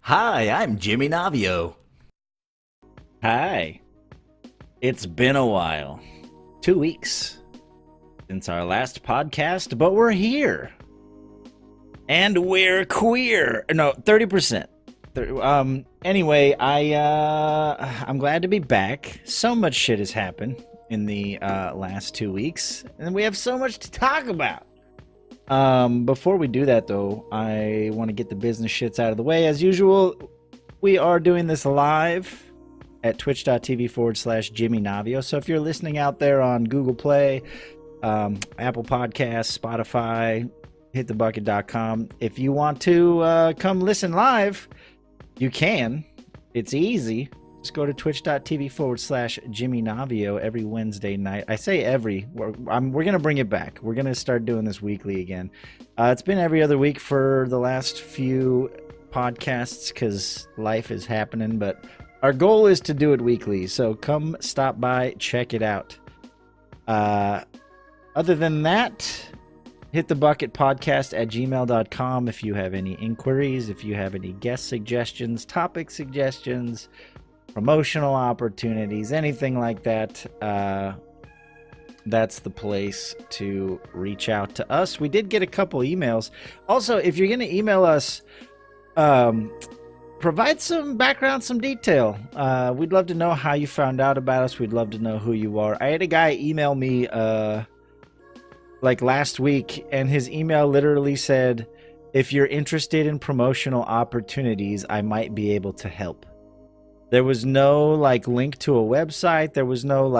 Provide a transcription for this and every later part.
Hi, I'm JimmyNavio. Hi. It's been a while. 2 weeks since our last podcast, but we're here. And we're queer. No, 30%. Anyway, I'm glad to be back. So much shit has happened in the last 2 weeks, and we have so much to talk about. Before we do that, though, I want to get the business shits out of the way. As usual, we are doing this live at twitch.tv/JimmyNavio. So if you're listening out there on Google Play, Apple Podcasts, Spotify, hitthebucket.com, if you want to come listen live, you can. It's easy. Just go to twitch.tv/JimmyNavio every Wednesday night. I say every. We're going to bring it back. We're going to start doing this weekly again. It's been every other week for the last few podcasts because life is happening, but our goal is to do it weekly. So come stop by, check it out. Other than that, hit the bucket podcast at gmail.com if you have any inquiries, if you have any guest suggestions, topic suggestions, promotional opportunities, anything like that. That's the place to reach out to us. We did get a couple emails. Also, if you're going to email us, provide some background, some detail. We'd love to know how you found out about us. We'd love to know who you are. I had a guy email me like last week, and his email literally said, if you're interested in promotional opportunities, I might be able to help. There was no like link to a website. There was no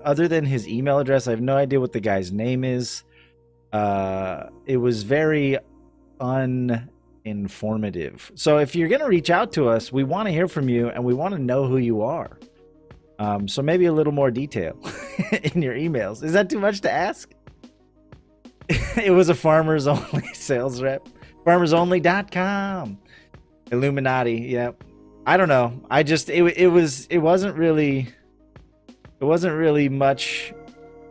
other than his email address. I have no idea what the guy's name is. It was very uninformative. So if you're going to reach out to us, we want to hear from you and we want to know who you are. So maybe a little more detail in your emails. Is that too much to ask? It was a farmers only sales rep. Farmersonly.com. Illuminati. Yep. I don't know. I just it wasn't really much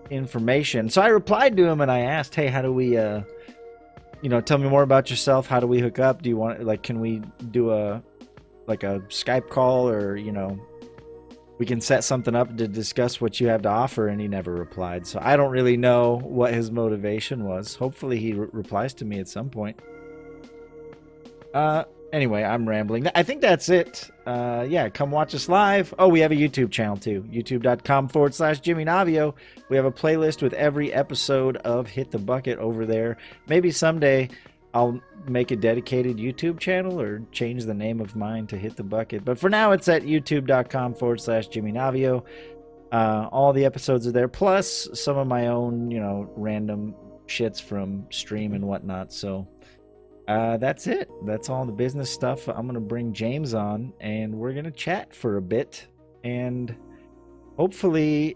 information. So I replied to him and I asked, "Hey, how do we tell me more about yourself. How do we hook up? Do you want can we do a Skype call, or we can set something up to discuss what you have to offer?" And he never replied. So I don't really know what his motivation was. Hopefully he replies to me at some point. Anyway, I'm rambling. I think that's it. Yeah, come watch us live. Oh, we have a YouTube channel too. youtube.com/JimmyNavio. We have a playlist with every episode of Hit the Bucket over there. Maybe someday I'll make a dedicated YouTube channel or change the name of mine to Hit the Bucket. But for now, it's at youtube.com/JimmyNavio. All the episodes are there, plus some of my own, random shits from stream and whatnot. So that's it. That's all the business stuff. I'm gonna bring James on and we're gonna chat for a bit, and hopefully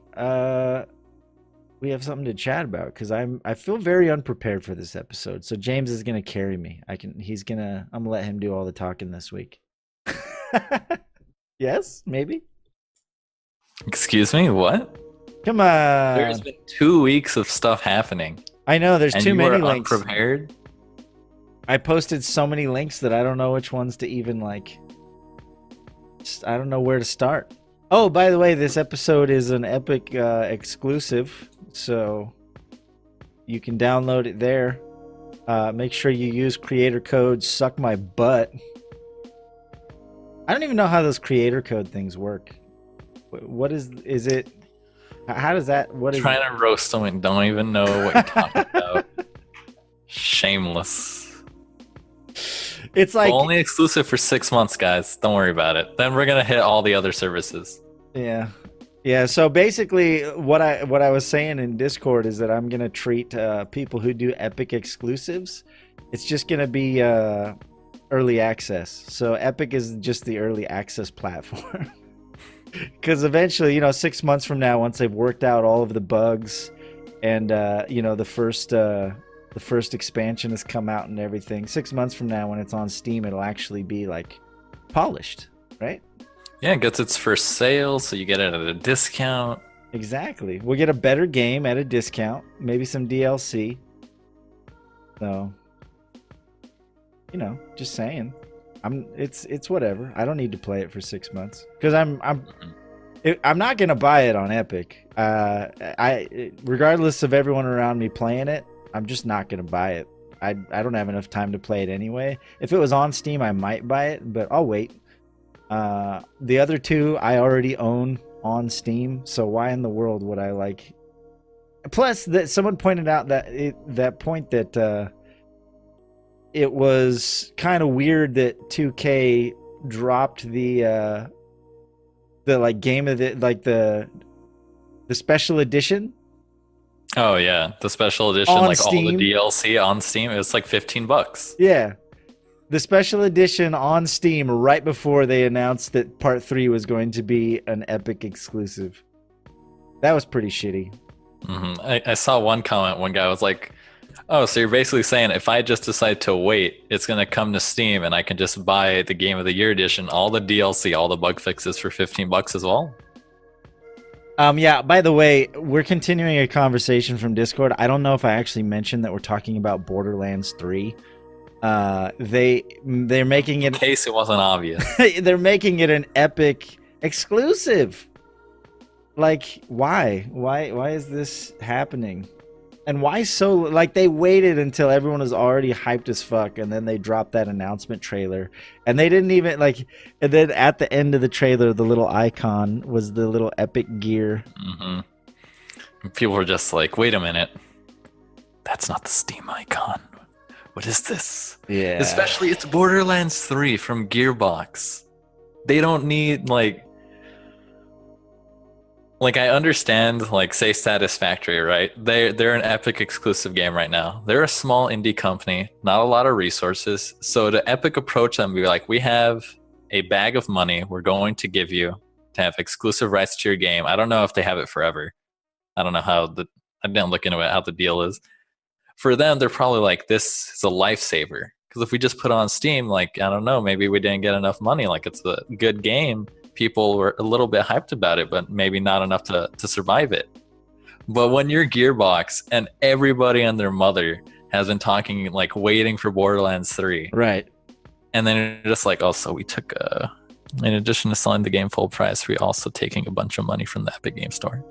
we have something to chat about, because I feel very unprepared for this episode. So James is gonna carry me. I'm gonna let him do all the talking this week. Yes, maybe. Excuse me, what? Come on. There's been 2 weeks of stuff happening. I know there's and too you many were links. Unprepared? I posted so many links that I don't know which ones to even I don't know where to start. Oh, by the way, this episode is an Epic exclusive, so you can download it there. Make sure you use creator code Suck My Butt. I don't even know how those creator code things work. What is it? How does that? What is? Trying to roast them and don't even know what you're talking about. Shameless. It's like only exclusive for 6 months, guys. Don't worry about it. Then we're gonna hit all the other services. Yeah. So basically, what I was saying in Discord is that I'm gonna treat people who do Epic exclusives. It's just gonna be early access. So Epic is just the early access platform. Because eventually, 6 months from now, once they've worked out all of the bugs, and the first expansion has come out and everything, 6 months from now, when it's on Steam, it'll actually be polished, right? Yeah, it gets its first sale, so you get it at a discount. Exactly. We'll get a better game at a discount, maybe some DLC. So, just saying. It's whatever. I don't need to play it for 6 months because I'm not gonna buy it on Epic. Regardless of everyone around me playing it, I'm just not gonna buy it. I don't have enough time to play it anyway. If it was on Steam, I might buy it, but I'll wait. The other two I already own on Steam, so why in the world would I like? Plus, that someone pointed out that it was kind of weird that 2K dropped the like game of the special edition. Oh yeah, the special edition, On like Steam. all the DLC on Steam, it's like $15. Yeah, the special edition on Steam right before they announced that Part 3 was going to be an Epic exclusive. That was pretty shitty. I saw one comment. One guy was like, "Oh, so you're basically saying if I just decide to wait, it's gonna come to Steam and I can just buy the Game of the Year edition, all the DLC, all the bug fixes for $15 as well?" Yeah, by the way, we're continuing a conversation from Discord. I don't know if I actually mentioned that we're talking about Borderlands 3. They're making it In case it wasn't obvious. they're making it an Epic exclusive. Like, why? Why is this happening? And why so, like, they waited until everyone was already hyped as fuck, and then they dropped that announcement trailer, and they didn't even like. And then at the end of the trailer, the little icon was the little Epic gear. People were just like, "Wait a minute, that's not the Steam icon. What is this?" Yeah, Especially it's Borderlands 3 from Gearbox. They don't need like I understand, like, say Satisfactory, right? They're an Epic exclusive game right now. They're a small indie company, not a lot of resources. So to Epic approach them, be like, we have a bag of money we're going to give you to have exclusive rights to your game. I don't know if they have it forever. I don't know I didn't look into it, how the deal is. For them, they're probably like, this is a lifesaver. Because if we just put it on Steam, like, I don't know, maybe we didn't get enough money. Like, it's a good game. People were a little bit hyped about it, but maybe not enough to survive it. But when you're Gearbox and everybody and their mother has been talking, like, waiting for Borderlands 3. right. And then you're just like, oh, so we took, in addition to selling the game full price, we're also taking a bunch of money from the Epic Game Store.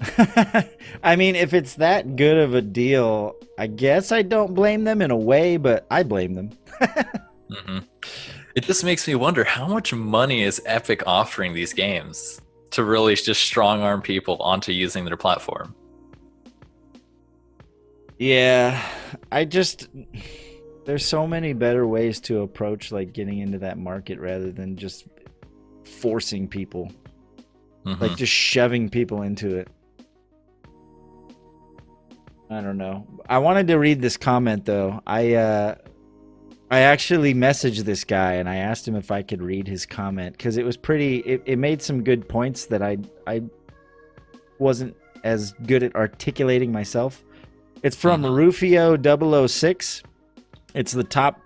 I mean, if it's that good of a deal, I guess I don't blame them in a way, but I blame them. It just makes me wonder how much money is Epic offering these games to really just strong arm people onto using their platform. Yeah, there's so many better ways to approach, like, getting into that market rather than just forcing people, like just shoving people into it. I don't know. I wanted to read this comment though. I actually messaged this guy and I asked him if I could read his comment because it was it made some good points that I wasn't as good at articulating myself. It's from Rufio006. It's the top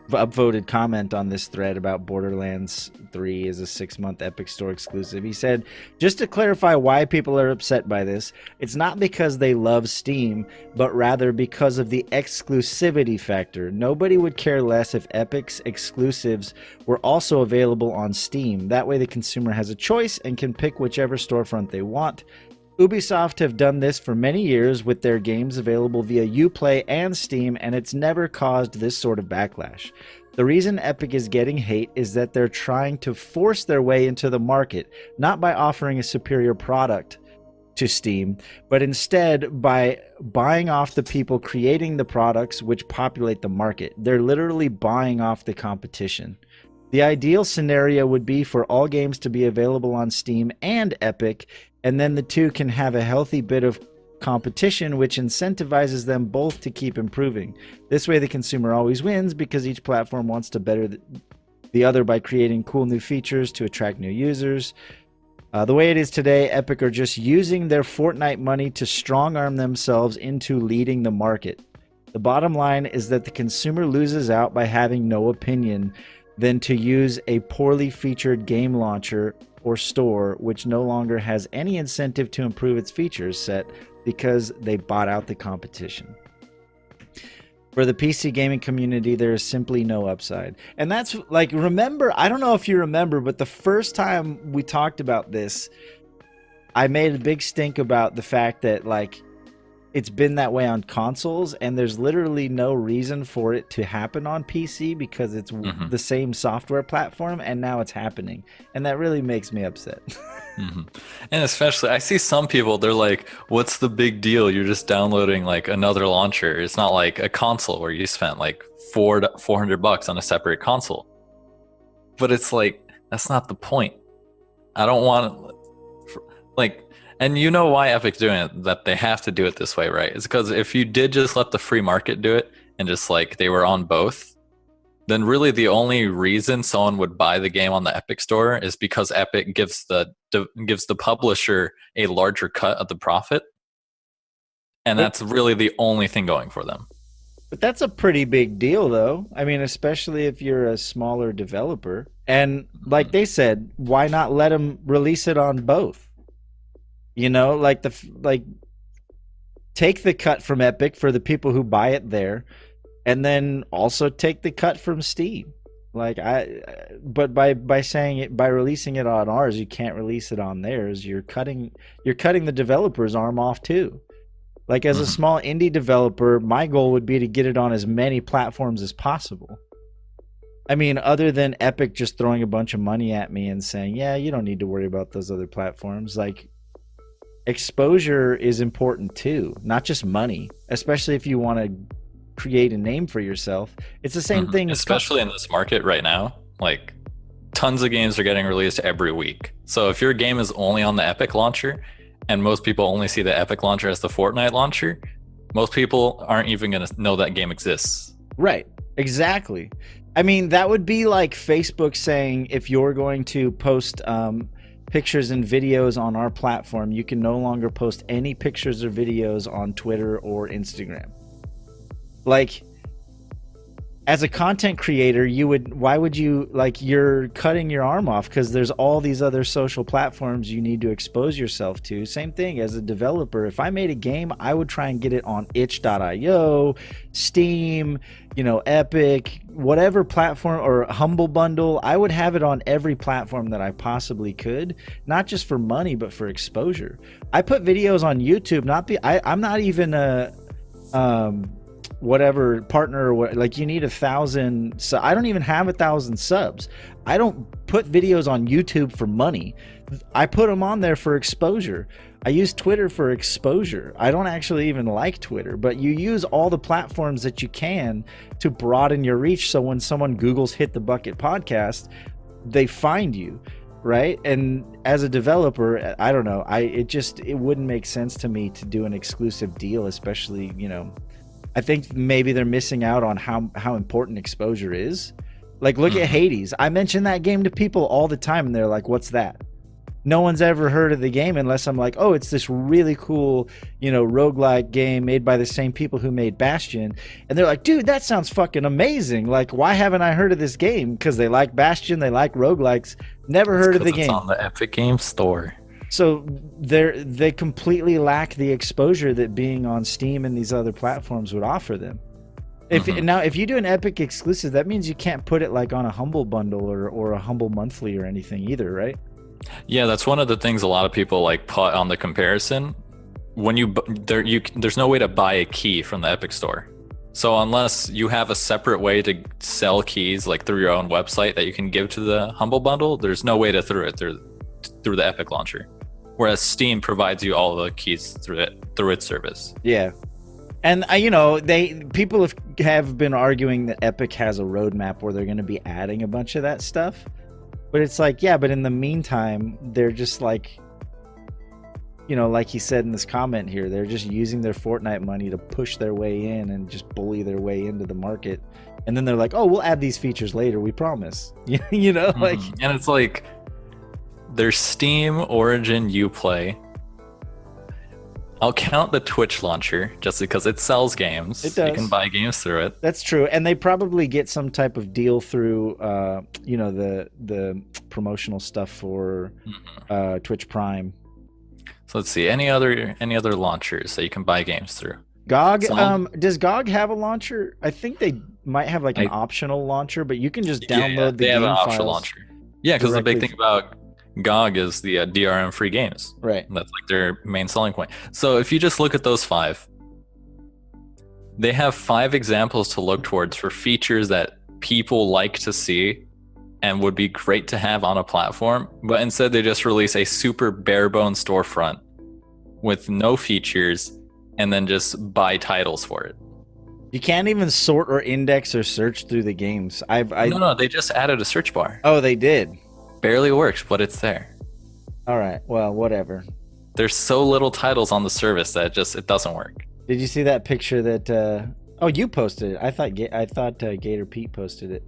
upvoted comment on this thread about Borderlands 3 is a 6-month Epic Store exclusive. He said, just to clarify why people are upset by this, it's not because they love Steam, but rather because of the exclusivity factor. Nobody would care less if Epic's exclusives were also available on Steam. That way the consumer has a choice and can pick whichever storefront they want. Ubisoft have done this for many years with their games available via Uplay and Steam, and it's never caused this sort of backlash. The reason Epic is getting hate is that they're trying to force their way into the market, not by offering a superior product to Steam, but instead by buying off the people creating the products which populate the market. They're literally buying off the competition. The ideal scenario would be for all games to be available on Steam and Epic, and then the two can have a healthy bit of competition, which incentivizes them both to keep improving. This way, the consumer always wins because each platform wants to better the other by creating cool new features to attract new users. The way it is today, Epic are just using their Fortnite money to strong arm themselves into leading the market. The bottom line is that the consumer loses out by having no opinion than to use a poorly featured game launcher or store which no longer has any incentive to improve its features set because they bought out the competition. For the PC gaming community, there is simply no upside. And that's like, remember, I don't know if you remember, but the first time we talked about this, I made a big stink about the fact that like it's been that way on consoles, and there's literally no reason for it to happen on PC because it's the same software platform, and now it's happening. And that really makes me upset. And especially, I see some people, they're like, what's the big deal? You're just downloading like another launcher. It's not like a console where you spent like $400 on a separate console. But it's like, that's not the point. I don't want like, and you know why Epic's doing it, that they have to do it this way, right? It's because if you did just let the free market do it and just like they were on both, then really the only reason someone would buy the game on the Epic store is because Epic gives the publisher a larger cut of the profit. And that's really the only thing going for them. But that's a pretty big deal, though. I mean, especially if you're a smaller developer. And like they said, why not let them release it on both? You know, like take the cut from Epic for the people who buy it there, and then also take the cut from Steam. Like but by releasing it on ours, you can't release it on theirs. You're cutting the developer's arm off too. Like as a small indie developer, my goal would be to get it on as many platforms as possible. I mean, other than Epic just throwing a bunch of money at me and saying, "Yeah, you don't need to worry about those other platforms." Like, exposure is important too, not just money, especially if you want to create a name for yourself. It's the same thing, especially in this market right now. Like, tons of games are getting released every week. So if your game is only on the Epic launcher, and most people only see the Epic launcher as the Fortnite launcher, most people aren't even going to know that game exists. Right, exactly. I mean, that would be like Facebook saying, if you're going to post pictures and videos on our platform, you can no longer post any pictures or videos on Twitter or Instagram. Like, as a content creator, why would you, like, you're cutting your arm off because there's all these other social platforms you need to expose yourself to. Same thing as a developer. If I made a game, I would try and get it on itch.io, Steam, Epic, whatever platform, or Humble Bundle. I would have it on every platform that I possibly could, not just for money, but for exposure. I put videos on YouTube, I'm not even a whatever partner, or what, like, you need 1,000. So I don't even have 1,000 subs. I don't put videos on YouTube for money. I put them on there for exposure. I use Twitter for exposure. I don't actually even like Twitter, but you use all the platforms that you can to broaden your reach. So when someone Googles Hit the Bucket podcast, they find you, right? And as a developer, I don't know. It wouldn't make sense to me to do an exclusive deal, especially, I think maybe they're missing out on how important exposure is. Like, look at Hades. I mention that game to people all the time, and they're like, what's that? No one's ever heard of the game unless I'm like, oh, it's this really cool, roguelike game made by the same people who made Bastion. And they're like, dude, that sounds fucking amazing. Like, why haven't I heard of this game? Because they like Bastion, they like roguelikes. Never heard of the game. It's on the Epic Games Store. So they completely lack the exposure that being on Steam and these other platforms would offer them. Now, if you do an Epic exclusive, that means you can't put it like on a Humble Bundle or a Humble Monthly or anything either, right? Yeah, that's one of the things a lot of people like put on the comparison. When there's no way to buy a key from the Epic Store. So unless you have a separate way to sell keys, like through your own website that you can give to the Humble Bundle, there's no way to through the Epic launcher. Whereas Steam provides you all the keys through its service. Yeah. And people have been arguing that Epic has a roadmap where they're going to be adding a bunch of that stuff. But it's like, yeah, but in the meantime, they're just like, like he said in this comment here, they're just using their Fortnite money to push their way in and just bully their way into the market. And then they're like, oh, we'll add these features later, we promise. Like, and it's like, there's Steam, Origin, Uplay. I'll count the Twitch launcher just because it sells games. It does. You can buy games through it. That's true, and they probably get some type of deal through, the promotional stuff for Twitch Prime. So let's see, any other launchers that you can buy games through. GOG, Some- does GOG have a launcher? I think they might have like an I- optional launcher, but you can just Yeah, download they the have game an optional files. launcher. Yeah, because the big directly thing about GOG is the DRM free games. Right. That's like their main selling point. So if you just look at those 5, they have 5 examples to look towards for features that people like to see and would be great to have on a platform, but instead they just release a super bare bones storefront with no features and then just buy titles for it. You can't even sort or index or search through the games. No, they just added a search bar. Oh, they did. Barely works, but it's there. All right. Well, whatever. There's so little titles on the service that it doesn't work. Did you see that picture that? Oh, you posted it. I thought Gator Pete posted it.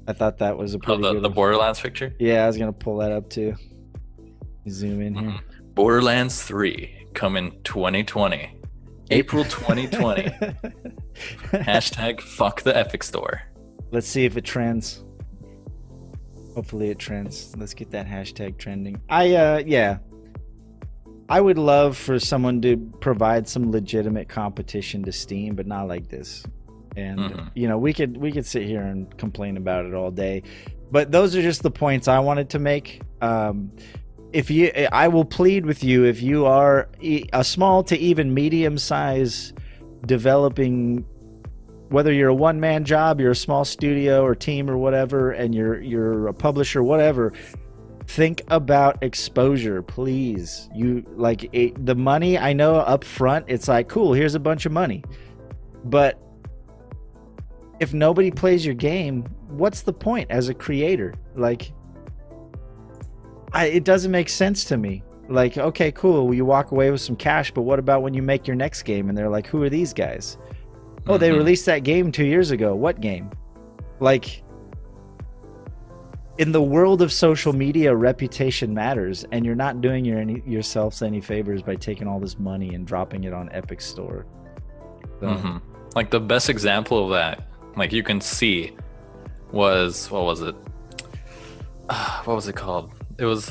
I thought that was a pretty good The one. Borderlands picture? Yeah, I was gonna pull that up too. Zoom in here. Borderlands 3 coming 2020. April 2020. Hashtag fuck the Epic Store. Let's see if it trends. Hopefully it trends. Let's get that hashtag trending. I would love for someone to provide some legitimate competition to Steam, but not like this. And you know, we could sit here and complain about it all day, but those are just the points I wanted to make. I will plead with you, if you are a small to even medium size developing, whether you're a one-man job, you're a small studio or team or whatever, and you're a publisher, whatever, think about exposure, please. You like the money, I know up front it's like, cool, here's a bunch of money, but if nobody plays your game, what's the point as a creator? Like, it doesn't make sense to me. Like, okay, cool, you walk away with some cash, but what about when you make your next game and they're like, who are these guys? Oh, they released that game 2 years ago. What game? Like, in the world of social media, reputation matters, and you're not doing yourselves any favors by taking all this money and dropping it on Epic Store. So, Like the best example of that, like you can see, was what was it? What was it called? It was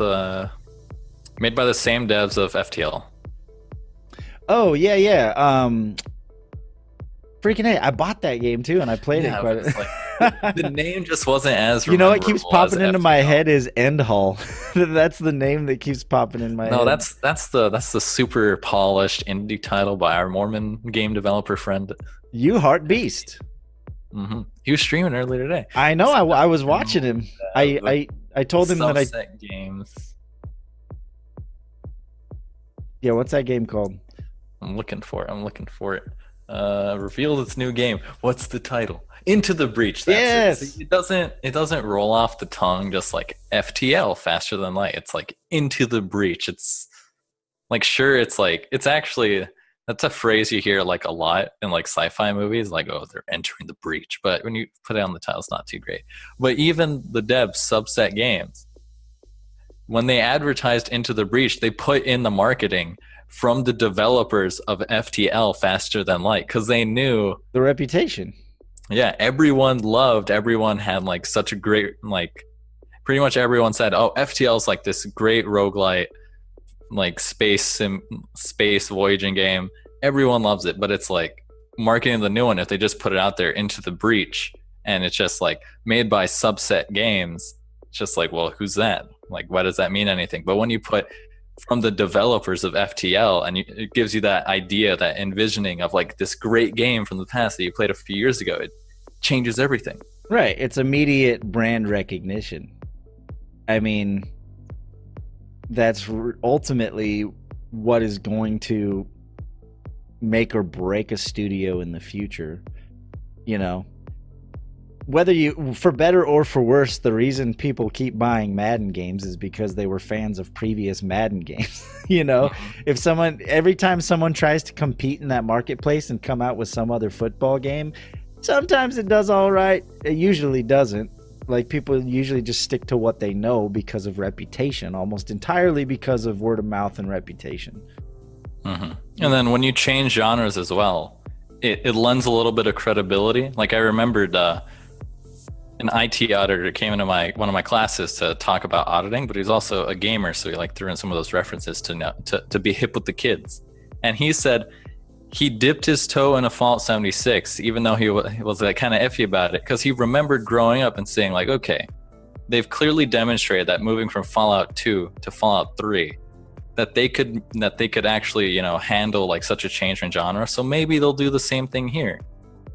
made by the same devs of FTL. Oh yeah. Freaking hey, I bought that game too, and I played it quite. Like, the name just wasn't as. You know what keeps memorable popping as into my FTL. head is End Hall. That's the name that keeps popping in my head. No, that's the super polished indie title by our Mormon game developer friend. You Heart Beast. He was streaming earlier today. I know. I was watching him. I told him that Subset games. Yeah, what's that game called? I'm looking for it. Revealed its new game. What's the title? Into the Breach. That's Yes. it. See, it doesn't roll off the tongue just like FTL, faster than light. It's like Into the Breach. It's like, sure, it's like, it's actually, that's a phrase you hear like a lot in like sci-fi movies, like, oh, they're entering the breach. But when you put it on the title, it's not too great. But even the devs, Subset Games, when they advertised Into the Breach, they put in the marketing from the developers of FTL, Faster Than Light, because they knew The reputation. yeah, everyone had like such a great, like pretty much everyone said, oh, FTL is like this great roguelite, like space voyaging game. Everyone loves it, but it's like marketing the new one, if they just put it out there, Into the Breach, and it's just like made by Subset Games, it's just like, well, who's that? Like, why does that mean anything? But when you put from the developers of FTL, and it gives you that idea, that envisioning of like this great game from the past that you played a few years ago, it changes everything. Right. It's immediate brand recognition. I mean, that's ultimately what is going to make or break a studio in the future. You know, whether you, for better or for worse, the reason people keep buying Madden games is because they were fans of previous Madden games. You know, if every time someone tries to compete in that marketplace and come out with some other football game, sometimes it does all right. It usually doesn't. Like, people usually just stick to what they know because of reputation, almost entirely because of word of mouth and reputation. And then when you change genres as well, it lends a little bit of credibility. Like, I remembered an IT auditor came into one of my classes to talk about auditing, but he's also a gamer, so he like threw in some of those references to be hip with the kids. And he said he dipped his toe in a Fallout 76, even though he was like kind of iffy about it, because he remembered growing up and saying like, okay, they've clearly demonstrated that moving from Fallout 2 to Fallout 3, that they could actually, you know, handle like such a change in genre. So maybe they'll do the same thing here.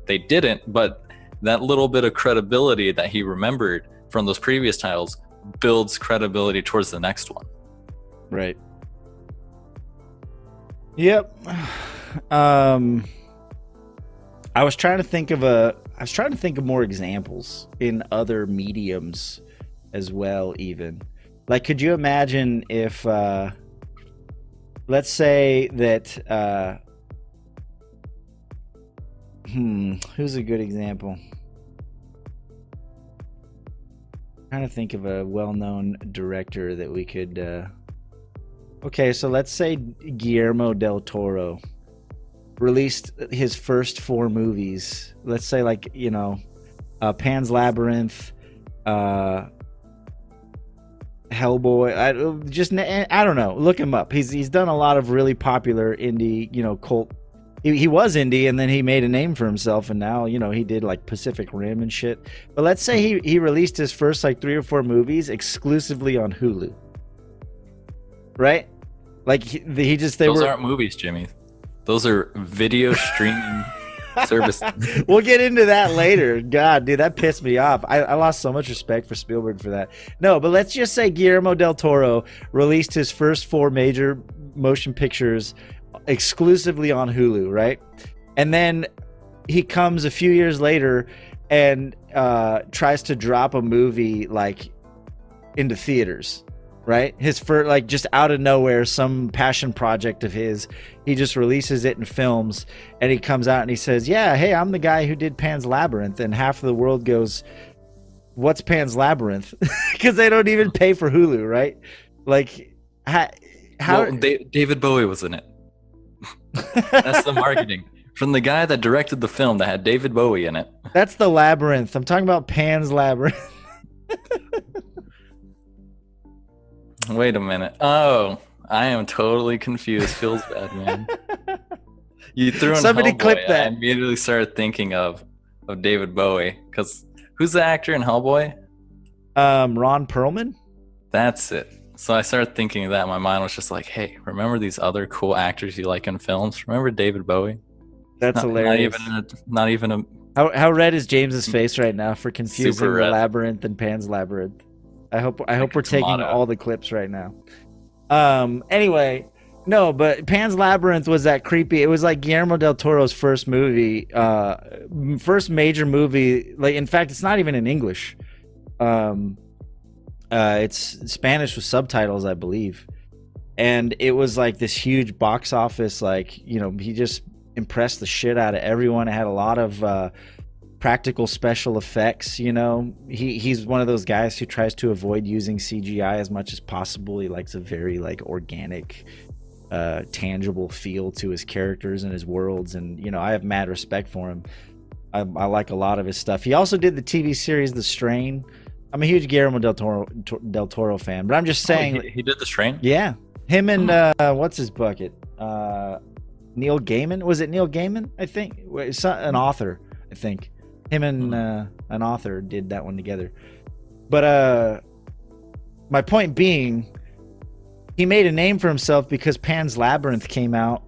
They didn't, but that little bit of credibility that he remembered from those previous titles builds credibility towards the next one. Right. Yep. I was trying to think of more examples in other mediums as well, even. Like, could you imagine if let's say that who's a good example? I'm trying to think of a well-known director that we could okay, so let's say Guillermo del Toro released his first 4 movies. Let's say, like, you know, Pan's Labyrinth, Hellboy. I don't know. Look him up. He's done a lot of really popular indie, you know, cult. He was indie, and then he made a name for himself, and now, you know, he did like Pacific Rim and shit. But let's say he released his first like 3 or 4 movies exclusively on Hulu. Right? Like those aren't movies, Jimmy. Those are video streaming services. We'll get into that later. God, dude, that pissed me off. I lost so much respect for Spielberg for that. No, but let's just say Guillermo del Toro released his first 4 major motion pictures exclusively on Hulu, right? And then he comes a few years later and tries to drop a movie like into theaters. Right? His first, like, just out of nowhere, some passion project of his, he just releases it in films, and he comes out and he says, yeah, hey, I'm the guy who did Pan's Labyrinth. And half of the world goes, what's Pan's Labyrinth? Because they don't even pay for Hulu, right? Like, how well, David Bowie was in it. That's the marketing. From the guy that directed the film that had David Bowie in it. That's the Labyrinth. I'm talking about Pan's Labyrinth. Wait a minute. Oh, I am totally confused. Feels bad, man. You threw in Somebody Hellboy. clip that. I immediately started thinking of David Bowie, because who's the actor in Hellboy? Ron Perlman. That's it. So I started thinking of that. My mind was just like, hey, remember these other cool actors you like in films? Remember David Bowie? That's hilarious. Not even a. How red is James's face right now for confusing the red. Labyrinth and Pan's Labyrinth? I hope we're taking all the clips right now. Anyway, no, but Pan's Labyrinth was that creepy. It was like Guillermo del Toro's first movie, first major movie. Like, in fact, it's not even in English. It's Spanish with subtitles, I believe. And it was like this huge box office. Like, you know, he just impressed the shit out of everyone. It had a lot of practical special effects. You know, he's one of those guys who tries to avoid using CGI as much as possible. He likes a very like organic, tangible feel to his characters and his worlds, and you know, I have mad respect for him. I like a lot of his stuff. He also did the TV series The Strain. I'm a huge Guillermo del Toro fan, but I'm just saying he did The Strain. Yeah, him and what's his bucket, Neil Gaiman. Was it Neil Gaiman? I think an author. I think him and an author did that one together. But my point being, he made a name for himself because Pan's Labyrinth came out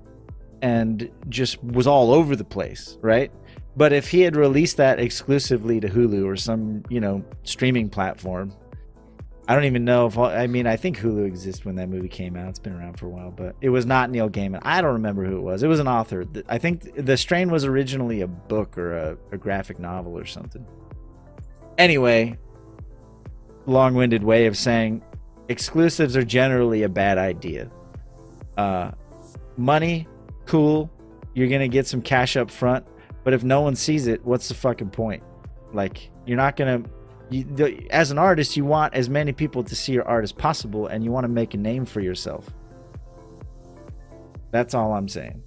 and just was all over the place, right? But if he had released that exclusively to Hulu or some, you know, streaming platform, I don't even know if I think Hulu exists when that movie came out. It's been around for a while, but it was not Neil Gaiman. I don't remember who it was. It was an author. I think The Strain was originally a book or a graphic novel or something. Anyway, long-winded way of saying exclusives are generally a bad idea. Money, cool. You're going to get some cash up front, but if no one sees it, what's the fucking point? Like, you're not going to... as an artist, you want as many people to see your art as possible, and you want to make a name for yourself. That's all I'm saying.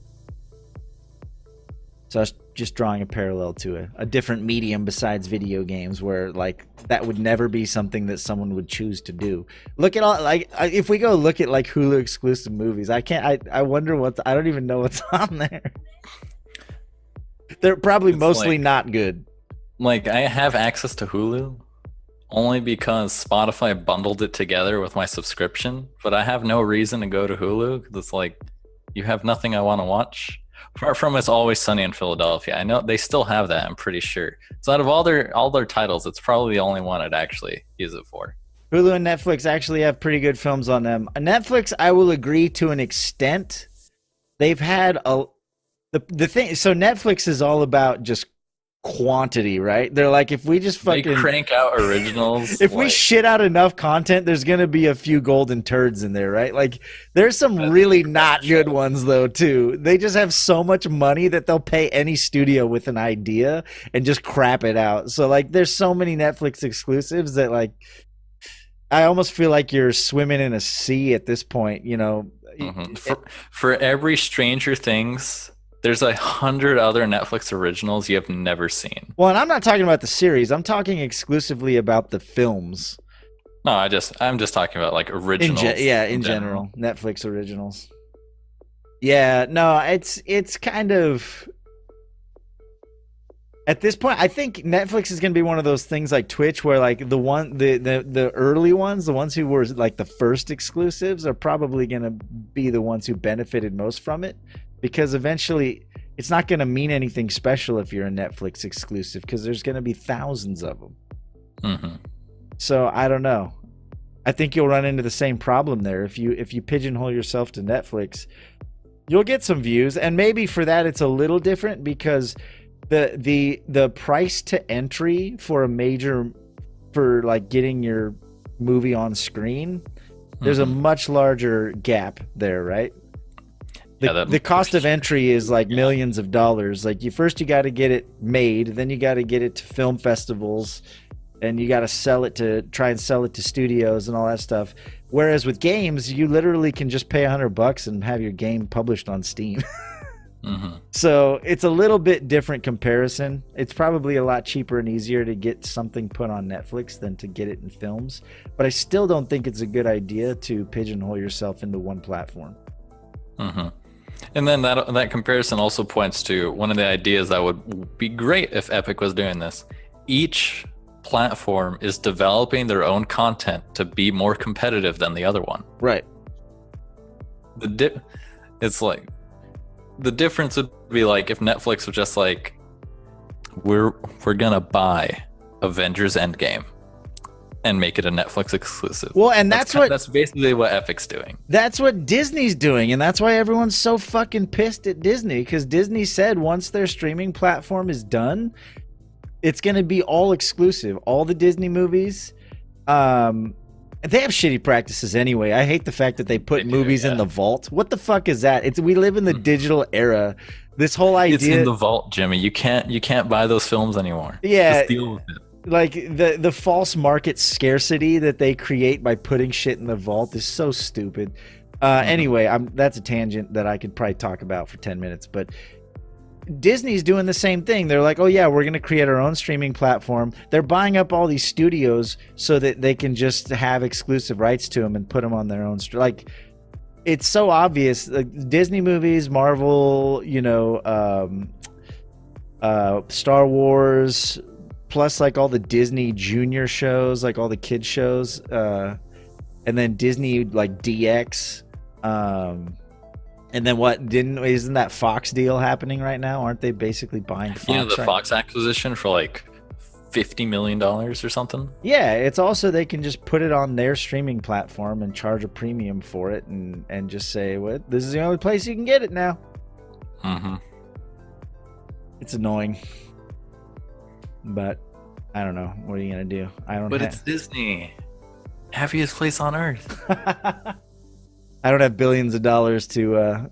So I was just drawing a parallel to a different medium besides video games, where like that would never be something that someone would choose to do. Look at all, like, if we go look at like Hulu exclusive movies, I wonder I don't even know what's on there. They're probably mostly not good. Like, I have access to Hulu only because Spotify bundled it together with my subscription, but I have no reason to go to Hulu because it's like, you have nothing I want to watch. Apart from It's Always Sunny in Philadelphia. I know they still have that, I'm pretty sure. So out of all their titles, it's probably the only one I'd actually use it for. Hulu and Netflix actually have pretty good films on them. Netflix, I will agree to an extent. They've had the thing. So Netflix is all about just quantity, right? They're like, if we just fucking crank out originals, if we shit out enough content, there's gonna be a few golden turds in there, right? Like, there's some really not good ones though too. They just have so much money that they'll pay any studio with an idea and just crap it out. So like, there's so many Netflix exclusives that like, I almost feel like you're swimming in a sea at this point, you know. Mm-hmm. For every Stranger Things, there's 100 other Netflix originals you have never seen. Well, and I'm not talking about the series. I'm talking exclusively about the films. No, I'm just talking about like originals. In general, Netflix originals. Yeah, no, it's kind of, at this point, I think Netflix is going to be one of those things like Twitch, where like the early ones, the ones who were like the first exclusives, are probably going to be the ones who benefited most from it. Because eventually, it's not going to mean anything special if you're a Netflix exclusive, because there's going to be thousands of them. Mm-hmm. So I don't know. I think you'll run into the same problem there. If you pigeonhole yourself to Netflix, you'll get some views, and maybe for that it's a little different because the price to entry for for like getting your movie on screen, there's a much larger gap there, right? The cost of entry is like millions of dollars. Like, you got to get it made, then you got to get it to film festivals, and you got to try and sell it to studios and all that stuff. Whereas with games, you literally can just pay $100 and have your game published on Steam. Mm-hmm. So it's a little bit different comparison. It's probably a lot cheaper and easier to get something put on Netflix than to get it in films. But I still don't think it's a good idea to pigeonhole yourself into one platform. Mm-hmm. And then that comparison also points to one of the ideas that would be great if Epic was doing this. Each platform is developing their own content to be more competitive than the other one. Right. It's like, the difference would be like if Netflix was just like, we're gonna buy Avengers Endgame and make it a Netflix exclusive. Well, and that's basically what Epic's doing. That's what Disney's doing, and that's why everyone's so fucking pissed at Disney, because Disney said once their streaming platform is done, it's going to be all exclusive. All the Disney movies, they have shitty practices anyway. I hate the fact that they put movies in the vault. What the fuck is that? We live in the digital era. This whole idea, it's in the vault, Jimmy. You can't buy those films anymore. Yeah. Just deal with it. Like, the false market scarcity that they create by putting shit in the vault is so stupid. Anyway, that's a tangent that I could probably talk about for 10 minutes. But Disney's doing the same thing. They're like, oh yeah, we're going to create our own streaming platform. They're buying up all these studios so that they can just have exclusive rights to them and put them on their own. Like, it's so obvious. Like, Disney movies, Marvel, Star Wars, plus like all the Disney Junior shows, like all the kid shows, and then Disney like DX, and then isn't that Fox deal happening right now? Aren't they basically buying Fox? Yeah, the Fox acquisition for like $50 million or something. Yeah, it's also, they can just put it on their streaming platform and charge a premium for it, and just say, well, this is the only place you can get it now. Mm-hmm. It's annoying. But I don't know. What are you gonna do? It's Disney, happiest place on earth. I don't have billions of dollars to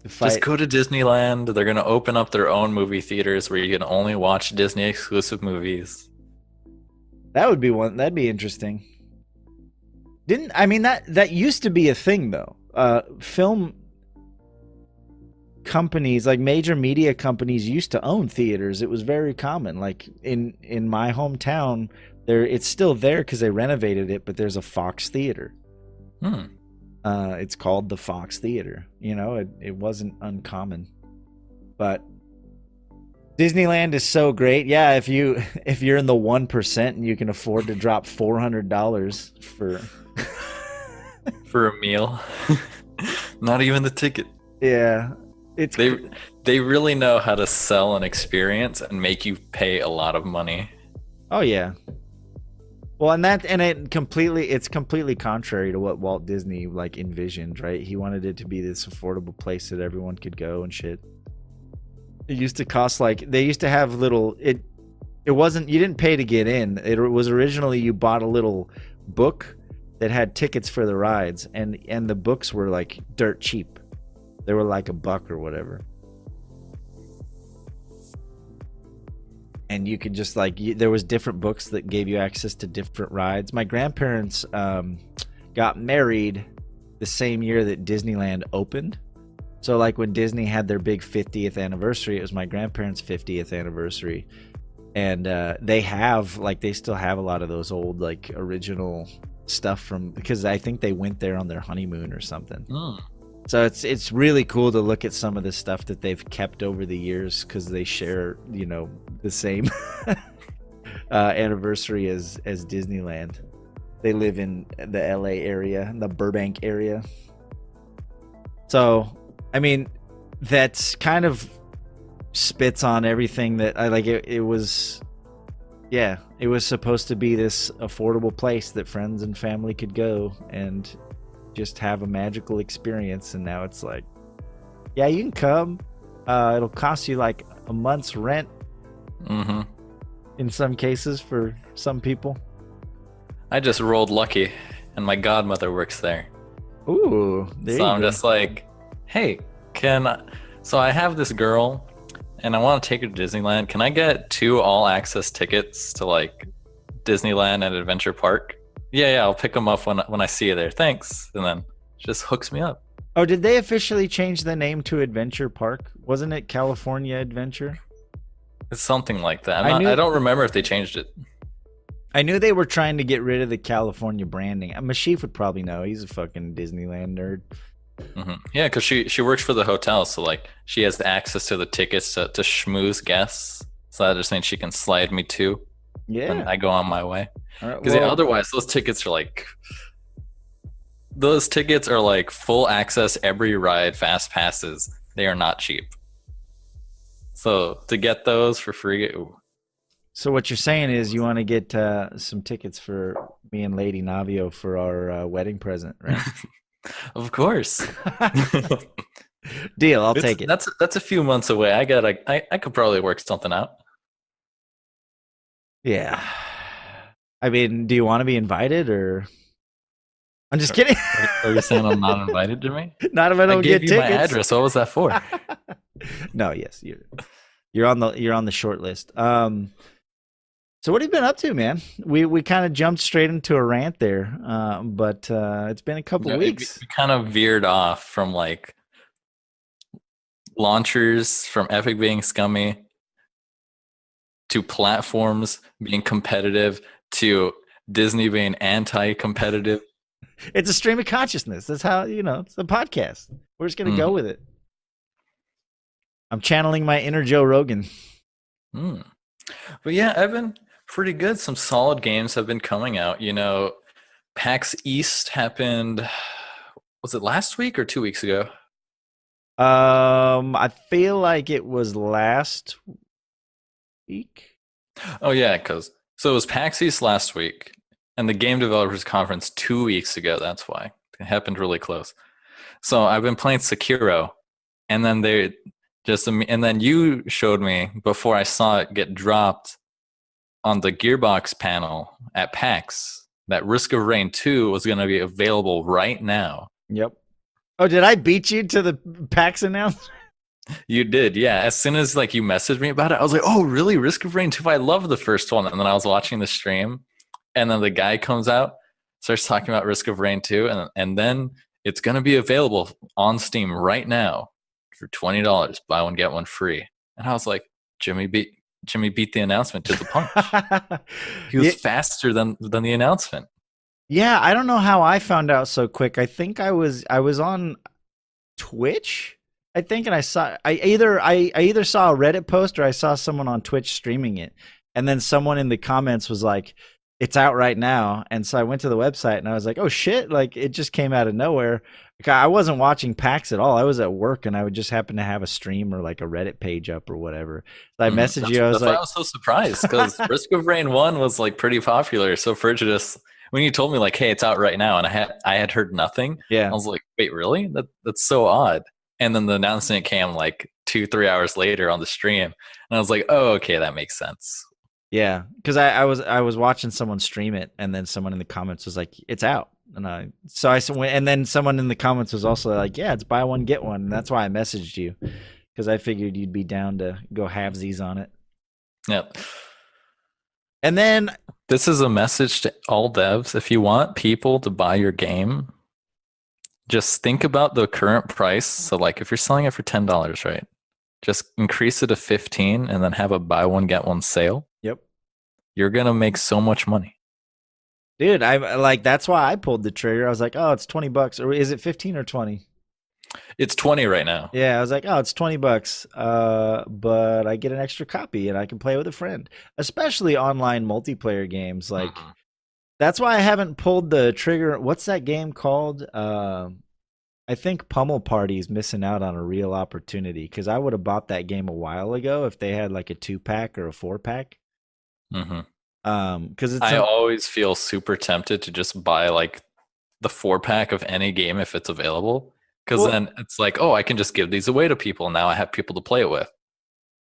fight. Just go to Disneyland. They're gonna open up their own movie theaters where you can only watch Disney exclusive movies. That would be one. That'd be interesting. That used to be a thing though. Film. companies, like major media companies, used to own theaters. It was very common. Like in my hometown, it's still there because they renovated it, but there's a Fox Theater. It's called the Fox Theater. You know, it wasn't uncommon. But Disneyland is so great. Yeah, if you're in the 1% and you can afford to drop $400 for a meal, not even the ticket. Yeah, they really know how to sell an experience and make you pay a lot of money. Oh yeah. Well, it's completely contrary to what Walt Disney like envisioned, right? He wanted it to be this affordable place that everyone could go and shit. It used to cost they used to have it wasn't, you didn't pay to get in. It was originally you bought a little book that had tickets for the rides, and the books were like dirt cheap. They were like $1 or whatever. And you could just there was different books that gave you access to different rides. My grandparents got married the same year that Disneyland opened. So like when Disney had their big 50th anniversary, it was my grandparents' 50th anniversary. And they still have a lot of those old like original stuff because I think they went there on their honeymoon or something. So it's really cool to look at some of the stuff that they've kept over the years, because they share, you know, the same anniversary as Disneyland. They live in the LA area, the Burbank area. So, I mean, that's kind of spits on everything that I like. It was supposed to be this affordable place that friends and family could go and just have a magical experience, and now it's like, yeah, you can come. It'll cost you like a month's rent. In some cases for some people. I just rolled lucky, and my godmother works there. Ooh, so I'm just like, hey, so I have this girl, and I want to take her to Disneyland. Can I get 2 all-access tickets to like Disneyland and Adventure Park? Yeah, I'll pick them up when I see you there. Thanks. And then just hooks me up. Oh, did they officially change the name to Adventure Park? Wasn't it California Adventure? It's something like that. I don't remember if they changed it. I knew they were trying to get rid of the California branding. Meshyf would probably know. He's a fucking Disneyland nerd. Yeah, because she works for the hotel, so like she has access to the tickets to schmooze guests. So that just means she can slide me too. Yeah, and I go on my way. Because otherwise, those tickets are like full access, every ride, fast passes. They are not cheap. So to get those for free. Ooh. So what you're saying is you want to get some tickets for me and Lady Navio for our wedding present, right? Of course. Deal. I'll take it. That's a few months away. I could probably work something out. Yeah. I mean, do you want to be invited, or? I'm just kidding. Are you saying I'm not invited, Jimmy? Not if I don't get tickets. I gave you my address. What was that for? No, yes, you're on the short list. So what have you been up to, man? We kind of jumped straight into a rant there, but it's been a couple weeks. We kind of veered off from like launchers, from Epic being scummy, to platforms being competitive, to Disney being anti-competitive. It's a stream of consciousness. That's how, it's a podcast. We're just going to go with it. I'm channeling my inner Joe Rogan. But yeah, I've been pretty good. Some solid games have been coming out. PAX East happened, was it last week or 2 weeks ago? I feel like it was last week. Oh yeah, so it was PAX East last week, and the Game Developers Conference 2 weeks ago. That's why it happened really close. So I've been playing Sekiro, and then and then you showed me before I saw it get dropped on the Gearbox panel at PAX that Risk of Rain 2 was going to be available right now. Yep. Oh, did I beat you to the PAX announcement? You did, yeah. As soon as you messaged me about it, I was like, "Oh, really? Risk of Rain 2? I love the first one." And then I was watching the stream, and then the guy comes out, starts talking about Risk of Rain 2, and then it's going to be available on Steam right now. for $20, buy one get one free. And I was like, Jimmy beat the announcement to the punch. He was Yeah, faster than the announcement. yeah, I don't know how I found out so quick. I think I was on Twitch, I think, and I either saw a Reddit post or I saw someone on Twitch streaming it, and then someone in the comments was like, "It's out right now," and so I went to the website and I was like, "Oh shit!" Like it just came out of nowhere. Like, I wasn't watching PAX at all. I was at work and I would just happen to have a stream or like a Reddit page up or whatever. So I messaged you. I was That's why I like, was so surprised because Risk of Rain 1 was like pretty popular. So for it to just when you told me like, hey, it's out right now, and I had heard nothing, "Yeah, I was like, wait, really? That's so odd. And then the announcement came like 2-3 hours later on the stream, and I was like, oh, okay, that makes sense. yeah," because I was watching someone stream it, and then someone in the comments was like, "It's out," and and then someone in the comments was also like, "Yeah, it's buy one get one," and that's why I messaged you because I figured you'd be down to go halvesies on it. Yeah. And then This is a message to all devs. If you want people to buy your game, just think about the current price. So like if you're selling it for $10, right? Just increase it to 15 and then have a buy one get one sale. yep, You're going to make so much money. dude, I like that's why I pulled the trigger. I was like, "Oh, it's $20, or is it 15 or 20?" It's 20 right now. Yeah, I was like, "Oh, it's $20, but I get an extra copy and I can play with a friend." Especially online multiplayer games, like Mhm. that's why I haven't pulled the trigger. What's that game called? I think Pummel Party's missing out on a real opportunity because I would have bought that game a while ago if they had like a 2-pack or a 4-pack. Mhm. Because it's I always feel super tempted to just buy like the 4-pack of any game if it's available. Because well, then it's like, oh, I can just give these away to people. Now I have people to play it with.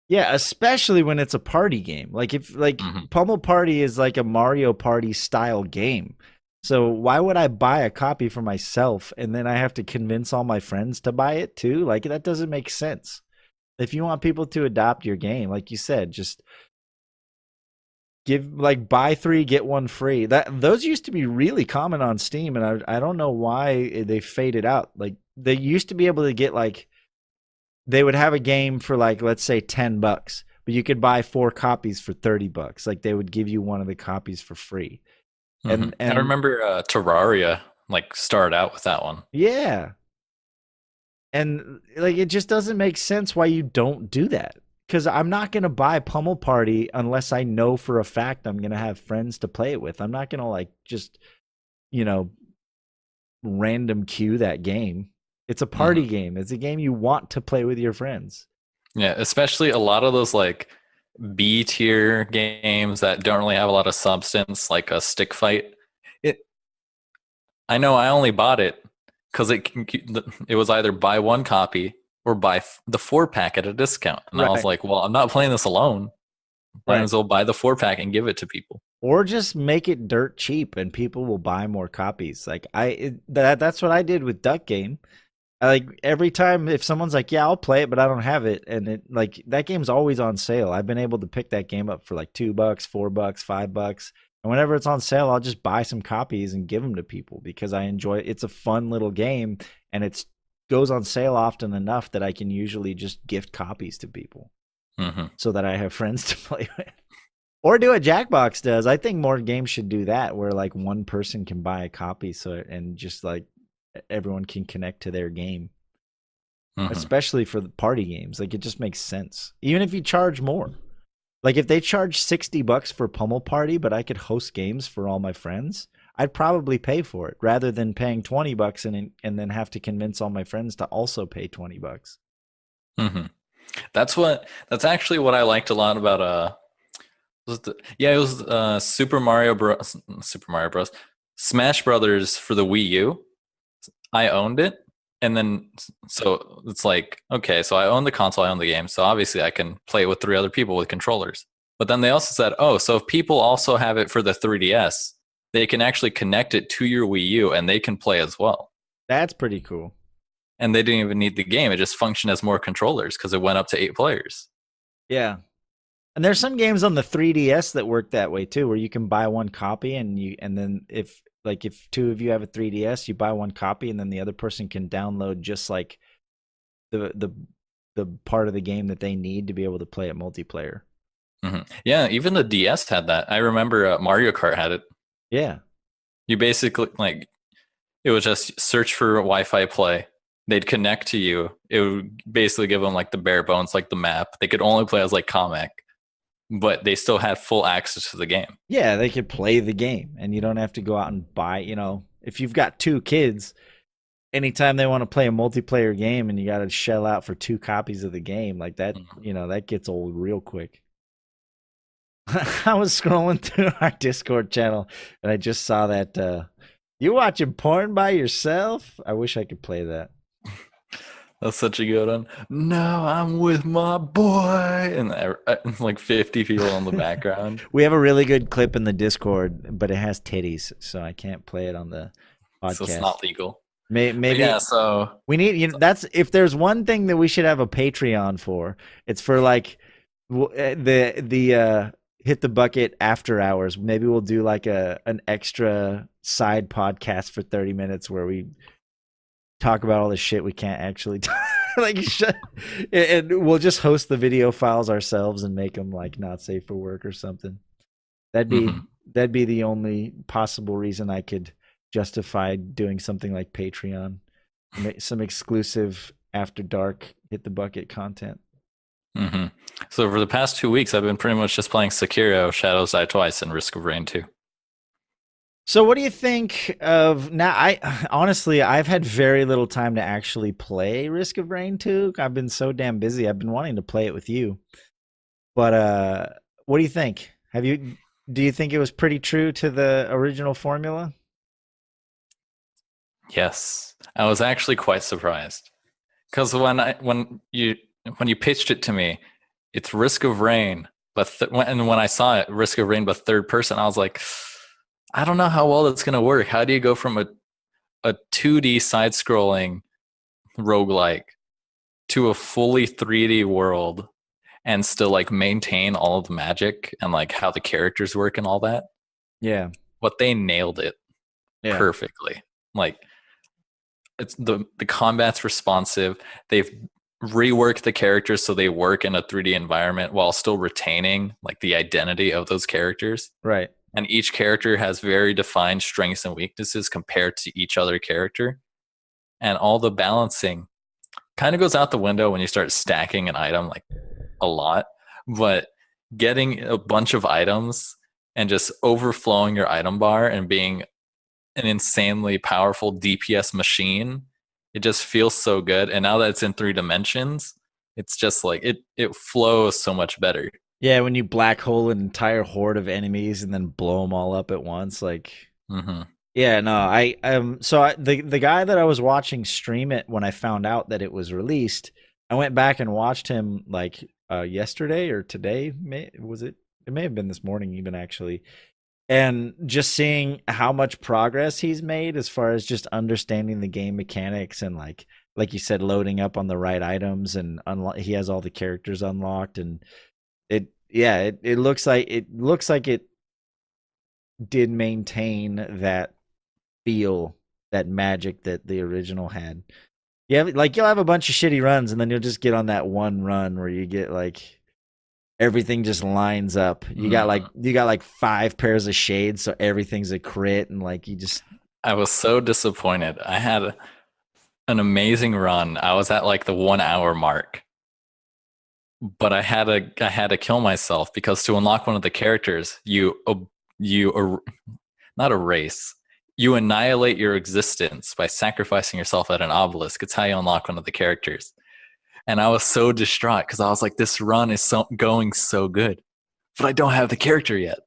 yeah, especially when it's a party game. Like if like Mhm. Pummel Party is like a Mario Party style game. So why would I buy a copy for myself and then I have to convince all my friends to buy it too? Like that doesn't make sense. If you want people to adopt your game, like you said, just give like buy 3 get 1 free. That those used to be really common on Steam, and I don't know why they faded out. Like they used to be able to get like they would have a game for like let's say $10, but you could buy 4 copies for $30. Like they would give you one of the copies for free. Mhm. And I remember Terraria like started out with that one. yeah. And like it just doesn't make sense why you don't do that. Because I'm not gonna buy Pummel Party unless I know for a fact I'm gonna have friends to play it with. I'm not gonna like just, you know, random queue that game. It's a party Mhm. game. It's a game you want to play with your friends. Yeah, especially a lot of those like B tier games that don't really have a lot of substance, like a stick fight. It I know I only bought it because it was either buy one copy or buy the 4-pack at a discount, and I was Right. like, well, I'm not playing this alone. Might Right. as well buy the 4-pack and give it to people. Or just make it dirt cheap and people will buy more copies. Like that's what I did with Duck Game. I like every time if someone's like, "Yeah, I'll play it, but I don't have it," and it like that game's always on sale. I've been able to pick that game up for like $2, $4, $5, and whenever it's on sale, I'll just buy some copies and give them to people because I enjoy it. It's a fun little game, and it's goes on sale often enough that I can usually just gift copies to people Hmm. so that I have friends to play with. Or do what Jackbox does. I think more games should do that, where like one person can buy a copy, so and just like everyone can connect to their game, Hmm. especially for the party games. Like it just makes sense. Even if you charge more. Like if they charge $60 for Pummel Party, but I could host games for all my friends, I'd probably pay for it rather than paying $20 and then have to convince all my friends to also pay $20. Hmm. That's actually what I liked a lot about it was Super Mario Bros. Smash Brothers for the Wii U. I owned it, and then so it's like, okay, so I own the console, I own the game, so obviously I can play it with 3 other people with controllers. But then they also said, oh, so if people also have it for the 3DS, they can actually connect it to your Wii U and they can play as well. That's pretty cool. And they didn't even need the game; it just functioned as more controllers because it went up to 8 players. Yeah. And there's some games on the 3DS that work that way too, where you can buy one copy and then if 2 of you have a 3DS, you buy one copy and then the other person can download just like the the part of the game that they need to be able to play it multiplayer. Yeah, even the DS had that. I remember Mario Kart had it. Yeah. You basically like it was just search for Wi-Fi play. They'd connect to you. It would basically give them like the bare bones, like the map. They could only play as like comic, but they still had full access to the game. Yeah, they could play the game, and you don't have to go out and buy, if you've got 2 kids, anytime they want to play a multiplayer game and you got to shell out for 2 copies of the game, like that, that gets old real quick. I was scrolling through our Discord channel and I just saw that you watching porn by yourself? I wish I could play that. That's such a good one. No, I'm with my boy, and like 50 people in the background. We have a really good clip in the Discord, but it has titties, so I can't play it on the podcast. So it's not legal. Maybe yeah. So we need that's if there's one thing that we should have a Patreon for, it's for like the hit the bucket after hours. Maybe we'll do like an extra side podcast for 30 minutes where we talk about all the shit we can't actually and we'll just host the video files ourselves and make them like not safe for work or something. That'd be the only possible reason I could justify doing something like Patreon, some exclusive after dark hit the bucket content. So for the past 2 weeks, I've been pretty much just playing Sekiro, Shadows Die Twice, and Risk of Rain 2. So what do you think of now? I've had very little time to actually play Risk of Rain 2. I've been so damn busy. I've been wanting to play it with you. But what do you think? Do you think it was pretty true to the original formula? Yes. I was actually quite surprised. Because when you pitched it to me, it's Risk of Rain, but when I saw it, Risk of Rain but third person, I was like, I don't know how well that's going to work. How do you go from a 2D side-scrolling roguelike to a fully 3D world and still like maintain all of the magic and like how the characters work and all that? Yeah. But they nailed it perfectly. Like it's the combat's responsive. They've reworked the characters so they work in a 3D environment while still retaining like the identity of those characters. Right. And each character has very defined strengths and weaknesses compared to each other character. And all the balancing kind of goes out the window when you start stacking an item like a lot. But getting a bunch of items and just overflowing your item bar and being an insanely powerful DPS machine, it just feels so good. And now that it's in 3 dimensions, it's just like it flows so much better. Yeah, when you black hole an entire horde of enemies and then blow them all up at once, like. Yeah, no, the guy that I was watching stream it when I found out that it was released, I went back and watched him like yesterday or today. Was it? It may have been this morning even actually, and just seeing how much progress he's made as far as just understanding the game mechanics and like you said, loading up on the right items and he has all the characters unlocked and. It looks like it did maintain that feel, that magic that the original had. Yeah, like you'll have a bunch of shitty runs and then you'll just get on that one run where you get like everything just lines up. You got like 5 pairs of shades, so everything's a crit and like you just. I was so disappointed. I had an amazing run. I was at like the 1 hour mark. But I had to kill myself because to unlock one of the characters, you not erase, you annihilate your existence by sacrificing yourself at an obelisk. It's how you unlock one of the characters. And I was so distraught because I was like, this run is going so good, but I don't have the character yet.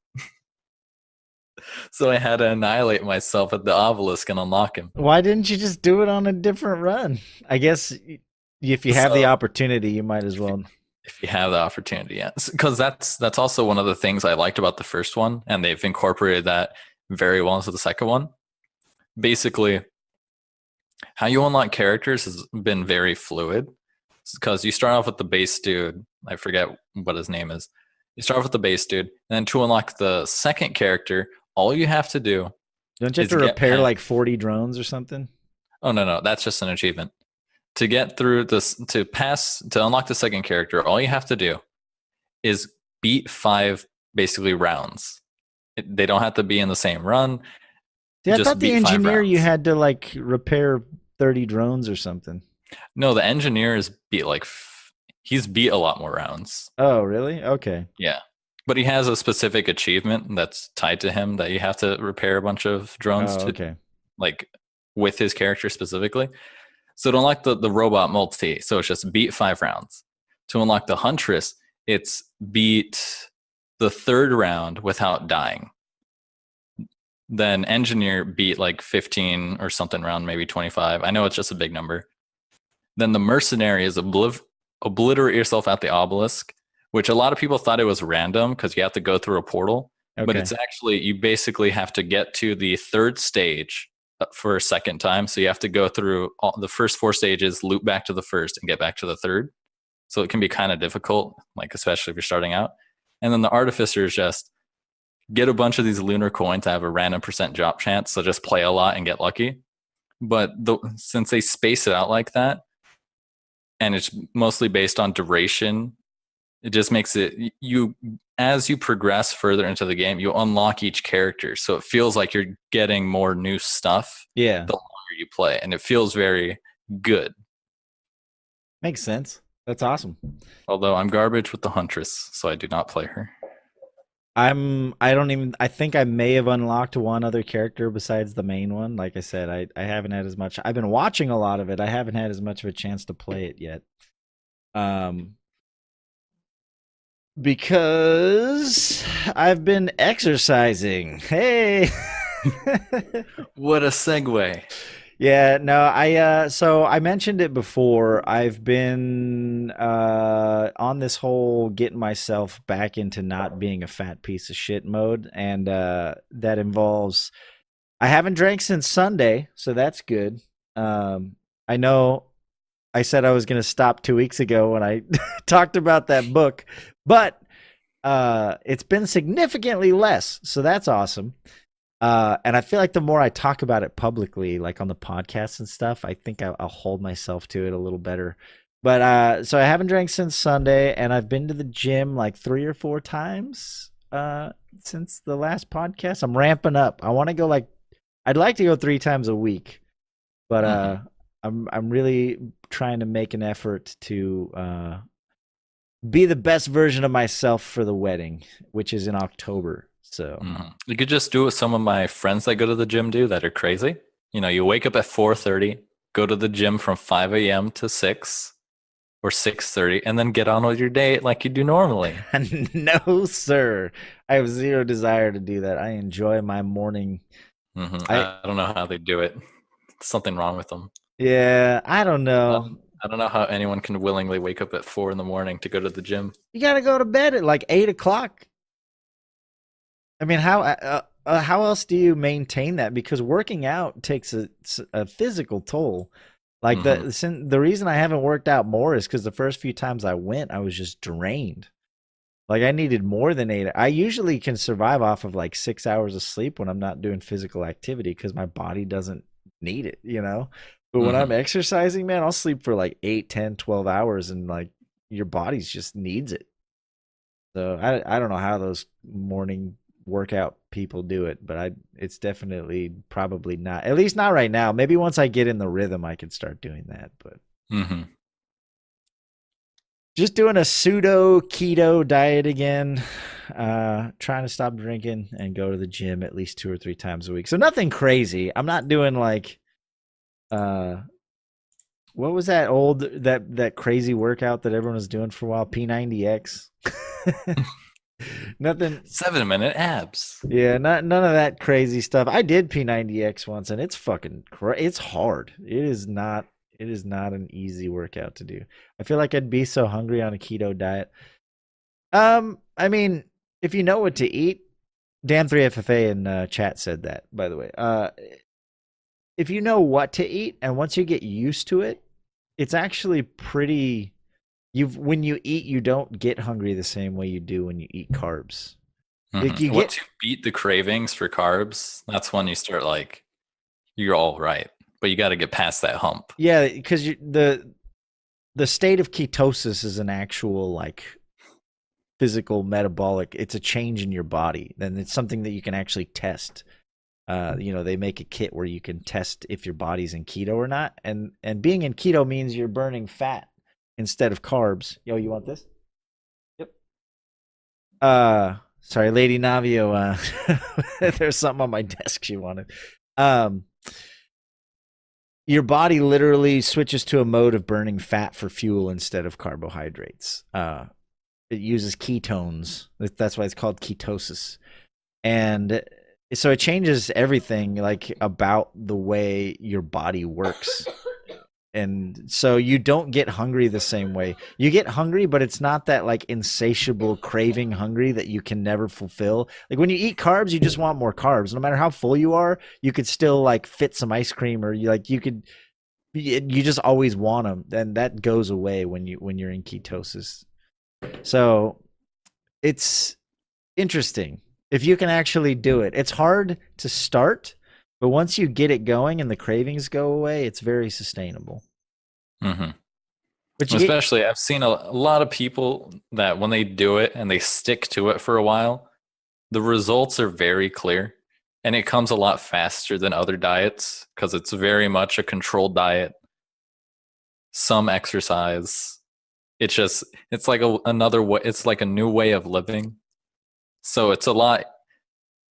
So I had to annihilate myself at the obelisk and unlock him. Why didn't you just do it on a different run? I guess if you have the opportunity, you might as well. If you have the opportunity, yeah. Because that's also one of the things I liked about the first one, and they've incorporated that very well into the second one. Basically, how you unlock characters has been very fluid. Because you start off with the base dude. I forget what his name is. You start off with the base dude, and then to unlock the second character, all you have to do. Don't you have to repair like 40 drones or something? Oh, no. That's just an achievement. To get through this, to unlock the second character, all you have to do is beat 5 basically rounds. They don't have to be in the same run. Yeah, I Just thought the beat 5 engineer you rounds. had to like repair 30 drones or something. No, the engineer is beat he's beat a lot more rounds. Oh, really? Okay. Yeah. But he has a specific achievement that's tied to him that you have to repair a bunch of drones Oh, to, okay. like, with his character specifically. So to unlock the robot multi, so it's just beat 5 rounds. To unlock the Huntress, it's beat the 3rd round without dying. Then engineer beat like 15 or something round, maybe 25. I know it's just a big number. Then the mercenary is obliterate yourself at the obelisk, which a lot of people thought it was random because you have to go through a portal. Okay. But it's actually, you basically have to get to the 3rd stage for a second time. So you have to go through all the first 4 stages, loop back to the 1st, and get back to the 3rd. So it can be kind of difficult, like especially if you're starting out. And then the artificer is just get a bunch of these lunar coins. I have a random % drop chance, so just play a lot and get lucky. But since they space it out like that, and it's mostly based on duration, it just makes it, you, as you progress further into the game, you unlock each character, so it feels like you're getting more new stuff Yeah. the longer you play, and it feels very good. Makes sense. That's awesome. Although I'm garbage with the Huntress, so I do not play her. I think I may have unlocked one other character besides the main one. Like I said, I haven't had as much. I've been watching a lot of it. I haven't had as much of a chance to play it yet. Because I've been exercising. Hey. What a segue. Yeah, no, so I mentioned it before. I've been on this whole getting myself back into not being a fat piece of shit mode, and that involves I haven't drank since Sunday, so that's good. I know I said I was going to stop 2 weeks ago when I talked about that book, but it's been significantly less, so that's awesome. And I feel like the more I talk about it publicly, like on the podcast and stuff, I think I'll hold myself to it a little better. But so I haven't drank since Sunday, and I've been to the gym like 3 or 4 times since the last podcast. I'm ramping up. I want to go I'd like to go 3 times a week, but I'm really trying to make an effort to be the best version of myself for the wedding, which is in October. So you could just do what some of my friends that go to the gym do that are crazy. You know, you wake up at 4:30, go to the gym from 5 a.m. to 6 or 6:30, and then get on with your day like you do normally. No, sir. I have zero desire to do that. I enjoy my morning. I don't know how they do it. Something wrong with them. Yeah, I don't know. I don't know how anyone can willingly wake up at 4 in the morning to go to the gym. You got to go to bed at like 8 o'clock. I mean, how else do you maintain that? Because working out takes a physical toll. Like the reason I haven't worked out more is because the first few times I went, I was just drained. Like I needed more than 8. I usually can survive off of like 6 hours of sleep when I'm not doing physical activity because my body doesn't need it, you know? But when I'm exercising, man, I'll sleep for like 8, 10, 12 hours and like your body's just needs it. So I don't know how those morning workout people do it, but it's definitely probably not, at least not right now. Maybe once I get in the rhythm I could start doing that, but just doing a pseudo keto diet again, trying to stop drinking and go to the gym at least 2 or 3 times a week. So nothing crazy. I'm not doing like what was that crazy workout that everyone was doing for a while, P90X? Nothing. 7-minute abs. Yeah, none of that crazy stuff. I did P90X once, and it's fucking it's hard. It is not an easy workout to do. I feel like I'd be so hungry on a keto diet. I mean, if you know what to eat, Dan3FFA in chat said that, by the way. If you know what to eat, and once you get used to it, it's actually pretty. When you eat, you don't get hungry the same way you do when you eat carbs. Like Once you beat the cravings for carbs, that's when you start like, you're all right. but you got to get past that hump. Yeah, because the state of ketosis is an actual like physical metabolic. It's a change in your body, and it's something that you can actually test. They make a kit where you can test if your body's in keto or not, and being in keto means you're burning fat instead of carbs. Yo, you want this? Yep. Sorry, Lady Navio. There's something on my desk she wanted. Your body literally switches to a mode of burning fat for fuel instead of carbohydrates. It uses ketones. That's why it's called ketosis. And so it changes everything like about the way your body works. And so you don't get hungry the same way. You get hungry, but it's not that like insatiable craving hungry that you can never fulfill. Like when you eat carbs, you just want more carbs. No matter how full you are, you could still like fit some ice cream, or you just always want them. And that goes away when you're in ketosis. So it's interesting if you can actually do it. It's hard to start, but once you get it going and the cravings go away, it's very sustainable. Mm-hmm. But especially, I've seen a lot of people that when they do it and they stick to it for a while, the results are very clear, and it comes a lot faster than other diets because it's very much a controlled diet, some exercise. It's like another way. It's like a new way of living. So it's a lot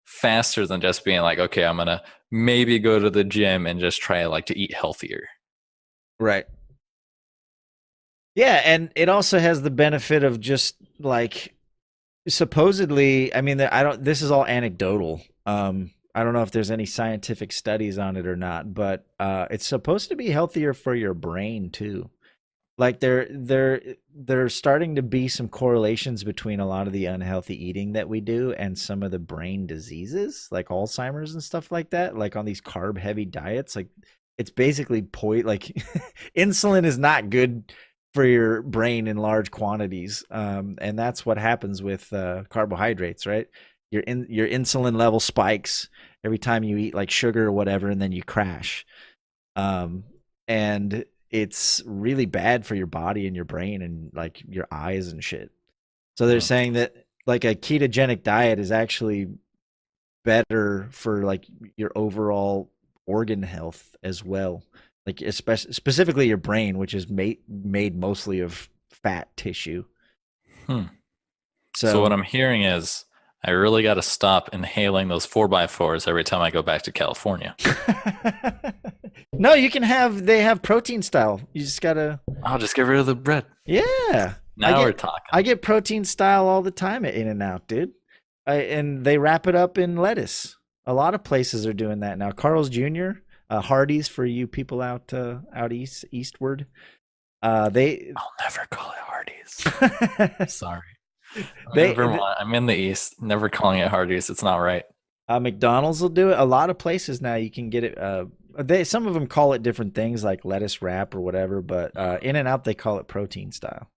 faster than just being like, okay, I'm gonna maybe go to the gym and just try like to eat healthier. Right. Yeah, and it also has the benefit of just like supposedly, I mean, this is all anecdotal. I don't know if there's any scientific studies on it or not, but it's supposed to be healthier for your brain too. Like there starting to be some correlations between a lot of the unhealthy eating that we do and some of the brain diseases like Alzheimer's and stuff like that, like on these carb heavy diets. Like it's basically like insulin is not good for your brain in large quantities. And that's what happens with carbohydrates, right? Your insulin level spikes every time you eat like sugar or whatever, and then you crash. And it's really bad for your body and your brain and like your eyes and shit. So they're saying that like a ketogenic diet is actually better for like your overall organ health as well. Like specifically your brain, which is made mostly of fat tissue. So what I'm hearing is I really got to stop inhaling those 4x4s every time I go back to California. No, they have protein style. You just gotta. I'll just get rid of the bread. Yeah. We're talking. I get protein style all the time at In-N-Out, dude. And they wrap it up in lettuce. A lot of places are doing that now. Carl's Jr., Hardee's for you people out eastward. I'll never call it Hardee's. Sorry. I'm in the East. Never calling it Hardee's. It's not right. McDonald's will do it. A lot of places now you can get it. Some of them call it different things like lettuce wrap or whatever, but In-N-Out they call it protein style.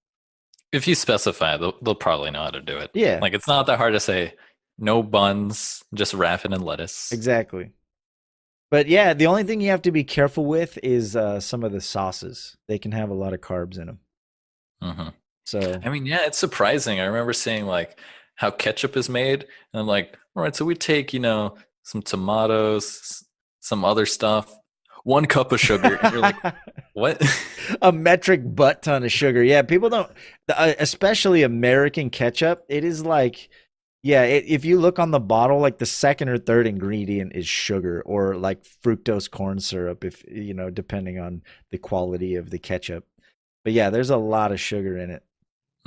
If you specify, they'll probably know how to do it. Yeah, like it's not that hard to say. No buns, just wrap it in lettuce. Exactly. But yeah, the only thing you have to be careful with is some of the sauces. They can have a lot of carbs in them. Mm-hmm. So I mean, yeah, it's surprising. I remember seeing like how ketchup is made, and I'm like, all right, so we take some tomatoes, some other stuff, 1 cup of sugar, and you're like, what? A metric butt ton of sugar. Yeah, people don't, especially American ketchup. It is like, yeah, if you look on the bottle, like the second or third ingredient is sugar or like fructose corn syrup, if depending on the quality of the ketchup. But yeah, there's a lot of sugar in it.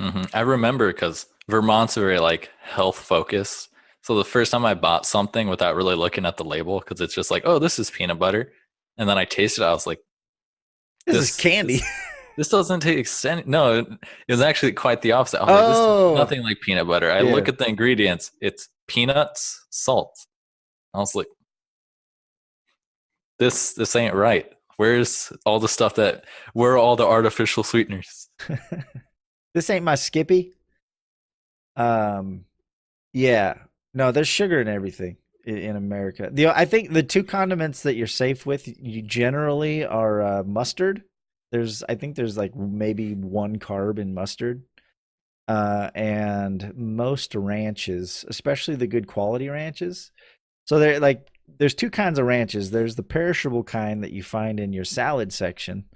Mm-hmm. I remember because Vermont's very like health focused. So the first time I bought something without really looking at the label, because it's just like, oh, this is peanut butter, and then I tasted it, I was like, this is candy. This doesn't taste any. No, it was actually quite the opposite. I was like, this is nothing like peanut butter. I look at the ingredients. It's peanuts, salt. I was like, this ain't right. Where's all the stuff where are all the artificial sweeteners? This ain't my Skippy. Yeah. No, there's sugar in everything. in America. I think the two condiments that you're safe with, you generally are mustard. I think there's like maybe one carb in mustard, and most ranches, especially the good quality ranches. So there's two kinds of ranches. There's the perishable kind that you find in your salad section,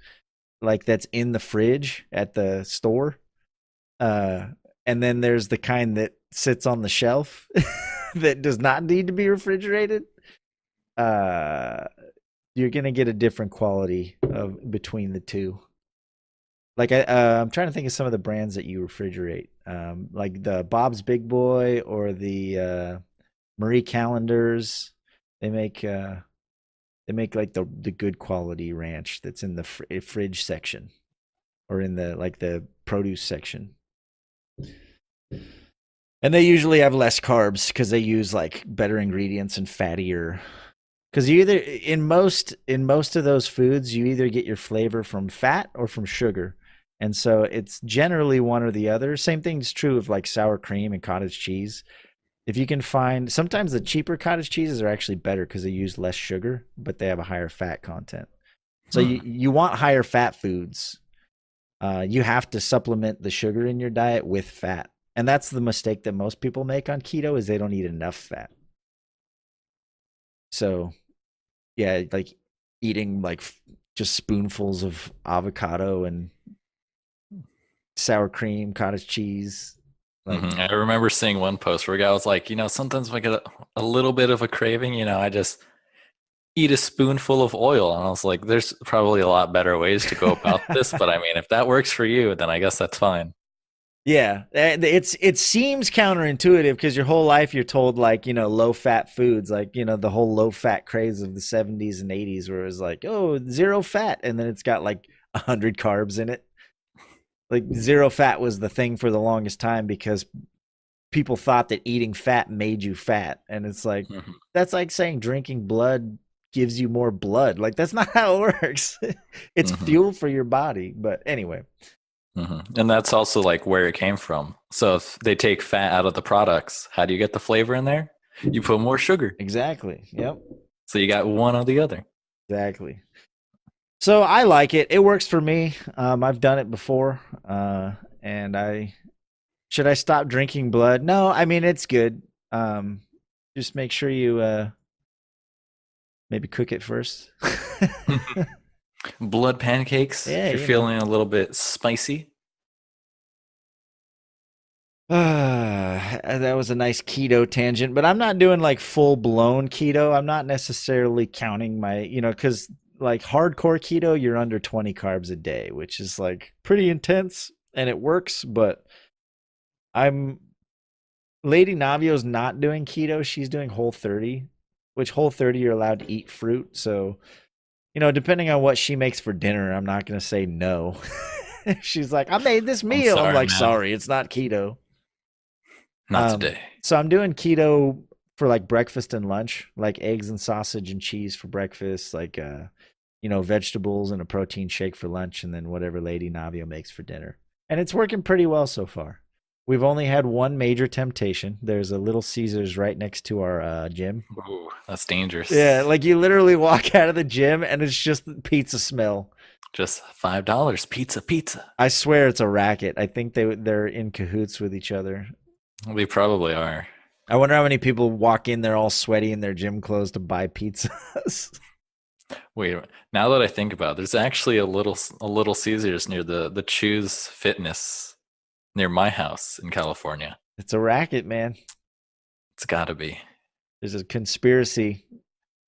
like that's in the fridge at the store. Uh, and then there's the kind that sits on the shelf that does not need to be refrigerated. Uh, you're gonna get a different quality of between the two. Like I'm trying to think of some of the brands that you refrigerate, like the Bob's Big Boy or the Marie Callender's. They make like the good quality ranch that's in the fridge section or in the produce section. And they usually have less carbs because they use like better ingredients and fattier. Because you either in most of those foods you either get your flavor from fat or from sugar, and so it's generally one or the other. Same thing's true of like sour cream and cottage cheese. If you can find, sometimes the cheaper cottage cheeses are actually better because they use less sugar, but they have a higher fat content. So you want higher fat foods. You have to supplement the sugar in your diet with fat. And that's the mistake that most people make on keto is they don't eat enough fat. So, yeah, like eating like just spoonfuls of avocado and sour cream, cottage cheese. Like, I remember seeing one post where a guy was like, sometimes if I get a little bit of a craving, I just eat a spoonful of oil. And I was like, there's probably a lot better ways to go about this. But I mean, if that works for you, then I guess that's fine. yeah, it seems counterintuitive because your whole life you're told like low fat foods, like the whole low fat craze of the 70s and 80s where it was like, oh, zero fat, and then it's got like 100 carbs in it. Like zero fat was the thing for the longest time because people thought that eating fat made you fat, and it's like that's like saying drinking blood gives you more blood. Like that's not how it works. It's fuel for your body. But anyway. And that's also like where it came from. So if they take fat out of the products, how do you get the flavor in there? You put more sugar. Exactly. Yep. So you got one or the other. Exactly. So I like it. It works for me. I've done it before. And should I stop drinking blood? No, I mean it's good. Just make sure you maybe cook it first. Blood pancakes. Yeah, if you're feeling a little bit spicy. That was a nice keto tangent, but I'm not doing like full blown keto. I'm not necessarily counting my, because like hardcore keto, you're under 20 carbs a day, which is like pretty intense and it works. But Lady Navio's not doing keto. She's doing Whole30, which Whole30 you're allowed to eat fruit. So, depending on what she makes for dinner, I'm not going to say no. She's like, I made this meal. I'm like, sorry, it's not keto. Not today. So I'm doing keto for like breakfast and lunch, like eggs and sausage and cheese for breakfast, like, vegetables and a protein shake for lunch, and then whatever Lady Navio makes for dinner. And it's working pretty well so far. We've only had one major temptation. There's a Little Caesars right next to our gym. Ooh, that's dangerous. Yeah, like you literally walk out of the gym and it's just pizza smell. Just $5. Pizza. I swear it's a racket. I think they're in cahoots with each other. We probably are. I wonder how many people walk in there all sweaty in their gym clothes to buy pizzas. Wait, now that I think about it, there's actually a little Caesars near the Choose Fitness near my house in California. It's a racket, man. It's got to be. There's a conspiracy.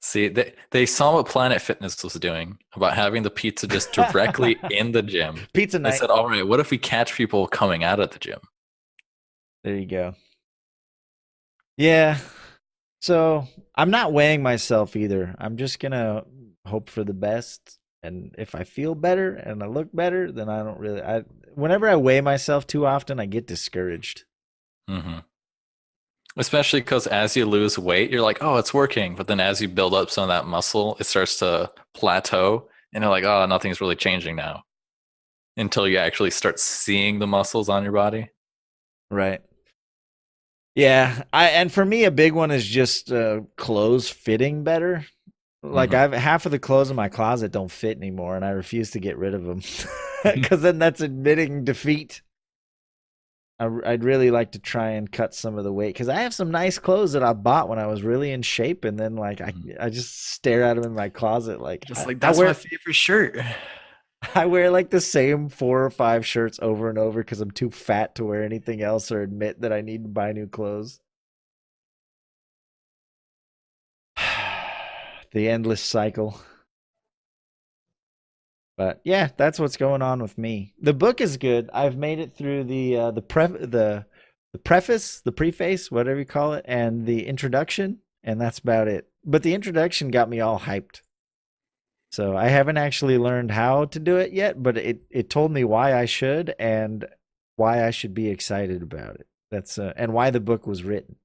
See, they saw what Planet Fitness was doing about having the pizza just directly in the gym. Pizza night. They said, all right, what if we catch people coming out of the gym? There you go. Yeah. So I'm not weighing myself either. I'm just going to hope for the best. And if I feel better and I look better, then I don't really. Whenever I weigh myself too often, I get discouraged. Especially because as you lose weight, you're like, oh, it's working. But then as you build up some of that muscle, it starts to plateau. And you're like, oh, nothing's really changing now. Until you actually start seeing the muscles on your body. Right. Yeah, and for me a big one is just clothes fitting better. Like Hmm. I've half of the clothes in my closet don't fit anymore, and I refuse to get rid of them because then that's admitting defeat. I'd really like to try and cut some of the weight because I have some nice clothes that I bought when I was really in shape, and then like I just stare at them in my closet like Just like I that's my wear favorite shirt. I wear like the same 4 or 5 shirts over and over because I'm too fat to wear anything else or admit that I need to buy new clothes. The endless cycle. But yeah, that's what's going on with me. The book is good. I've made it through the preface, the preface, whatever you call it, and the introduction, and that's about it. But the introduction got me all hyped. So I haven't actually learned how to do it yet, but it told me why I should and why I should be excited about it. That's and why the book was written.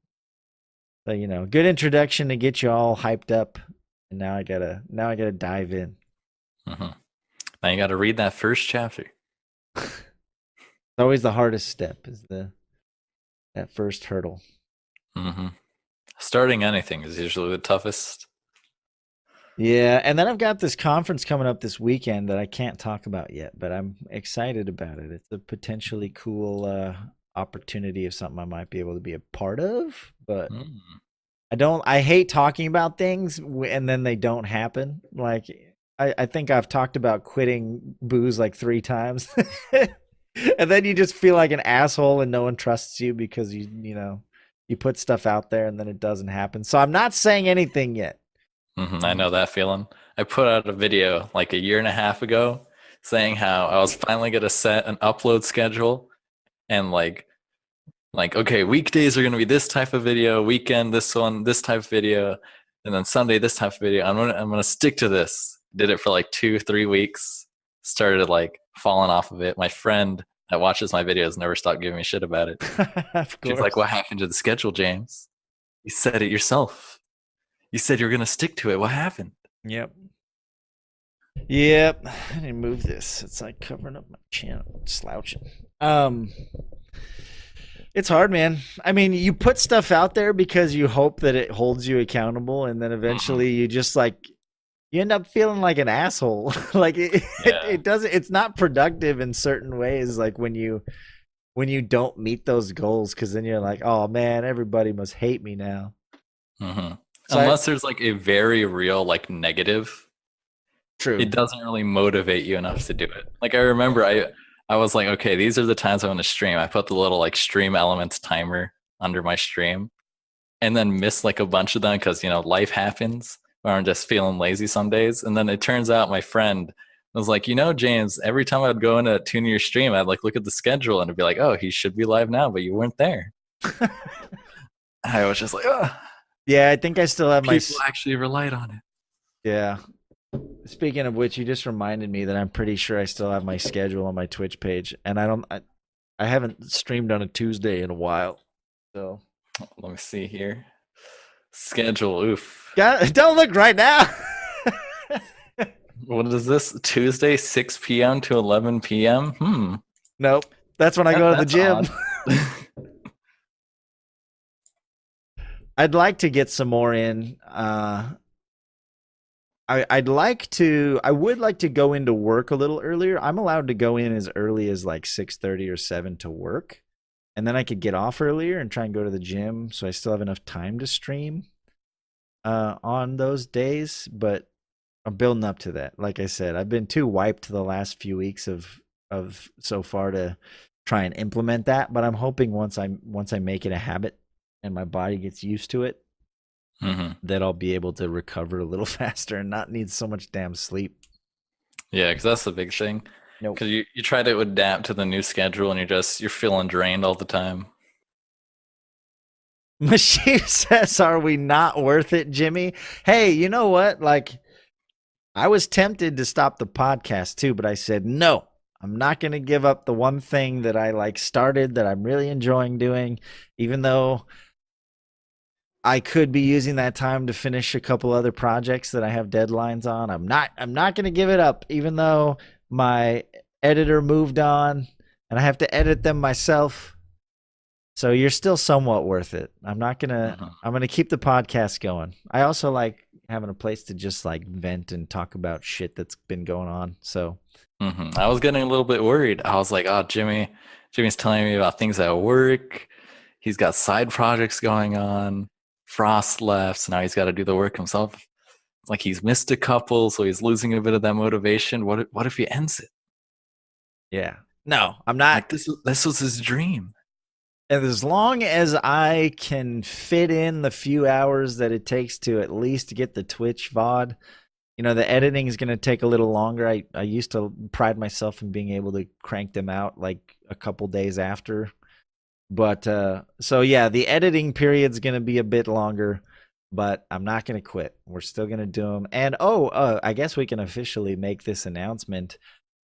So good introduction to get you all hyped up, and now I gotta dive in. Hmm. Now you got to read that first chapter. It's always the hardest step is that first hurdle. Hmm. Starting anything is usually the toughest. Yeah, and then I've got this conference coming up this weekend that I can't talk about yet, but I'm excited about it. It's a potentially cool opportunity of something I might be able to be a part of, but Mm. I hate talking about things and then they don't happen. Like I think I've talked about quitting booze like 3 times. And then you just feel like an asshole and no one trusts you because you put stuff out there and then it doesn't happen. So I'm not saying anything yet. I know that feeling. I put out a video like a year and a half ago saying how I was finally going to set an upload schedule and like okay, weekdays are going to be this type of video, weekend this one, this type of video, and then Sunday this type of video. I'm going to stick to this. Did it for like 2-3 weeks. Started like falling off of it. My friend that watches my videos never stopped giving me shit about it. Of She's like, course. "What happened to the schedule, James? You said it yourself. You said you were going to stick to it. What happened?" Yep. Yep. I need to move this. It's like covering up my chin, slouching. Um, it's hard, man. I mean, you put stuff out there because you hope that it holds you accountable, and then Mhm. eventually you just like you end up feeling like an asshole. Like Yeah. it doesn't. It's not productive in certain ways. Like when you don't meet those goals, because then you're like, oh man, everybody must hate me now. Hmm. So I Unless there's like a very real like negative, true. it doesn't really motivate you enough to do it. Like I remember I was like, okay, these are the times I'm going to stream. I put the little like stream elements timer under my stream and then miss like a bunch of them because life happens or I'm just feeling lazy some days. And then it turns out my friend was like, James, every time I'd go into tune your stream, I'd like look at the schedule and it'd be like, oh, he should be live now, but you weren't there. I was just like, oh, Yeah, I think I still have people actually relied on it. yeah. Speaking of which, you just reminded me that I'm pretty sure I still have my schedule on my Twitch page, and I haven't streamed on a Tuesday in a while. So, Let me see here. Schedule. Oof. don't look right now. What is this? Tuesday, 6 p.m. to 11 p.m. Nope, that's when I go to the That's gym. odd. I'd like to get some more in. I would like to go into work a little earlier. I'm allowed to go in as early as like 6:30 or 7 to work, and then I could get off earlier and try and go to the gym, so I still have enough time to stream on those days. But I'm building up to that. Like I said, I've been too wiped the last few weeks of so far to try and implement that. But I'm hoping once I make it a habit and my body gets used to it, Hmm. that I'll be able to recover a little faster and not need so much damn sleep. Yeah, because that's the big thing. Nope. Because you try to adapt to the new schedule and you're feeling drained all the time. Meshyf says, "Are we not worth it, Jimmy?" Hey, you know what? Like, I was tempted to stop the podcast too, but I said no. I'm not going to give up the one thing that I like started that I'm really enjoying doing, even though I could be using that time to finish a couple other projects that I have deadlines on. I'm not going to give it up even though my editor moved on and I have to edit them myself. So you're still somewhat worth it. Mhm. I'm gonna keep the podcast going. I also like having a place to just like vent and talk about shit that's been going on. So I was getting a little bit worried. I was like, oh, Jimmy's telling me about things at work. He's got side projects going on. Frost left, so now he's got to do the work himself. It's like he's missed a couple, so he's losing a bit of that motivation. What if he ends it? yeah. No, I'm not. Like this was his dream. And as long as I can fit in the few hours that it takes to at least get the Twitch VOD, the editing is going to take a little longer. I used to pride myself in being able to crank them out like a couple days after. But so yeah, the editing period's going to be a bit longer, but I'm not going to quit. We're still going to do them. And I guess we can officially make this announcement.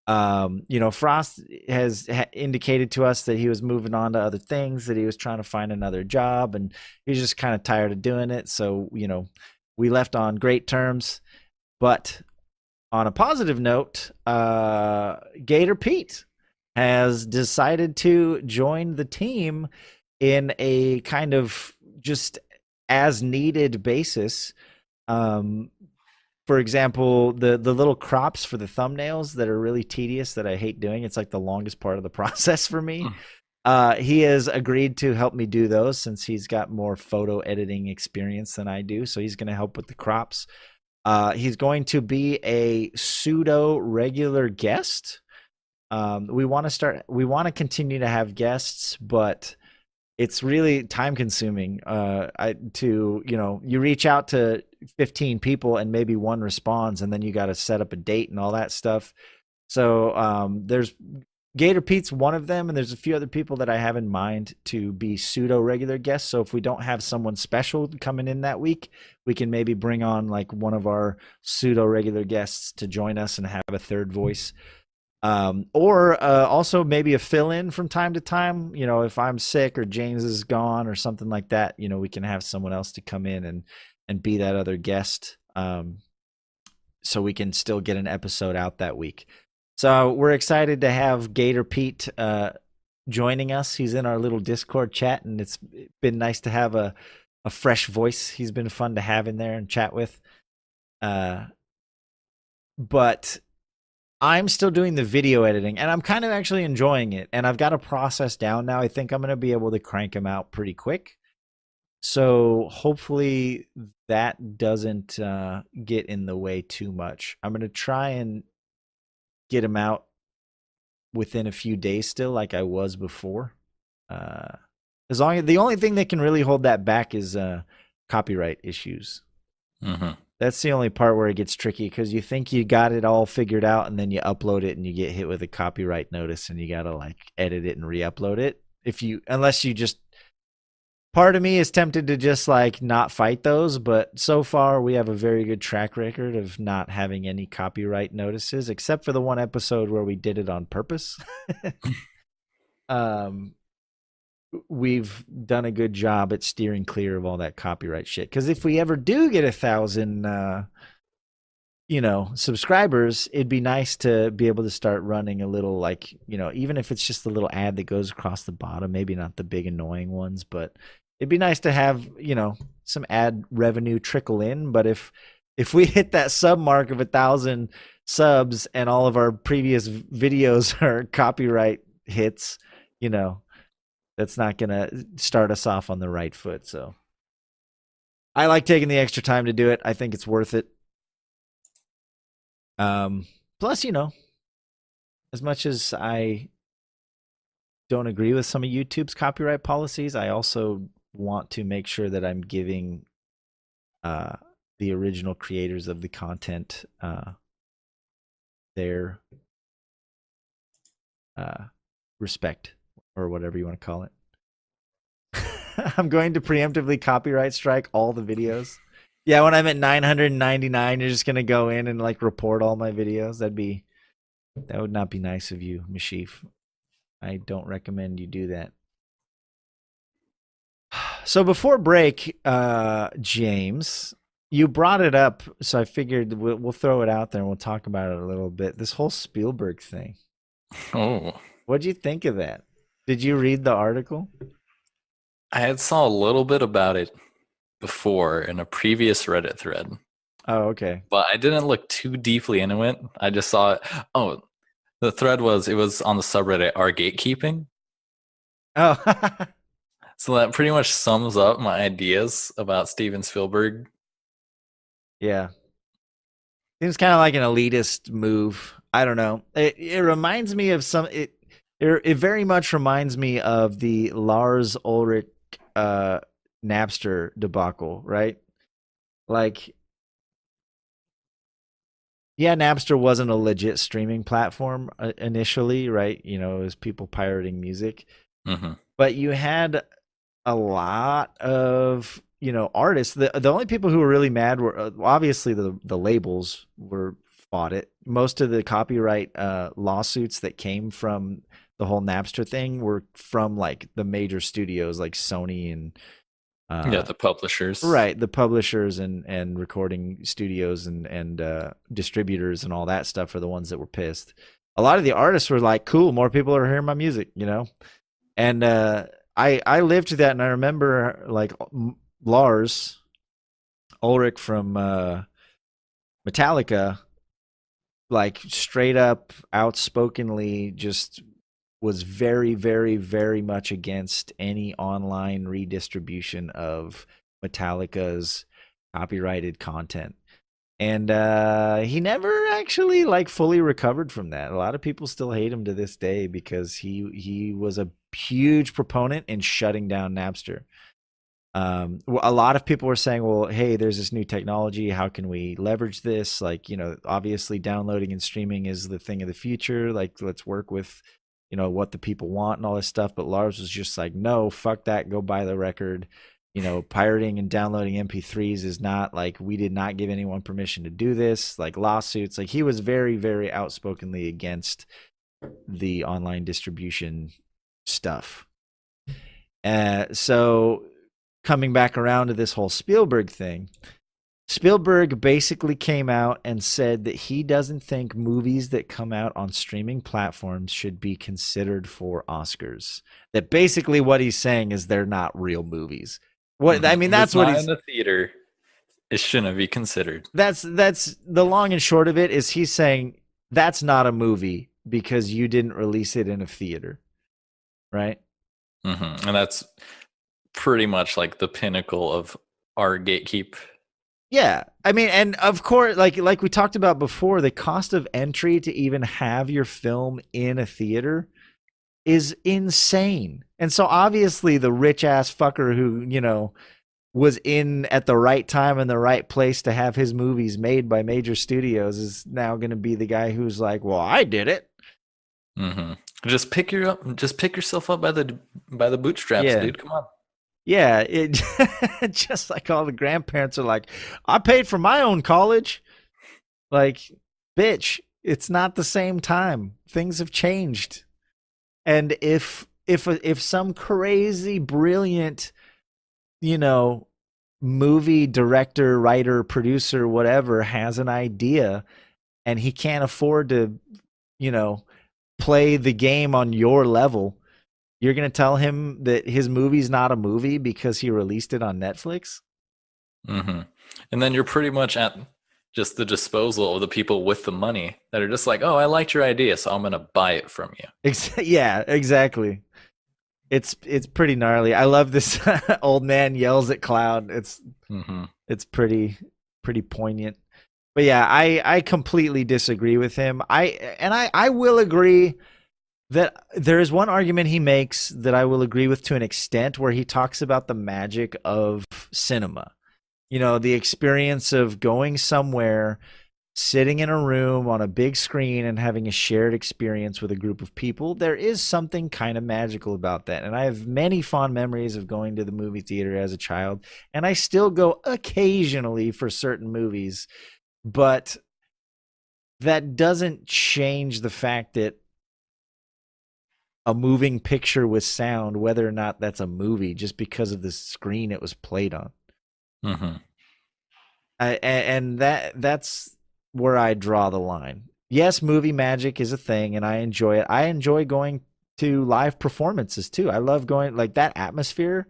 Frost has indicated to us that he was moving on to other things, that he was trying to find another job, and he's just kind of tired of doing it. So, we left on great terms. But on a positive note, Gator Pete has decided to join the team in a kind of just as needed basis. For example, the little crops for the thumbnails that are really tedious that I hate doing. It's like the longest part of the process for me. He has agreed to help me do those since he's got more photo editing experience than I do. So he's going to help with the crops. He's going to be a pseudo regular guest. We want to continue to have guests, but it's really time consuming. You reach out to 15 people and maybe one responds, and then you got to set up a date and all that stuff. So there's Gator Pete's one of them, and there's a few other people that I have in mind to be pseudo regular guests. So if we don't have someone special coming in that week, we can maybe bring on like one of our pseudo regular guests to join us and have a third voice. Or also maybe a fill-in from time to time. If I'm sick or James is gone or something like that, we can have someone else to come in and be that other guest, so we can still get an episode out that week. So we're excited to have Gator Pete joining us. He's in our little Discord chat, and it's been nice to have a fresh voice. He's been fun to have in there and chat with. But I'm still doing the video editing, and I'm kind of actually enjoying it. And I've got a process down now. I think I'm going to be able to crank them out pretty quick. So hopefully that doesn't get in the way too much. I'm going to try and get them out within a few days still, like I was before. The only thing that can really hold that back is copyright issues. That's the only part where it gets tricky, because you think you got it all figured out, and then you upload it and you get hit with a copyright notice, and you got to like edit it and re-upload it. Part of me is tempted to just like not fight those, but so far we have a very good track record of not having any copyright notices, except for the one episode where we did it on purpose. We've done a good job at steering clear of all that copyright shit. Because if we ever do get 1,000, subscribers, it'd be nice to be able to start running a little, like, even if it's just a little ad that goes across the bottom, maybe not the big annoying ones, but it'd be nice to have, some ad revenue trickle in. But if we hit that sub mark of 1,000 subs and all of our previous videos are copyright hits, that's not going to start us off on the right foot. So I like taking the extra time to do it. I think it's worth it. Plus, as much as I don't agree with some of YouTube's copyright policies, I also want to make sure that I'm giving the original creators of the content their respect, or whatever you want to call it. I'm going to preemptively copyright strike all the videos. Yeah, when I'm at 999, you're just going to go in and like report all my videos. That would not be nice of you, Meshyf. I don't recommend you do that. So before break, James, you brought it up, so I figured we'll throw it out there and we'll talk about it a little bit. This whole Spielberg thing. Oh, What'd you think of that? Did you read the article? I had saw a little bit about it before in a previous Reddit thread, Oh, okay. but I didn't look too deeply into it. I just saw it. Oh, the thread was on the subreddit Our Gatekeeping. Oh, So that pretty much sums up my ideas about Steven Spielberg. yeah. Seems kind of like an elitist move. I don't know. It reminds me of it very much reminds me of the Lars Ulrich Napster debacle, right? Like, yeah, Napster wasn't a legit streaming platform initially, right? You know, it was people pirating music, Hmm. but you had a lot of artists. The only people who were really mad were obviously the labels were fought it. Most of the copyright lawsuits that came from the whole Napster thing were from like the major studios like Sony and Yeah, the publishers. right, the publishers and recording studios and distributors and all that stuff are the ones that were pissed. A lot of the artists were like, cool, more people are hearing my music, and I lived through that, and I remember like Lars Ulrich from Metallica, like straight up, outspokenly, just was very, very, very much against any online redistribution of Metallica's copyrighted content. And he never actually like fully recovered from that. A lot of people still hate him to this day because he was a huge proponent in shutting down Napster. A lot of people were saying, well, hey, there's this new technology. How can we leverage this? Like, obviously downloading and streaming is the thing of the future. Like, let's work with, what the people want and all this stuff. But Lars was just like, no, fuck that. Go buy the record. Pirating and downloading MP3s is not like, we did not give anyone permission to do this. Like lawsuits, like he was very, very outspokenly against the online distribution stuff. So coming back around to this whole Spielberg thing, Spielberg basically came out and said that he doesn't think movies that come out on streaming platforms should be considered for Oscars. That basically what he's saying is they're not real movies. What I mean, that's It's what not he's in the theater. It shouldn't be considered. that's the long and short of it is he's saying that's not a movie because you didn't release it in a theater, right? And that's pretty much like the pinnacle of our gatekeep. Yeah, I mean, and of course, like we talked about before, the cost of entry to even have your film in a theater is insane. And so obviously the rich ass fucker who, was in at the right time and the right place to have his movies made by major studios is now going to be the guy who's like, well, I did it. Just pick yourself up by the bootstraps, Yeah. dude. Come on. Yeah, it just like all the grandparents are like, I paid for my own college. Like, bitch, it's not the same time. Things have changed. And if some crazy brilliant, movie director, writer, producer, whatever has an idea and he can't afford to, play the game on your level, you're going to tell him that his movie's not a movie because he released it on Netflix? And then you're pretty much at just the disposal of the people with the money that are just like, oh, I liked your idea, so I'm going to buy it from you. Yeah, exactly. It's pretty gnarly. I love this old man yells at cloud. It's pretty poignant. But yeah, I completely disagree with him. I will agree that there is one argument he makes that I will agree with to an extent where he talks about the magic of cinema. The experience of going somewhere, sitting in a room on a big screen and having a shared experience with a group of people. There is something kind of magical about that. And I have many fond memories of going to the movie theater as a child, and I still go occasionally for certain movies, but that doesn't change the fact that a moving picture with sound, whether or not that's a movie, just because of the screen it was played on. And that's where I draw the line. Yes, movie magic is a thing, and I enjoy it. I enjoy going to live performances too. I love going, like, that atmosphere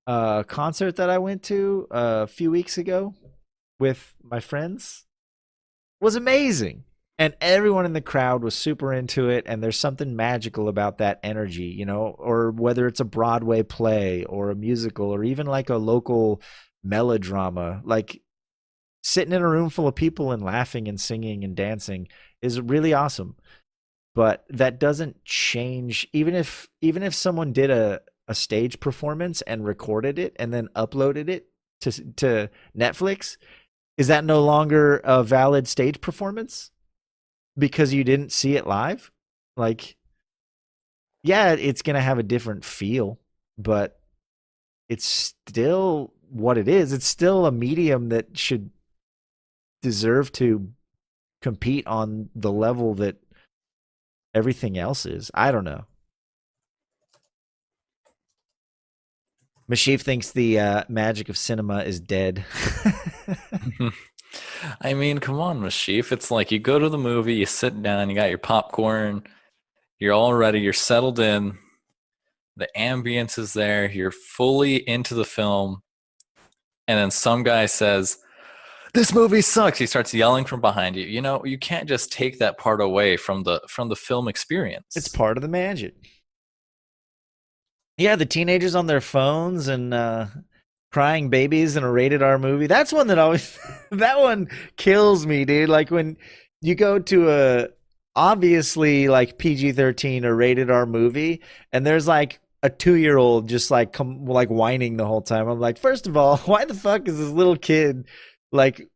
concert that I went to a few weeks ago with my friends was amazing. And everyone in the crowd was super into it. And there's something magical about that energy, or whether it's a Broadway play or a musical or even like a local melodrama, like sitting in a room full of people and laughing and singing and dancing is really awesome. But that doesn't change, even if someone did a stage performance and recorded it and then uploaded it to Netflix, is that no longer a valid stage performance because you didn't see it live? Like, yeah, it's going to have a different feel, but it's still what it is. It's still a medium that should deserve to compete on the level that everything else is. I don't know. Meshyf thinks the magic of cinema is dead. I mean, come on, Meshyf. It's like you go to the movie, you sit down, you got your popcorn, you're all ready, you're settled in, the ambience is there, you're fully into the film, and then some guy says, "This movie sucks." He starts yelling from behind you. You can't just take that part away from the film experience. It's part of the magic. Yeah, the teenagers on their phones and crying babies in a rated R movie. That's one that always that one kills me, dude. Like when you go to a obviously like PG-13 or rated R movie and there's like a 2-year-old just like whining the whole time. I'm like, first of all, why the fuck is this little kid like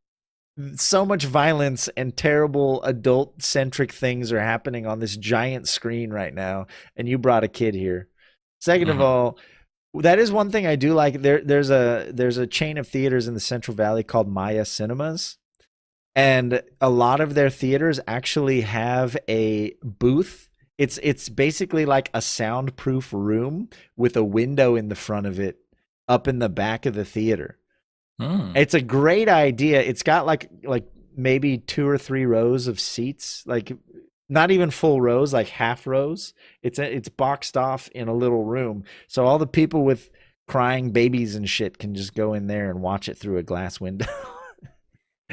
so much violence and terrible adult centric things are happening on this giant screen right now and you brought a kid here? Second of all, that is one thing I do like. There's a chain of theaters in the Central Valley called Maya Cinemas, and a lot of their theaters actually have a booth. It's basically like a soundproof room with a window in the front of it, up in the back of the theater. It's a great idea. It's got like maybe 2 or 3 rows of seats, like not even full rows, like half rows. It's boxed off in a little room, so all the people with crying babies and shit can just go in there and watch it through a glass window.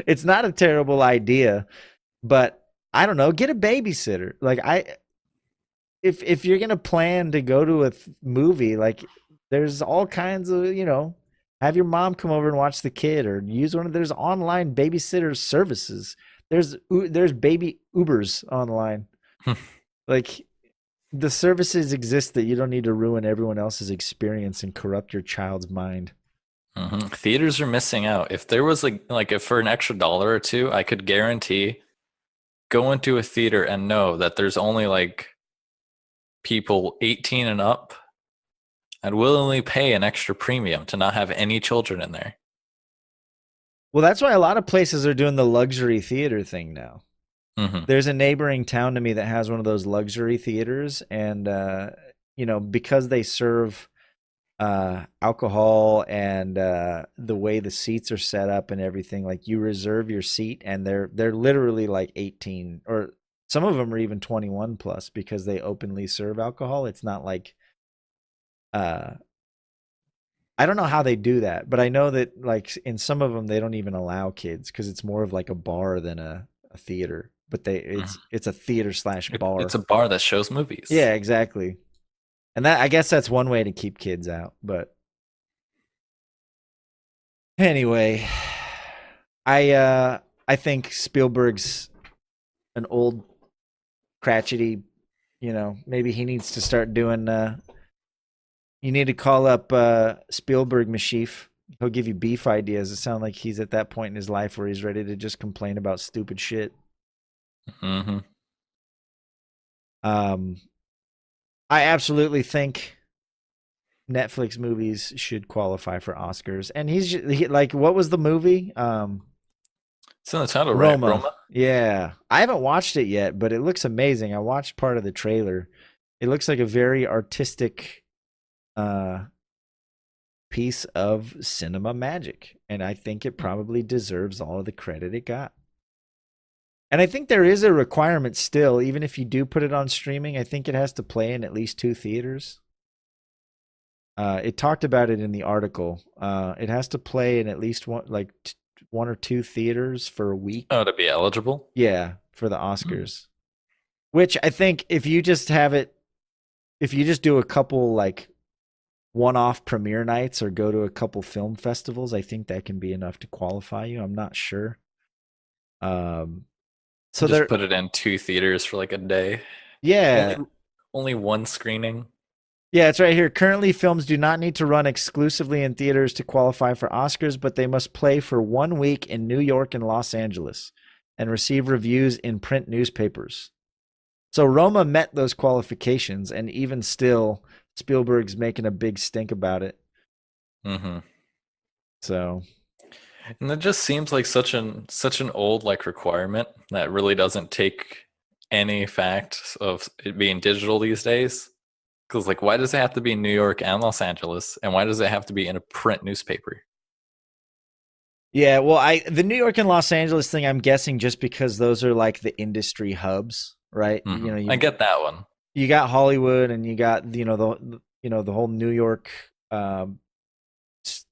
It's not a terrible idea, but I don't know. Get a babysitter. Like if you're gonna plan to go to a movie, like there's all kinds of have your mom come over and watch the kid, or use one of there's online babysitter services. There's baby Ubers online. Like the services exist that you don't need to ruin everyone else's experience and corrupt your child's mind. Theaters are missing out. If there was if for an extra dollar or two, I could guarantee go into a theater and know that there's only like people 18 and up. I'd willingly pay an extra premium to not have any children in there. Well, that's why a lot of places are doing the luxury theater thing now. There's a neighboring town to me that has one of those luxury theaters, and because they serve alcohol and the way the seats are set up and everything, like you reserve your seat, and they're literally like 18, or some of them are even 21 plus because they openly serve alcohol. It's not like I don't know how they do that, but I know that like in some of them they don't even allow kids because it's more of like a bar than a theater. But it's a theater / bar. It's a bar that shows movies. Yeah, exactly. And I guess that's one way to keep kids out. But anyway, I think Spielberg's an old crotchety. Maybe he needs to start doing. You need to call up Spielberg Meshyf. He'll give you beef ideas. It sounds like he's at that point in his life where he's ready to just complain about stupid shit. I absolutely think Netflix movies should qualify for Oscars. And like, what was the movie? It's in the title, Roma. right? Roma? Yeah. I haven't watched it yet, but it looks amazing. I watched part of the trailer. It looks like a very artistic piece of cinema magic, and I think it probably deserves all of the credit it got. And I think there is a requirement still, even if you do put it on streaming, I think it has to play in at least 2 theaters. It talked about it in the article. It has to play in at least one or two theaters for a week. Oh, to be eligible. Yeah, for the Hmm. Oscars. Which I think if you just do a couple like one-off premiere nights or go to a couple film festivals, I think that can be enough to qualify you. I'm not sure. Um, so Just there, put it in two theaters for like a day. Only yeah, only one screening. yeah, it's right here. Currently, films do not need to run exclusively in theaters to qualify for Oscars, but they must play for 1 week in New York and Los Angeles and receive reviews in print newspapers. So Roma met those qualifications, and even still, Spielberg's making a big stink about it. Hmm. So And it just seems like such an old like requirement that really doesn't take any fact of it being digital these days. Because like, why does it have to be in New York and Los Angeles, and why does it have to be in a print newspaper? yeah, well, I the New York and Los Angeles thing, I'm guessing just because those are like the industry hubs, right? You know, I get that one. you got Hollywood and you got the whole New York um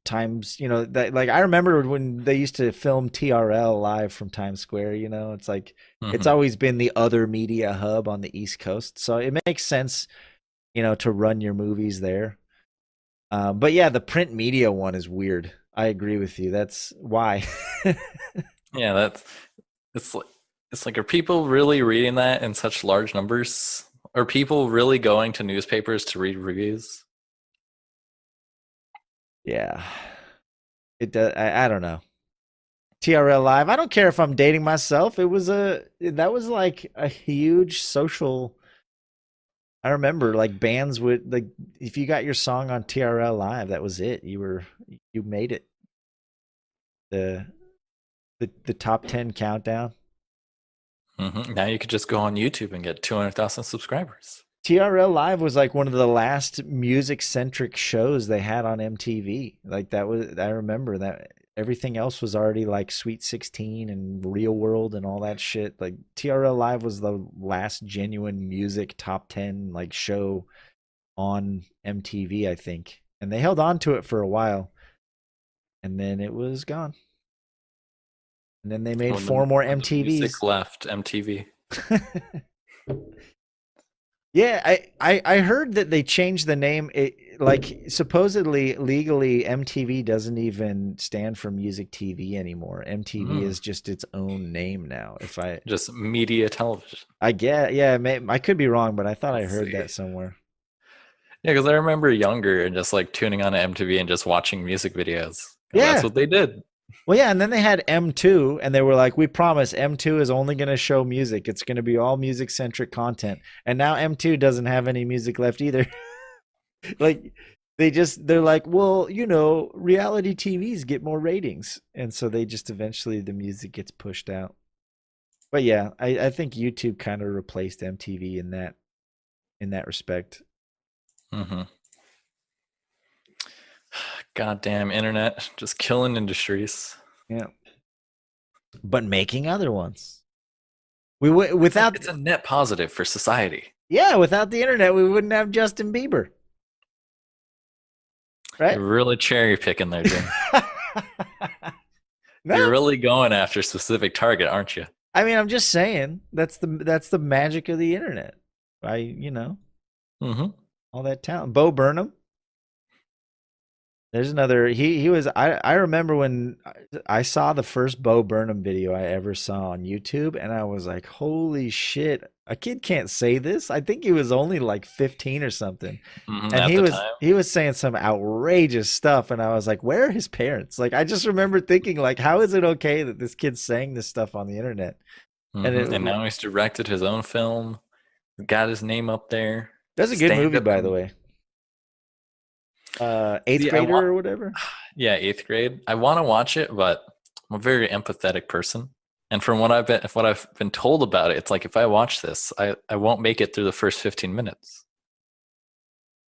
times, that like I remember when they used to film TRL live from Times Square, it's like it's Hmm. always been the other media hub on the East Coast. So it makes sense, to run your movies there. But yeah, the print media one is weird. I agree with you. That's why. Yeah, it's like are people really reading that in such large numbers? Are people really going to newspapers to read reviews? Yeah. It does. I don't know. TRL Live. I don't care if I'm dating myself. That was like a huge social. I remember like bands would like if you got your song on TRL Live, that was it. You made it. The the top 10 countdown. Now you could just go on YouTube and get 200,000 subscribers. TRL Live was like one of the last music centric shows they had on MTV. Like that was I remember that everything else was already like Sweet 16 and Real World and all that shit. Like TRL Live was the last genuine music top 10 like show on MTV, I think. And they held on to it for a while and then it was gone. And then they made four more When the music MTVs. left MTV. Yeah, I heard that they changed the name. Like supposedly legally, MTV doesn't even stand for music TV anymore. MTV Mm, is just its own name now. just media television. I get, yeah, I could be wrong, but I thought I Let's heard see. that somewhere. Yeah, because I remember younger and just like tuning on to MTV and just watching music videos. 'Cause that's Yeah, what they did. well, yeah, and then they had M2, and they were like, "We promise M2 is only going to show music. It's going to be all music centric content." And now M2 doesn't have any music left either. Like they're like, well, reality TVs get more ratings, and so they just eventually the music gets pushed out. But yeah, I think YouTube kind of replaced MTV in that respect. Hmm. Goddamn internet, just killing industries. Yeah, but making other ones. Without It's a net positive for society. yeah, without the internet, we wouldn't have Justin Bieber, right? You're really cherry picking there, Jim. You're No, really going after a specific target, aren't you? I mean I'm just saying that's the magic of the internet. I Hmm. all that talent. Bo Burnham. There's another. He was. I remember when I saw the first Bo Burnham video I ever saw on YouTube, and I was like, "Holy shit! A kid can't say this." I think he was only like 15 or something, and At he the was time. he was saying some outrageous stuff, and I was like, "Where are his parents?" Like, I just remember thinking, like, "How is it okay that this kid's saying this stuff on the internet?" And And it now he's directed his own film, got his name up there. that's a good Stand movie, up by the and way. Eighth see, I grader want, or whatever. yeah, eighth grade. I want to watch it, but I'm a very empathetic person. And from what I've been told about it, it's like if I watch this, I won't make it through the first 15 minutes.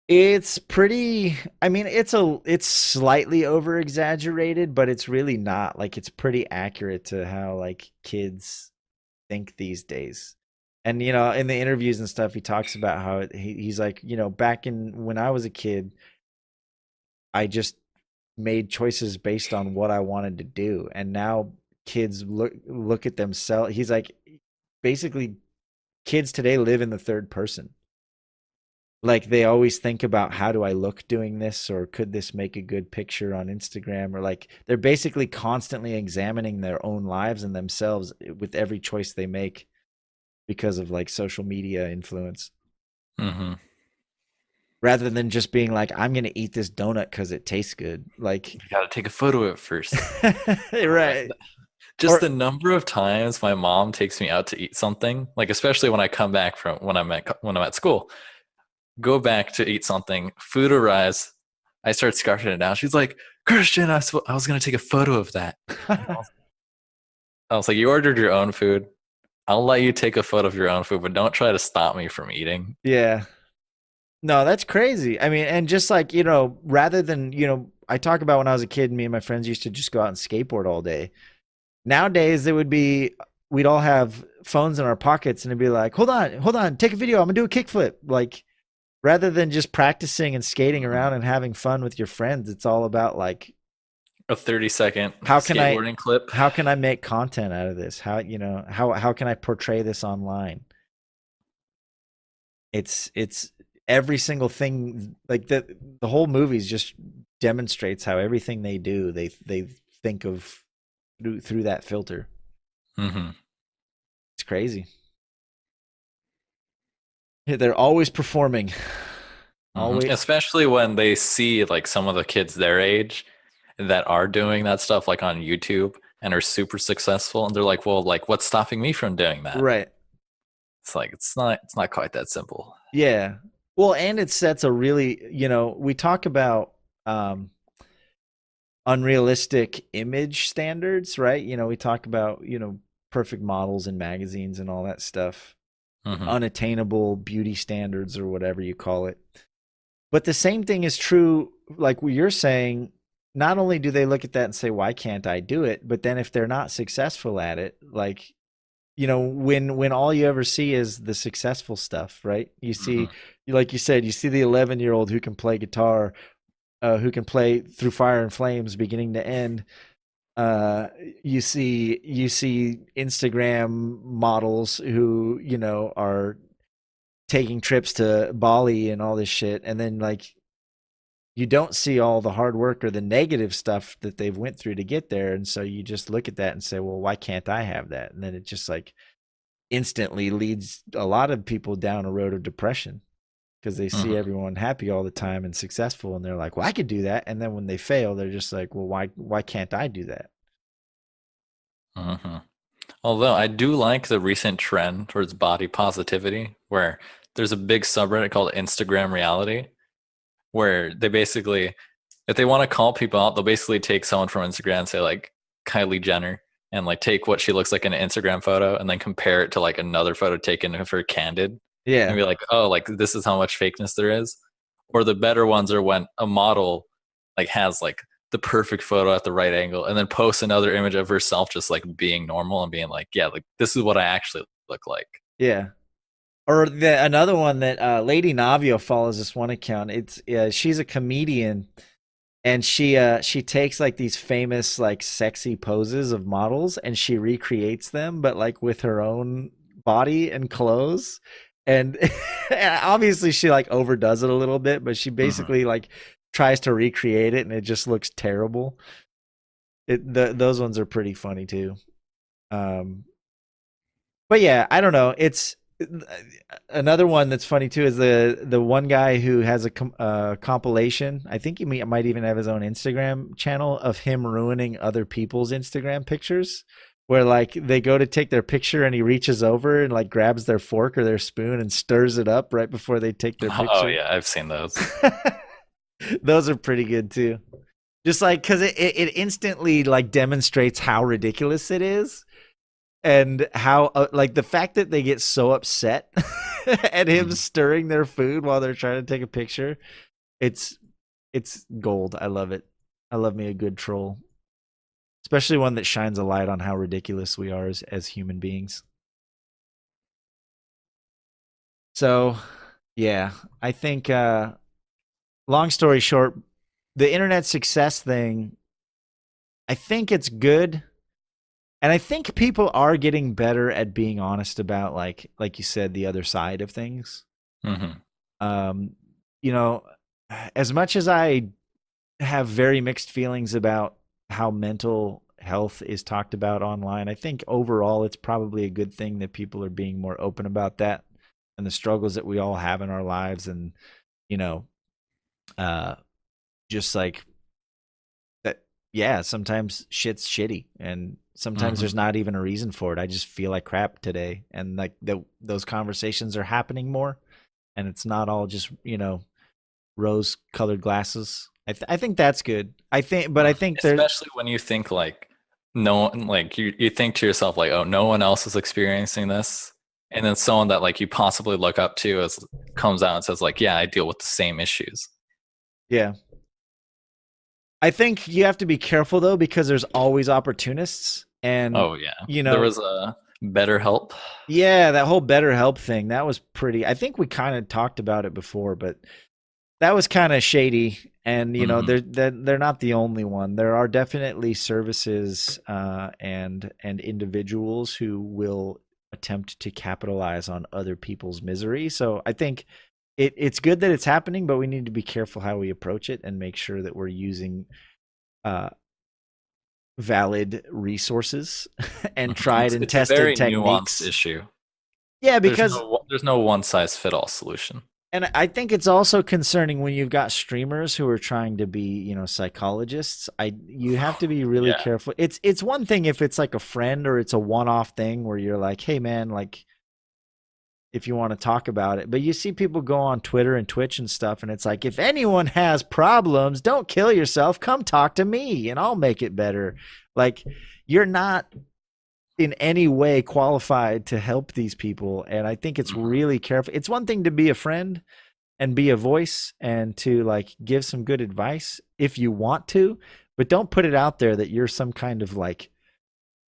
It's pretty. I mean, it's slightly over exaggerated, but it's really not. Like it's pretty accurate to how like kids think these days. And in the interviews and stuff, he talks about how he's like, back in when I was a kid, I just made choices based on what I wanted to do. And now kids look at themselves. He's like, basically, kids today live in the third person. Like they always think about how do I look doing this, or could this make a good picture on Instagram, or like they're basically constantly examining their own lives and themselves with every choice they make because of like social media influence. Mm-hmm. Rather than just being like, I'm gonna eat this donut because it tastes good. Like You gotta take a photo of it first. right. Just Or the number of times my mom takes me out to eat something, like especially when I come back from when I'm at school, go back to eat something, food arrives, I start scarfing it down. She's like, Christian, I was gonna take a photo of that. I was like, you ordered your own food. I'll let you take a photo of your own food, but don't try to stop me from eating. yeah. No, that's crazy. I mean, and just like, rather than, I talk about when I was a kid, me and my friends used to just go out and skateboard all day. Nowadays, we'd all have phones in our pockets and it'd be like, hold on, take a video. I'm gonna do a kickflip. Like, rather than just practicing and skating around and having fun with your friends, it's all about like, A 30-second how can skateboarding clip. how can I make content out of this? How can I portray this online? It's every single thing, like the whole movies just demonstrates how everything they do, they think of through that filter. Mm-hmm. It's crazy. Yeah, they're always performing. Mm-hmm. Always. Especially when they see like some of the kids their age that are doing that stuff like on YouTube and are super successful, and they're like, well, like what's stopping me from doing that? Right. It's like it's not quite that simple. Yeah. Well, and it sets a really, we talk about um unrealistic image standards, right? We talk about, perfect models in magazines and all that stuff, Mm-hmm. unattainable beauty standards or whatever you call it. But the same thing is true, like what you're saying. Not only do they look at that and say, why can't I do it? But then if they're not successful at it, like, when all you ever see is the successful stuff, right? You see, Mm-hmm. like you said, you see the 11-year-old who can play guitar, who can play through fire and flames beginning to end. You see Instagram models who are taking trips to Bali and all this shit, and then like you don't see all the hard work or the negative stuff that they've went through to get there, and so you just look at that and say, well, why can't I have that? And then it just like instantly leads a lot of people down a road of depression because they see Mm-hmm. everyone happy all the time and successful, and they're like, well, I could do that. And then when they fail, they're just like, well, why can't I do that? Mm-hmm. Although I do like the recent trend towards body positivity, where there's a big subreddit called Instagram Reality, where they basically, if they want to call people out, they'll basically take someone from Instagram, say like Kylie Jenner, and like take what she looks like in an Instagram photo and then compare it to like another photo taken of her candid and Yeah. be like, oh, like this is how much fakeness there is. Or the better ones are when a model like has like the perfect photo at the right angle and then posts another image of herself just like being normal and being like, yeah, like this is what I actually look like. Yeah. Or another one that Lady Navio follows, this one account. It's she's a comedian, and she takes like these famous like sexy poses of models and she recreates them, but like with her own body and clothes. And, and obviously she like overdoes it a little bit, but she Mm-hmm. basically like tries to recreate it and it just looks terrible. Those ones are pretty funny too. Um, but yeah, I don't know. It's another one that's funny too is the one guy who has a compilation. I think might even have his own Instagram channel of him ruining other people's Instagram pictures. Where like they go to take their picture and he reaches over and like grabs their fork or their spoon and stirs it up right before they take their Oh picture. yeah, I've seen those. Those are pretty good too. Just like because it instantly like demonstrates how ridiculous it is, and how like the fact that they get so upset at him Mm-hmm. stirring their food while they're trying to take a picture. it's it's gold. I love it. I love me a good troll, especially one that shines a light on how ridiculous we are as human beings. So yeah, I think long story short, the internet success thing, I think it's good. And I think people are getting better at being honest about like you said, the other side of things. Hmm. Um, you know, as much as I have very mixed feelings about how mental health is talked about online, I think overall it's probably a good thing that people are being more open about that and the struggles that we all have in our lives, and you know, uh just like that. Yeah, sometimes shit's shitty, and sometimes Hmm. there's not even a reason for it. I just feel like crap today, and like those conversations are happening more, and it's not all just rose colored glasses. I think that's good. I think there's Especially when you think like no one, like you think to yourself like, oh, no one else is experiencing this, and then someone that like you possibly look up to is comes out and says like, yeah, I deal with the same issues. yeah. I think you have to be careful though, because there's always opportunists, and Oh yeah, you there know, was a better help. yeah, that whole better help thing, that was pretty. I think we kind of talked about it before, but that was kind of shady. And Hmm. they're not the only one. There are definitely services and individuals who will attempt to capitalize on other people's misery. So I think it's good that it's happening, but we need to be careful how we approach it and make sure that we're using uh, valid resources and tried and It's a tested very nuanced techniques. issue. Yeah, because There's no one size fit all solution. and I think it's also concerning when you've got streamers who are trying to be, psychologists. You have to be really Yeah. careful. It's one thing if it's like a friend or it's a one-off thing where you're like, "Hey man, like if you want to talk about it." But you see people go on Twitter and Twitch and stuff, and it's like, "If anyone has problems, don't kill yourself. Come talk to me and I'll make it better." Like you're not in any way qualified to help these people, and I think it's Mhm. really careful. It's one thing to be a friend and be a voice and to like give some good advice if you want to, but don't put it out there that you're some kind of like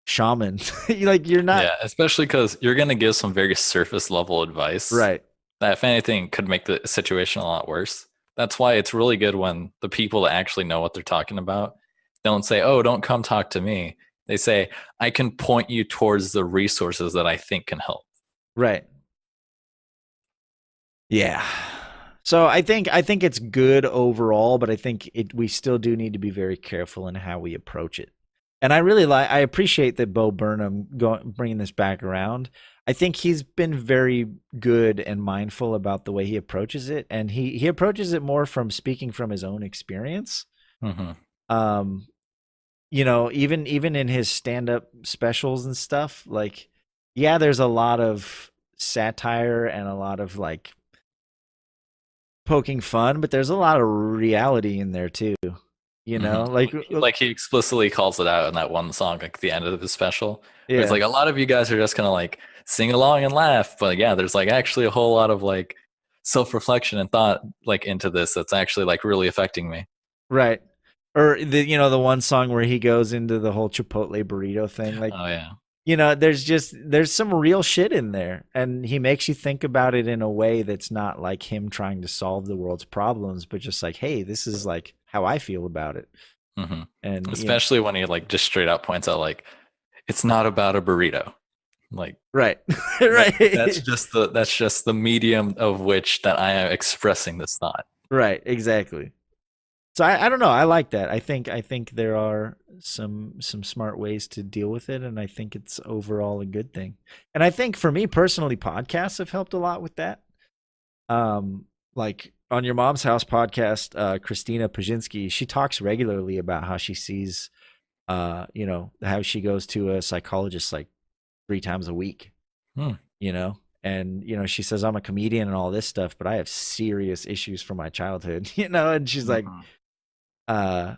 shaman. Like you're not. Yeah, especially because you're going to give some very surface level advice Right. that, if anything, could make the situation a lot worse. That's why it's really good when the people that actually know what they're talking about don't say, oh, don't come talk to me. They say, I can point you towards the resources that I think can help. Right. Yeah. So I think it's good overall, but I think we still do need to be very careful in how we approach it. And I appreciate that Bo Burnham bringing this back around. I think he's been very good and mindful about the way he approaches it, and he approaches it more from speaking from his own experience. Hmm. Um, even in his stand-up specials and stuff, like, yeah, there's a lot of satire and a lot of like poking fun, but there's a lot of reality in there too. Hmm. Like he explicitly calls it out in that one song, like the end of the special, where it's Yeah, like a lot of you guys are just gonna like sing along and laugh, but yeah, there's like actually a whole lot of like self-reflection and thought like into this that's actually like really affecting me. right. Or the one song where he goes into the whole Chipotle burrito thing, like, Oh yeah. there's some real shit in there, and he makes you think about it in a way that's not like him trying to solve the world's problems, but just like, hey, this is like how I feel about it. Hmm. And Especially when he like just straight up points out like it's not about a burrito. Like right. that's Right. just the medium of which that I am expressing this thought. Right, exactly. So I don't know. I like that. I think there are some smart ways to deal with it, and I think it's overall a good thing. And I think for me personally, podcasts have helped a lot with that. Like on your mom's house podcast, Christina Pajinski, she talks regularly about how she sees, how she goes to a psychologist like 3 times a week. Hmm. And she says I'm a comedian and all this stuff, but I have serious issues from my childhood. And she's like, Mhm. uh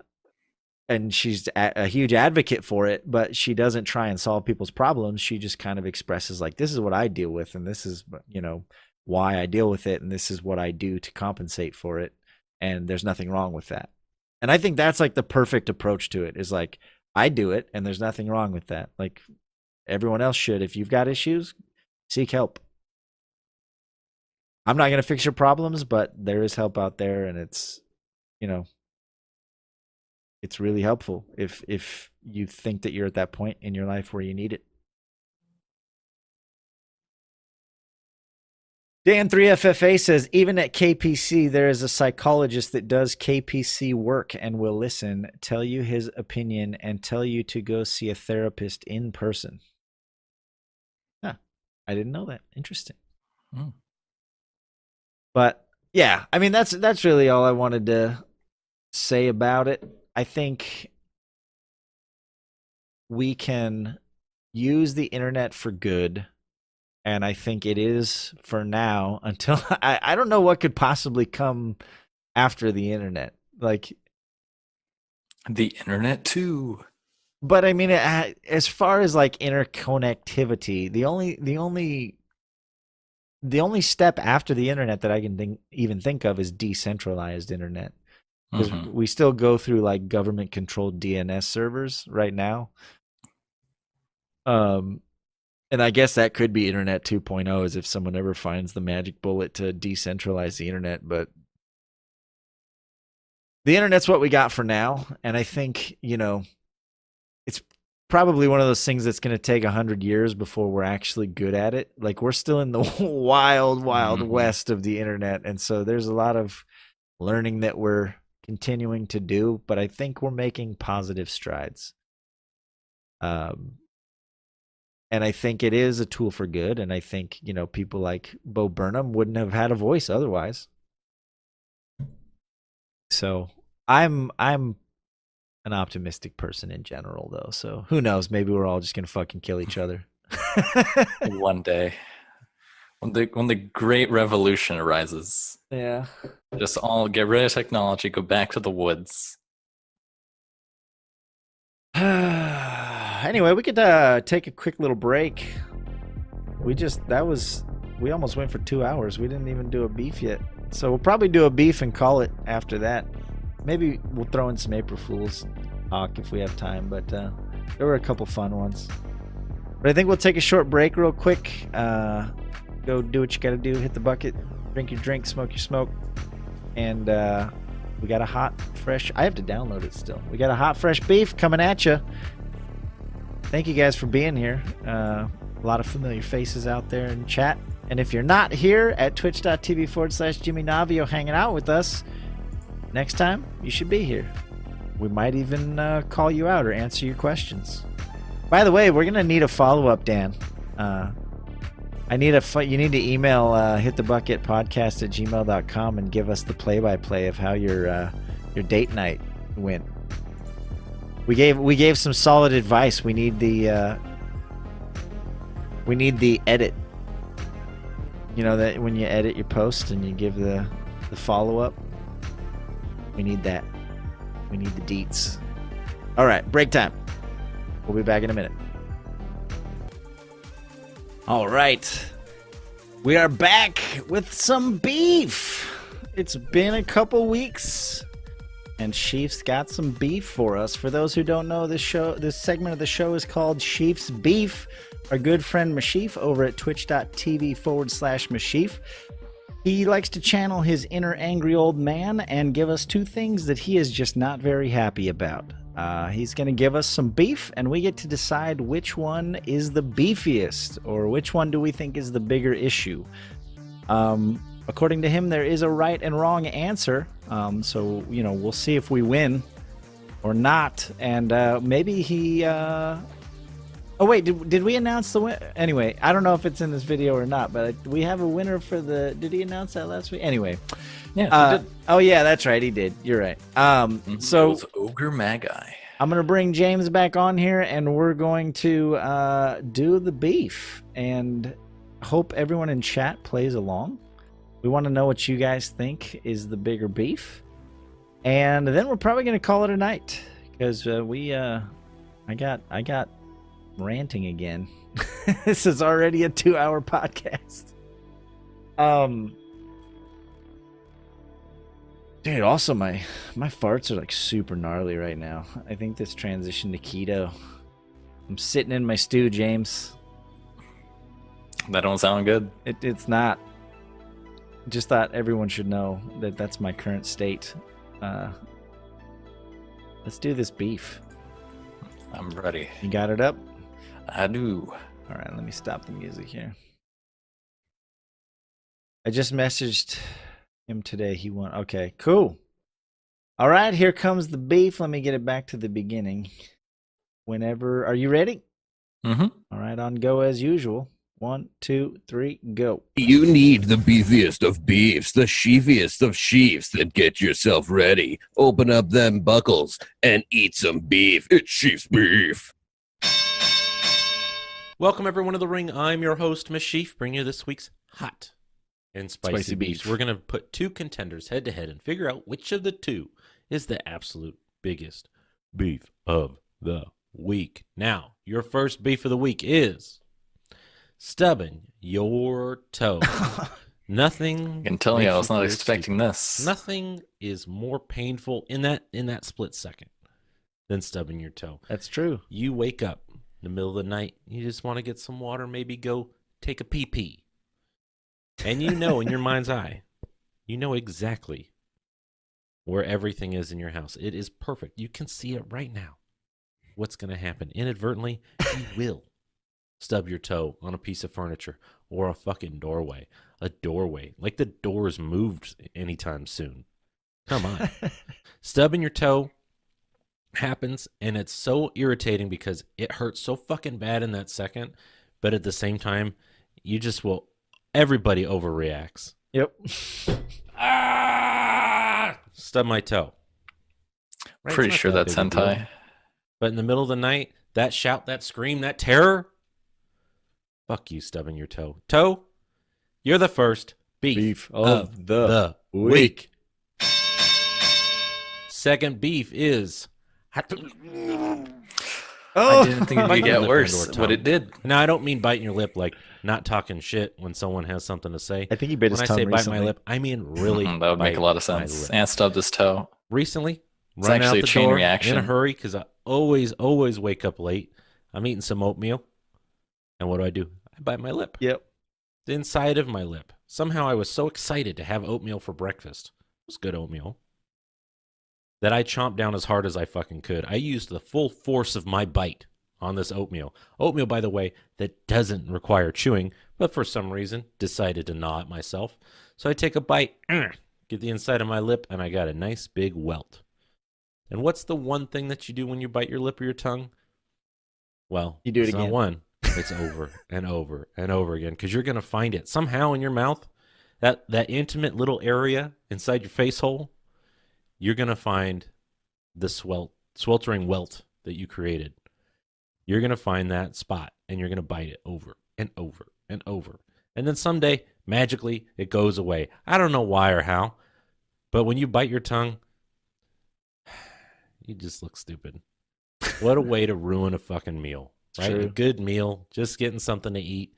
and she's a huge advocate for it, but she doesn't try and solve people's problems. She just kind of expresses like, this is what I deal with, and this is why I deal with it, and this is what I do to compensate for it, and there's nothing wrong with that. And I think that's like the perfect approach to it, is like, I do it and there's nothing wrong with that. Like everyone else should. If you've got issues, seek help. I'm not going to fix your problems, but there is help out there, and it's you know it's really helpful if you think that you're at that point in your life where you need it. Dan3FFA says, even at KPC, there is a psychologist that does KPC work and will listen, tell you his opinion, and tell you to go see a therapist in person. Huh. I didn't know that. Interesting. Mm. But yeah, I mean, that's really all I wanted to say about it. I think we can use the internet for good. And I think it is for now until I don't know what could possibly come after the internet. Like The internet too. but I mean as far as like interconnectivity, the only step after the internet that I can even think of is decentralized internet. Because Mhm. we still go through like government controlled DNS servers right now. And I guess that could be Internet 2.0 is if someone ever finds the magic bullet to decentralize the internet. But the internet's what we got for now. And I think, it's probably one of those things that's going to take 100 years before we're actually good at it. Like we're still in the wild west of the internet. And so there's a lot of learning that we're continuing to do. But I think we're making positive strides. And I think it is a tool for good. And I think, people like Bo Burnham wouldn't have had a voice otherwise. So I'm an optimistic person in general, though. So who knows? Maybe we're all just going to fucking kill each other. One day, when the great revolution arises, Yeah. just all get rid of technology, go back to the woods. Anyway, we could take a quick little break. We almost went for 2 hours. We didn't even do a beef yet. So we'll probably do a beef and call it after that. Maybe we'll throw in some April Fool's talk if we have time, but there were a couple fun ones. But I think we'll take a short break real quick. Go do what you gotta do, hit the bucket, drink your drink, smoke your smoke. And we got a hot, fresh, I have to download it still. We got a hot, fresh beef coming at you. Thank you guys for being here. A lot of familiar faces out there in chat. And if you're not here at twitch.tv/JimmyNavio hanging out with us, next time you should be here. We might even call you out or answer your questions. By the way, we're going to need a follow-up, Dan. You need to email hitthebucketpodcast@gmail.com and give us the play-by-play of how your date night went. We gave some solid advice. We need the edit. You know that when you edit your post and you give the follow-up. We need that. We need the deets. All right, break time. We'll be back in a minute. All right. We are back with some beef. It's been a couple weeks, and Sheaf's got some beef for us. For those who don't know, this segment of the show is called Sheaf's Beef. Our good friend Meshyf over at twitch.tv/Meshyf. He likes to channel his inner angry old man and give us two things that he is just not very happy about. He's going to give us some beef, and we get to decide which one is the beefiest, or which one do we think is the bigger issue. According to him, there is a right and wrong answer. So, we'll see if we win or not. And maybe he... Oh, wait, did we announce the winner? Anyway, I don't know if it's in this video or not, but we have a winner for the... Did he announce that last week? Anyway. Yeah, he did. Oh, yeah, that's right. He did. You're right. So it was Ogre Magi. I'm going to bring James back on here, and we're going to do the beef. And hope everyone in chat plays along. We want to know what you guys think is the bigger beef. And then we're probably going to call it a night. Because I got ranting again. This is already a 2-hour podcast. Dude, also my farts are like super gnarly right now. I think this transition to keto. I'm sitting in my stew, James. That don't sound good. It's not. Just thought everyone should know that that's my current state. Let's do this beef. I'm ready. You got it up? I do. All right, let me stop the music here. I just messaged him today. He won. Okay, cool. All right, here comes the beef. Let me get it back to the beginning. Whenever, are you ready? Mm-hmm. All right, on go as usual. 1, 2, 3, go. You need the beefiest of beefs, the sheefiest of sheeps. Then get yourself ready. Open up them buckles and eat some beef. It's sheep's beef. Welcome everyone to the ring. I'm your host, Meshyf, bringing you this week's hot and spicy beefs. We're going to put two contenders head to head and figure out which of the two is the absolute biggest beef of the week. Now, your first beef of the week is stubbing your toe. Nothing. I can tell you, I was not feel expecting stupid. this. Nothing is more painful in that split second than stubbing your toe. That's true. You wake up in the middle of the night, you just want to get some water, maybe go take a pee-pee. And you know in your mind's eye, you know exactly where everything is in your house. It is perfect. You can see it right now. What's going to happen? Inadvertently, you will stub your toe on a piece of furniture or a fucking doorway. A doorway. Like the door's moved anytime soon. Come on. Stubbing your toe happens, and it's so irritating because it hurts so fucking bad in that second, but at the same time, you just will. Everybody overreacts. Yep. Stub my toe. Right? Pretty It's not sure that that's big a deal. hentai. But in the middle of the night, that shout, that scream, that terror. Fuck you, stubbing your toe. Toe, you're the first beef, of the week. Second beef is. I didn't think it Bite could your get lip worse, and/or but tongue. it did. Now, I don't mean biting your lip like not talking shit when someone has something to say. I think he bit his When I tongue say bite recently. my lip, I mean really. That would make a bite lot of my sense. lip. And stubbed his toe. Recently, It's run out actually a the chain door reaction. in a hurry because I always wake up late. I'm eating some oatmeal, and what do? I bite my lip. Yep. The inside of my lip. Somehow I was so excited to have oatmeal for breakfast. It was good oatmeal. That I chomped down as hard as I fucking could. I used the full force of my bite on this oatmeal. Oatmeal, by the way, that doesn't require chewing, but for some reason decided to gnaw at myself. So I take a bite, get the inside of my lip, and I got a nice big welt. And what's the one thing that you do when you bite your lip or your tongue? Well, You do it it's not again. one. It's over and over and over again because you're going to find it somehow in your mouth, that intimate little area inside your face hole. You're going to find the sweltering welt that you created. You're going to find that spot, and you're going to bite it over and over and over. And then someday, magically, it goes away. I don't know why or how, but when you bite your tongue, you just look stupid. What a way to ruin a fucking meal, right? True. A good meal, just getting something to eat.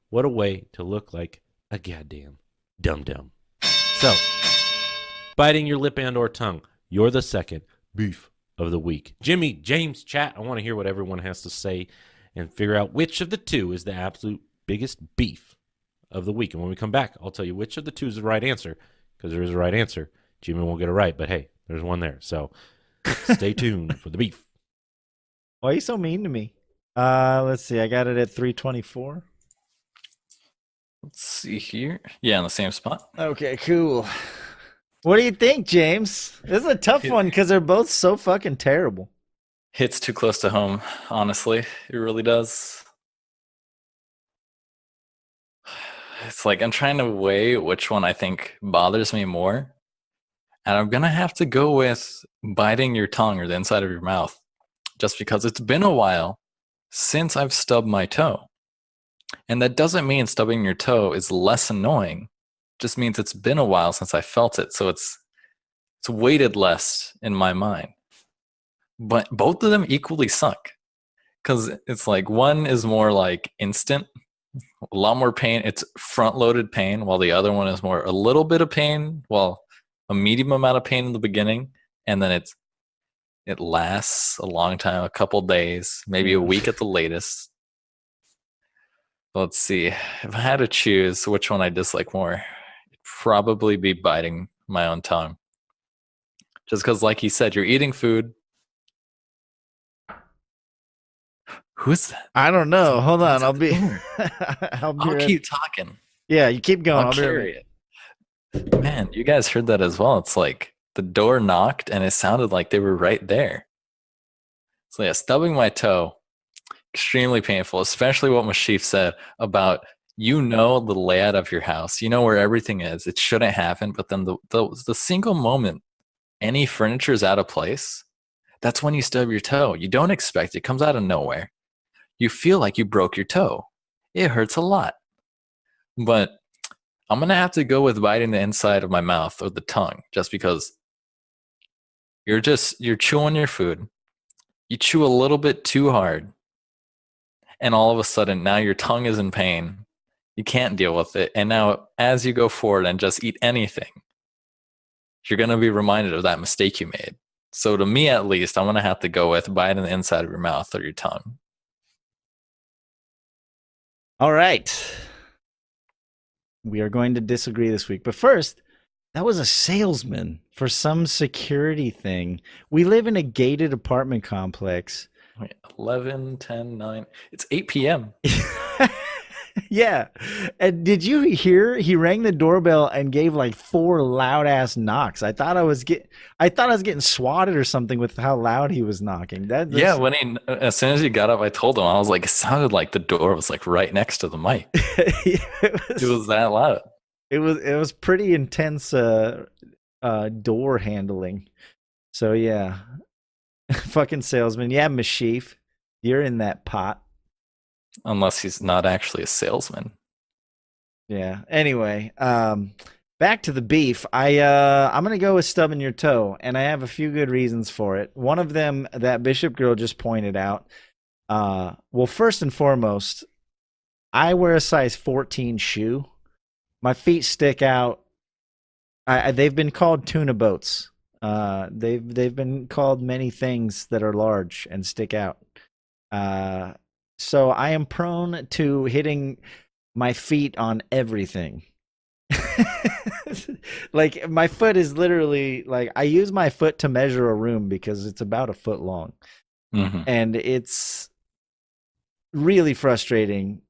What a way to look like a goddamn dum-dum. So, biting your lip and or tongue, you're the second beef of the week. Jimmy, James, chat, I want to hear what everyone has to say and figure out which of the two is the absolute biggest beef of the week. And when we come back, I'll tell you which of the two is the right answer, because there is a right answer. Jimmy won't get it right, but hey, there's one there. So stay tuned for the beef. Why are you so mean to me? Let's see. I got it at 324. Let's see here. Yeah, in the same spot. Okay, cool. What do you think, James? This is a tough one because they're both so fucking terrible. Hits too close to home, honestly. It really does. It's like I'm trying to weigh which one I think bothers me more. And I'm going to have to go with biting your tongue or the inside of your mouth. Just because it's been a while since I've stubbed my toe. And that doesn't mean stubbing your toe is less annoying. It just means it's been a while since I felt it. So it's weighted less in my mind. But both of them equally suck. Because it's like one is more like instant, a lot more pain. It's front-loaded pain, while the other one is more a little bit of pain, well, a medium amount of pain in the beginning, and then it lasts a long time, a couple days, maybe a week at the latest. Let's see. If I had to choose which one I dislike more, it'd probably be biting my own tongue. Just because, like he said, you're eating food, Who's that? I don't know. Hold on. I'll be. I'll right- keep talking. Yeah, you keep going. I'll I'll be right carry back. it. Man, you guys heard that as well. It's like the door knocked and it sounded like they were right there. So yeah, stubbing my toe, extremely painful, especially what Meshyf said about the layout of your house. You know where everything is. It shouldn't happen, but then the single moment any furniture is out of place, that's when you stub your toe. You don't expect it. It comes out of nowhere. You feel like you broke your toe. It hurts a lot. But I'm going to have to go with biting the inside of my mouth or the tongue just because you're chewing your food. You chew a little bit too hard. And all of a sudden, now your tongue is in pain. You can't deal with it. And now as you go forward and just eat anything, you're going to be reminded of that mistake you made. So to me, at least, I'm going to have to go with biting the inside of your mouth or your tongue. All right. We are going to disagree this week. But first, that was a salesman for some security thing. We live in a gated apartment complex. Wait, 11, 10, 9. It's 8 p.m. Yeah. And did you hear he rang the doorbell and gave like 4 loud ass knocks? I thought I was getting swatted or something with how loud he was knocking. Yeah, as soon as he got up, I told him, I was like, it sounded like the door was like right next to the mic. It was that loud. It was pretty intense door handling. So yeah. Fucking salesman. Yeah, Meshyf. You're in that pot. Unless he's not actually a salesman. Yeah. Anyway, back to the beef. I'm gonna go with stubbing your toe, and I have a few good reasons for it. One of them that Bishop Girl just pointed out. Well, first and foremost, I wear a size 14 shoe. My feet stick out. They've been called tuna boats. They've been called many things that are large and stick out. So I am prone to hitting my feet on everything. Like my foot is literally like I use my foot to measure a room because it's about a foot long. Mm-hmm. And it's really frustrating.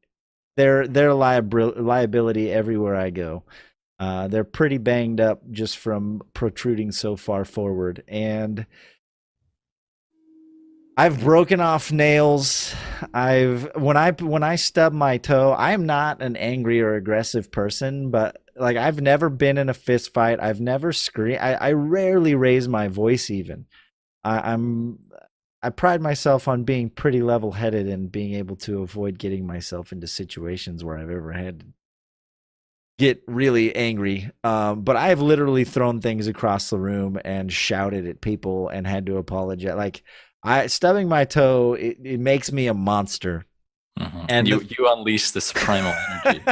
They're liability everywhere I go. They're pretty banged up just from protruding so far forward, and I've broken off nails. When I stub my toe, I'm not an angry or aggressive person, but like I've never been in a fist fight. I've never screamed. I rarely raise my voice even. I pride myself on being pretty level-headed and being able to avoid getting myself into situations where I've ever had to get really angry. But I've literally thrown things across the room and shouted at people and had to apologize. Like stubbing my toe, it makes me a monster. Mm-hmm. And you unleash this primal energy.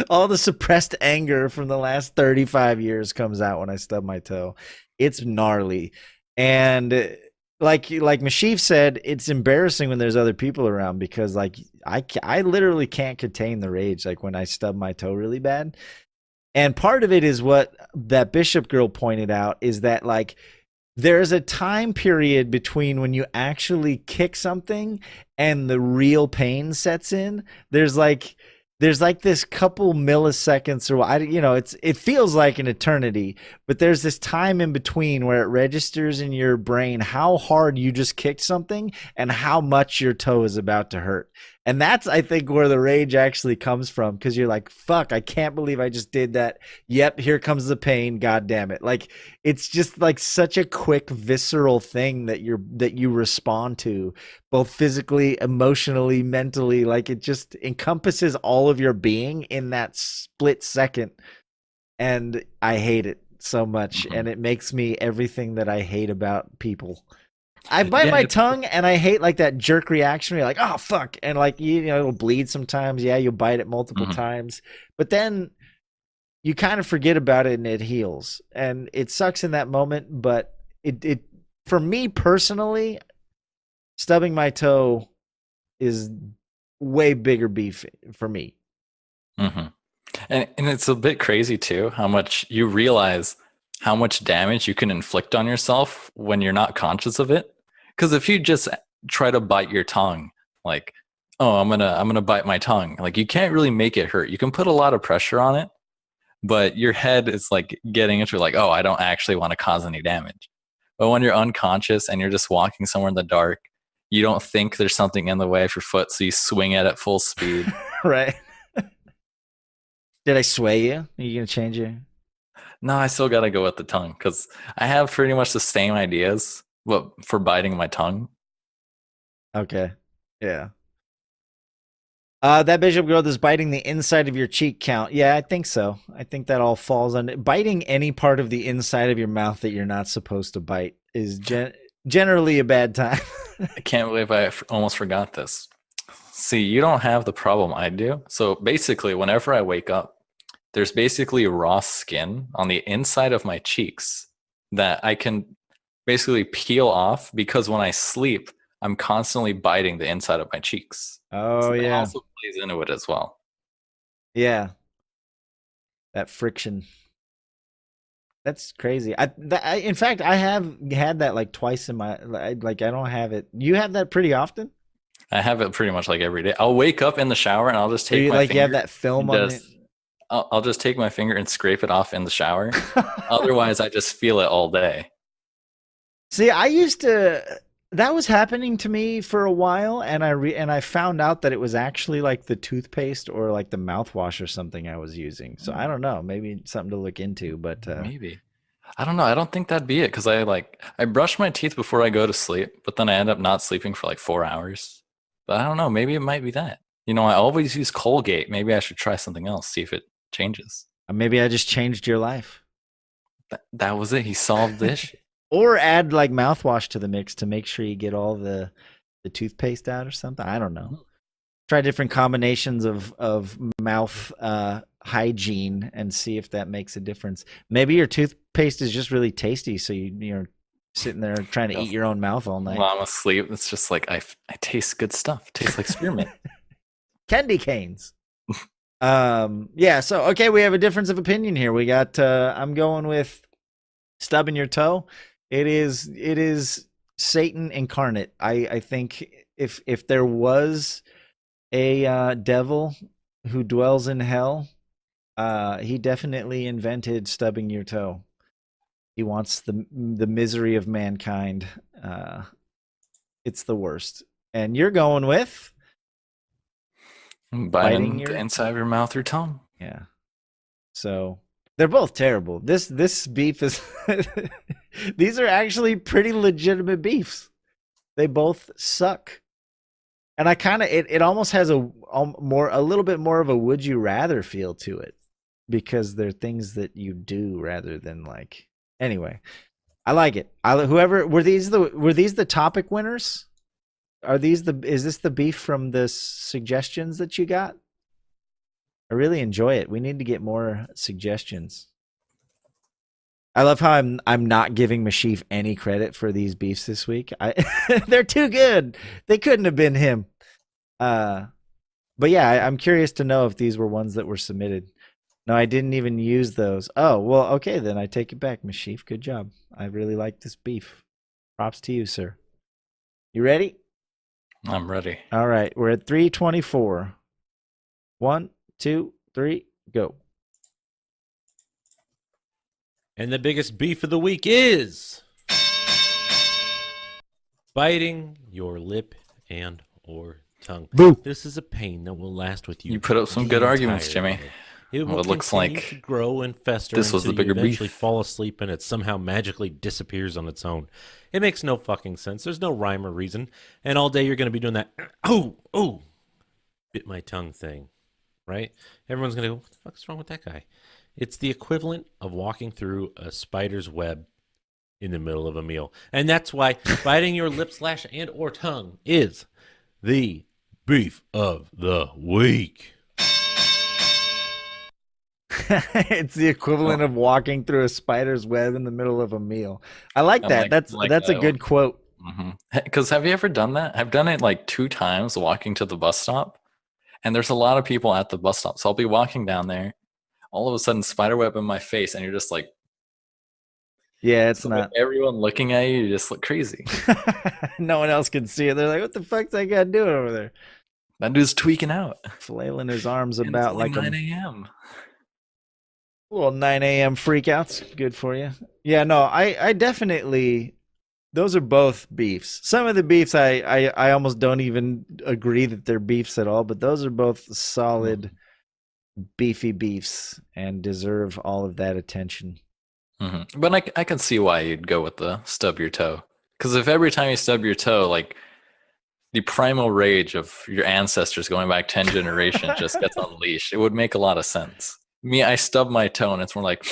All the suppressed anger from the last 35 years comes out when I stub my toe. It's gnarly. And like Meshyf said, it's embarrassing when there's other people around because like I literally can't contain the rage like when I stub my toe really bad. And part of it is what that Bishop Girl pointed out is that like there's a time period between when you actually kick something and the real pain sets in. There's like this couple milliseconds or it feels like an eternity, but there's this time in between where it registers in your brain how hard you just kicked something and how much your toe is about to hurt. And that's, I think, where the rage actually comes from, because you're like, fuck, I can't believe I just did that. Yep, here comes the pain. God damn it. Like, it's just like such a quick, visceral thing that you respond to, both physically, emotionally, mentally. Like, it just encompasses all of your being in that split second. And I hate it so much. And it makes me everything that I hate about people. I bite my tongue and I hate like that jerk reaction where you're like, oh fuck, and like it'll bleed sometimes. Yeah, you'll bite it multiple times, but then you kind of forget about it and it heals. And it sucks in that moment, but it for me personally, stubbing my toe is way bigger beef for me. Mm-hmm. And it's a bit crazy too, how much you realize how much damage you can inflict on yourself when you're not conscious of it. Because if you just try to bite your tongue, like, oh, I'm gonna bite my tongue. Like, you can't really make it hurt. You can put a lot of pressure on it, but your head is like getting into like, oh, I don't actually want to cause any damage. But when you're unconscious and you're just walking somewhere in the dark, you don't think there's something in the way of your foot, so you swing it at full speed. Right. Did I sway you? Are you gonna change it? No, I still gotta go with the tongue because I have pretty much the same ideas, but for biting my tongue. Okay. Yeah. That bishop growth is biting the inside of your cheek count. Yeah, I think so. I think that all falls under biting any part of the inside of your mouth that you're not supposed to bite is generally a bad time. I can't believe I almost forgot this. See, you don't have the problem I do. So basically, whenever I wake up, there's basically raw skin on the inside of my cheeks that I can basically peel off because when I sleep, I'm constantly biting the inside of my cheeks. Oh, So that yeah. also plays into it as well. Yeah. That friction. That's crazy. In fact, I have had that like twice in my like. I don't have it. You have that pretty often. I have it pretty much like every day. I'll wake up in the shower and I'll just Do take you my like finger. you have that film and on just- I'll just take my finger and scrape it off in the shower. Otherwise, I just feel it all day. See, I used to. That was happening to me for a while, and I found out that it was actually like the toothpaste or like the mouthwash or something I was using. So I don't know, maybe something to look into. But Maybe. I don't know. I don't think that'd be it because I brush my teeth before I go to sleep, but then I end up not sleeping for like 4 hours. But I don't know. Maybe it might be that. You know, I always use Colgate. Maybe I should try something else, see if it changes. maybe I just changed your life. That was it. He solved the issue. Or add like mouthwash to the mix to make sure you get all the toothpaste out or something. I don't know. Try different combinations of mouth hygiene and see if that makes a difference. Maybe your toothpaste is just really tasty, so you're sitting there trying to eat your own mouth all night. While I'm asleep, it's just like I taste good stuff. It tastes like spearmint. Candy canes. Yeah. So okay, we have a difference of opinion here. We got. I'm going with stubbing your toe. It is Satan incarnate. I think if there was a devil who dwells in hell, he definitely invented stubbing your toe. He wants the misery of mankind. It's the worst. And you're going with Biting the inside of your mouth or tongue. Yeah. So they're both terrible. This beef is these are actually pretty legitimate beefs. They both suck. And I kind of it almost has a little bit more of a would you rather feel to it because they're things that you do rather than like anyway. I like it. Were these the topic winners? Is this the beef from the suggestions that you got? I really enjoy it. We need to get more suggestions. I love how I'm not giving Meshyf any credit for these beefs this week. They're too good. They couldn't have been him. But yeah, I'm curious to know if these were ones that were submitted. No, I didn't even use those. Oh, well, okay, then I take it back, Meshyf. Good job. I really like this beef. Props to you, sir. You ready? I'm ready. All right, we're at 324. 1, 2, 3, go. And the biggest beef of the week is biting your lip and or tongue. Boo. This is a pain that will last with you. You put up some the good arguments, entire Jimmy. day. It Well, will it looks continue like to grow and fester this was until the bigger you eventually beef. fall asleep and it somehow magically disappears on its own. It makes no fucking sense. There's no rhyme or reason. And all day you're going to be doing that, oh, bit my tongue thing, right? Everyone's going to go, what the fuck is wrong with that guy? It's the equivalent of walking through a spider's web in the middle of a meal. And that's why biting your lip slash and or tongue is the beef of the week. It's the equivalent of walking through a spider's web in the middle of a meal. I like that. That's a good quote. Because have you ever done that? I've done it like 2 times walking to the bus stop. And there's a lot of people at the bus stop. So I'll be walking down there. All of a sudden, spider web in my face. And you're just like, Yeah, it's So not. with everyone looking at you, you just look crazy. No one else can see it. They're like, "What the fuck's that guy doing over there?" That dude's tweaking out. Flailing his arms And it's about only like a 9 a.m. little 9 a.m. freakouts. Good for you. Yeah, no, I definitely. Those are both beefs. Some of the beefs I almost don't even agree that they're beefs at all, but those are both solid beefy beefs and deserve all of that attention. But I can see why you'd go with the stub your toe. Because if every time you stub your toe, like the primal rage of your ancestors going back 10 generations just gets unleashed, it would make a lot of sense. Me, I stub my toe and it's more like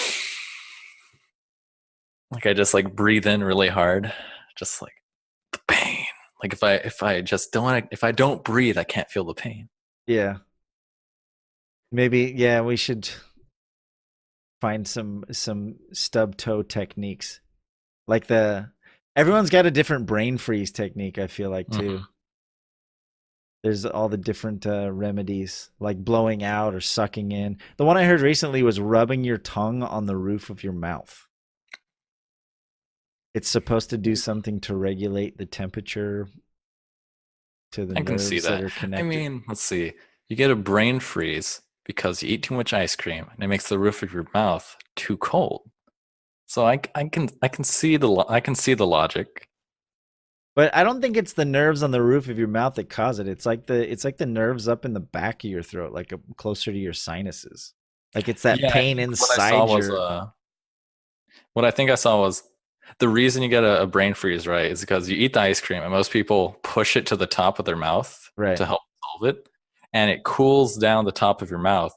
I just like breathe in really hard, just like the pain. Like if I don't breathe, I can't feel the pain. Yeah. Maybe we should find some stub toe techniques. Like everyone's got a different brain freeze technique, I feel like too. There's all the different remedies, like blowing out or sucking in. The one I heard recently was rubbing your tongue on the roof of your mouth. It's supposed to do something to regulate the temperature to the I can nerves see that that. are connected. I mean, let's see. You get a brain freeze because you eat too much ice cream and it makes the roof of your mouth too cold. So I can see the logic. But I don't think it's the nerves on the roof of your mouth that cause it. It's like the nerves up in the back of your throat, like closer to your sinuses. Like it's that pain inside What I think I saw was the reason you get a brain freeze, right, is because you eat the ice cream and most people push it to the top of their mouth to help solve it, and it cools down the top of your mouth,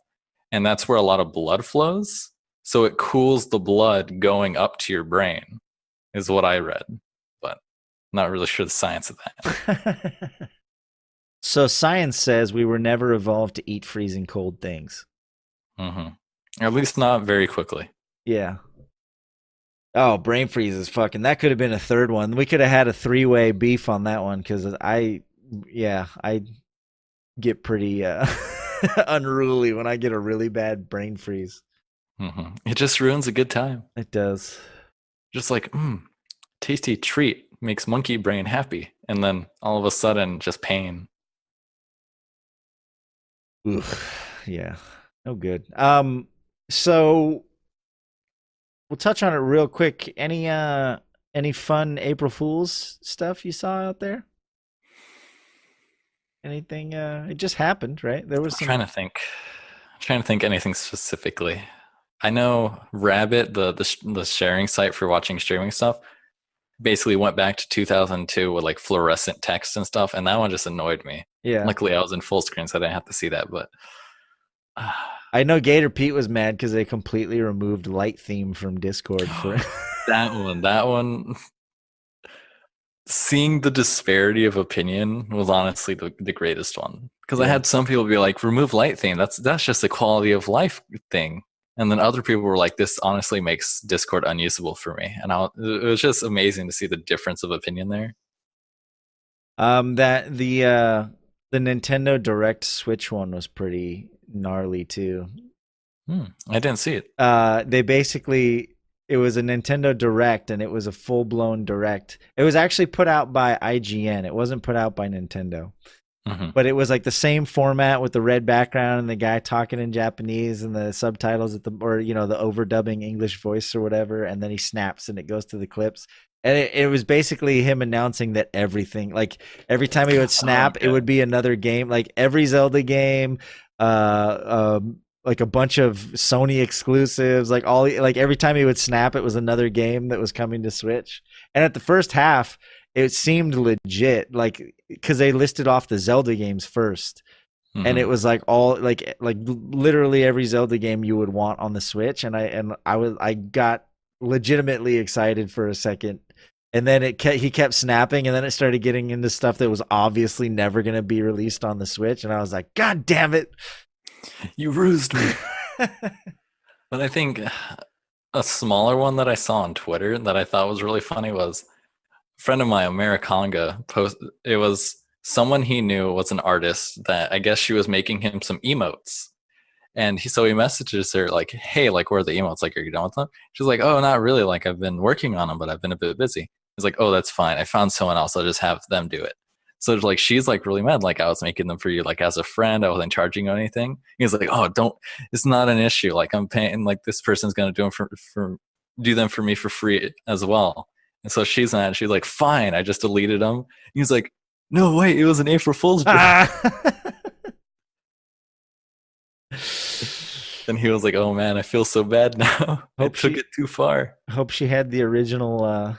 and that's where a lot of blood flows. So it cools the blood going up to your brain, is what I read, but I'm not really sure the science of that. So science says we were never evolved to eat freezing cold things. At least not very quickly. Yeah. Oh, brain freeze is fucking. That could have been a third one. We could have had a 3-way beef on that one because I get pretty unruly when I get a really bad brain freeze. It just ruins a good time. It does. Just like, tasty treat makes monkey brain happy, and then all of a sudden, just pain. Oof. Yeah. No good. So we'll touch on it real quick. Any fun April Fool's stuff you saw out there? Anything? It just happened, right? There was some... I'm trying to think anything specifically. I know Rabbit, the sharing site for watching streaming stuff, basically went back to 2002 with like fluorescent text and stuff, and that one just annoyed me. Yeah. Luckily, I was in full screen, so I didn't have to see that. But I know Gator Pete was mad because they completely removed light theme from Discord for that one. Seeing the disparity of opinion was honestly the greatest one, because I had some people be like, remove light theme, that's just a quality of life thing, and then other people were like, this honestly makes Discord unusable for me, and it was just amazing to see the difference of opinion there. That the Nintendo Direct Switch one was pretty gnarly too. I didn't see it. They basically, it was a Nintendo Direct, and it was a full-blown Direct. It was actually put out by IGN. It wasn't put out by Nintendo. But it was like the same format with the red background and the guy talking in Japanese and the subtitles the overdubbing English voice or whatever, and then he snaps and it goes to the clips. And it was basically him announcing that everything, like every time he would snap, it would be another game, like every Zelda game, like a bunch of Sony exclusives, like every time he would snap, it was another game that was coming to Switch. And at the first half, it seemed legit, like because they listed off the Zelda games first, and it was like all like literally every Zelda game you would want on the Switch. And I got legitimately excited for a second, and then he kept snapping, and then it started getting into stuff that was obviously never going to be released on the Switch, and I was like, God damn it. You rused me. But I think a smaller one that I saw on Twitter that I thought was really funny was a friend of mine, Americonga, it was someone he knew was an artist that I guess she was making him some emotes. And so he messages her like, "Hey, like, where are the emails? Like, are you done with them?" She's like, "Oh, not really. Like, I've been working on them, but I've been a bit busy." He's like, "Oh, that's fine. I found someone else. I'll just have them do it." So like, she's like really mad. Like, I was making them for you, like as a friend. I wasn't charging you anything. He's like, "Oh, don't. It's not an issue. Like, I'm paying. Like, this person's gonna do them do them for me for free as well." And so she's mad. She's like, "Fine. I just deleted them." He's like, "No, wait. It was an April Fool's joke." And he was like, "Oh man, I feel so bad now. I Hope took she- it too far." Hope she had the original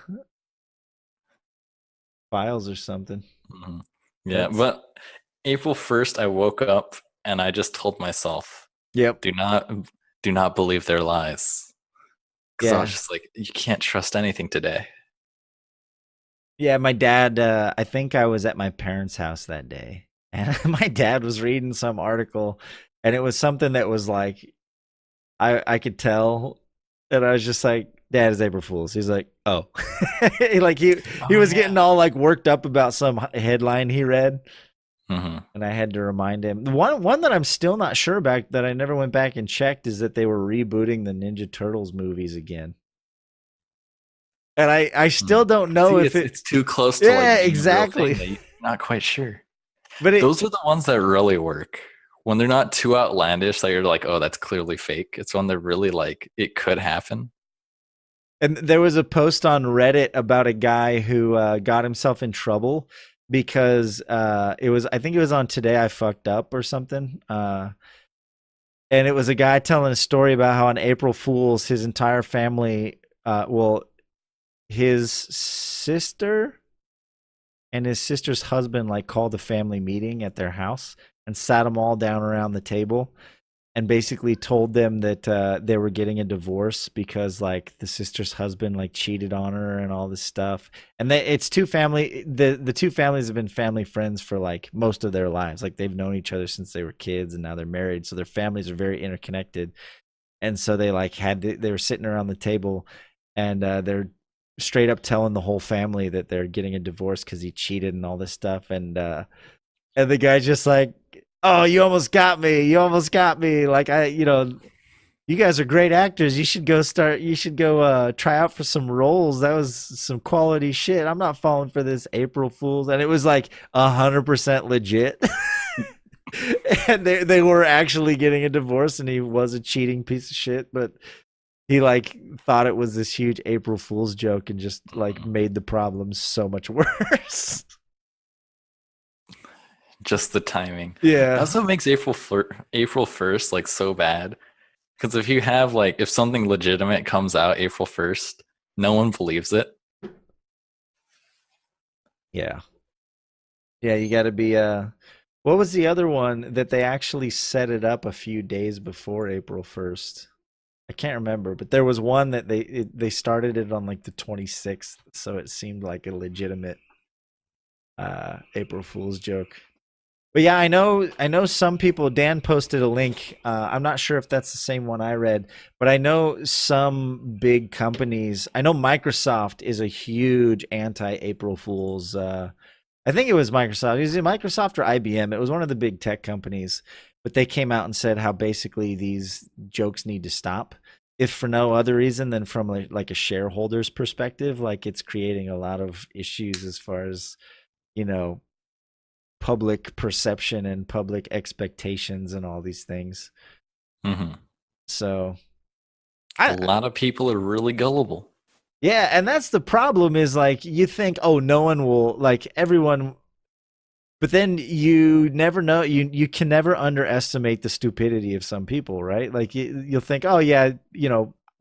files or something. Mhm. Yeah, That's- but April 1st, I woke up and I just told myself, Yep. do not believe their lies. Because I Yeah. was just like, you can't trust anything today. Yeah, my dad, I think I was at my parents' house that day. And my dad was reading some article, and it was something that was like, I could tell. And I was just like, Dad, is April Fool's. He's like, oh. Like he was getting all like worked up about some headline he read. Hmm. And I had to remind him. The one that I'm still not sure about that I never went back and checked is that they were rebooting the Ninja Turtles movies again. And I still don't know if it's too close to Yeah, like being a real exactly. thing that you're not quite sure. but Those are the ones that really work. When they're not too outlandish that you're like, oh, that's clearly fake. It's when they're really like, it could happen. And there was a post on Reddit about a guy who got himself in trouble because I think it was on Today I Fucked Up or something. And it was a guy telling a story about how on April Fool's, his entire family, his sister and his sister's husband like called a family meeting at their house and sat them all down around the table and basically told them that they were getting a divorce because like the sister's husband like cheated on her and all this stuff. And it's the two families have been family friends for like most of their lives. Like they've known each other since they were kids and now they're married. So their families are very interconnected. And so they like they were sitting around the table and they're straight up telling the whole family that they're getting a divorce because he cheated and all this stuff. And the guy's just like, "Oh, you almost got me. You almost got me. Like you guys are great actors. You should go try out for some roles. That was some quality shit. I'm not falling for this April Fool's." And it was like 100% legit. And they were actually getting a divorce and he was a cheating piece of shit, but he like thought it was this huge April Fool's joke and just like made the problem so much worse. Just the timing. Yeah. That's what makes April 1st like so bad. Because if you have like, if something legitimate comes out April 1st, no one believes it. Yeah. Yeah, you got to be what was the other one that they actually set it up a few days before April 1st? I can't remember, but there was one that they started it on like the 26th, so it seemed like a legitimate April Fool's joke. But yeah, I know some people. Dan posted a link. I'm not sure if that's the same one I read, but I know some big companies. I know Microsoft is a huge anti-April Fool's. I think it was Microsoft. Is it Microsoft or IBM? It was one of the big tech companies, but they came out and said how basically these jokes need to stop, if for no other reason than from like a shareholder's perspective. Like it's creating a lot of issues as far as, public perception and public expectations and all these things. Mm-hmm. So A lot of people are really gullible. yeah, and that's the problem is like you think, oh, no one will, like everyone, but then you never know. You can never underestimate the stupidity of some people, right? Like you'll think, oh yeah,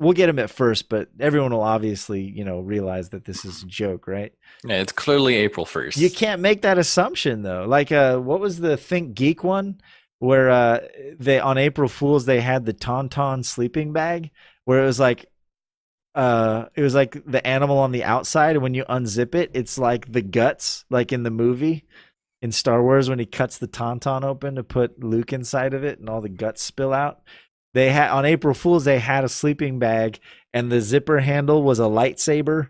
we'll get them at first, but everyone will obviously, realize that this is a joke, right? Yeah, it's clearly April 1st. You can't make that assumption though. Like what was the Think Geek one where they on April Fools they had the Tauntaun sleeping bag where it was like the animal on the outside, and when you unzip it, it's like the guts, like in the movie in Star Wars when he cuts the Tauntaun open to put Luke inside of it and all the guts spill out. They had on April Fools they had a sleeping bag and the zipper handle was a lightsaber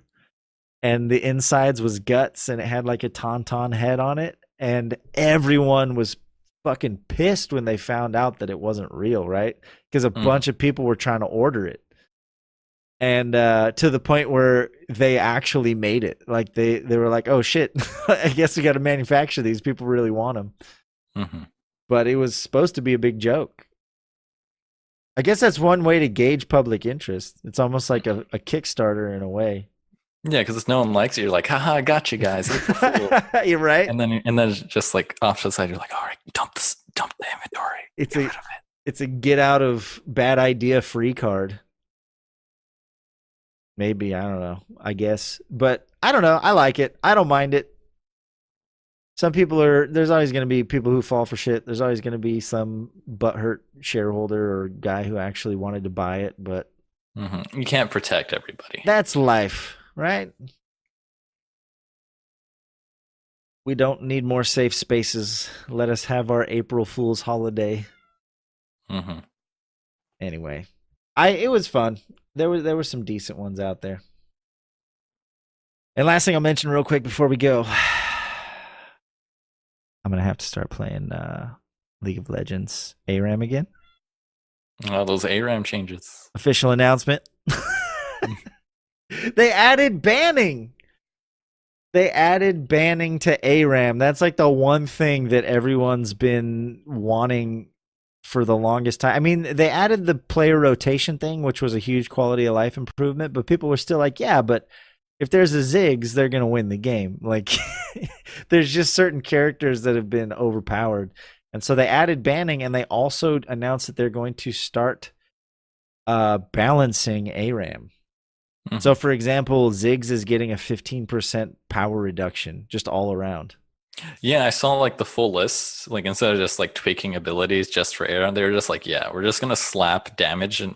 and the insides was guts and it had like a Tauntaun head on it, and everyone was fucking pissed when they found out that it wasn't real, right? Because a bunch of people were trying to order it. And to the point where they actually made it. Like they were like, oh shit, I guess we got to manufacture these. People really want them. Mm-hmm. But it was supposed to be a big joke. I guess that's one way to gauge public interest. It's almost like a Kickstarter in a way. Yeah, because if no one likes it, you're like, haha, I got you guys. April Fool. You're right. And then it's just like off to the side, you're like, all right, dump the inventory. It's Get a rid of it. it's a get out of bad idea free card. Maybe, I don't know. I guess. But I don't know. I like it. I don't mind it. Some people there's always going to be people who fall for shit. There's always going to be some butthurt shareholder or guy who actually wanted to buy it, but You can't protect everybody. that's life, right? We don't need more safe spaces. Let us have our April Fool's holiday. Mm-hmm. Anyway, it was fun. There were some decent ones out there. And last thing I'll mention real quick before we go, I'm gonna have to start playing League of Legends ARAM again. Oh, those ARAM changes. Official announcement. They added banning. They added banning to ARAM. That's like the one thing that everyone's been wanting for the longest time. I mean, they added the player rotation thing, which was a huge quality of life improvement, but people were still like, yeah, but if there's a Ziggs, they're going to win the game. Like, there's just certain characters that have been overpowered. And so they added banning, and they also announced that they're going to start balancing ARAM. Mm-hmm. So, for example, Ziggs is getting a 15% power reduction just all around. Yeah, I saw like the full list. Like instead of just like tweaking abilities just for ARAM, they were just like, yeah, we're just gonna slap damage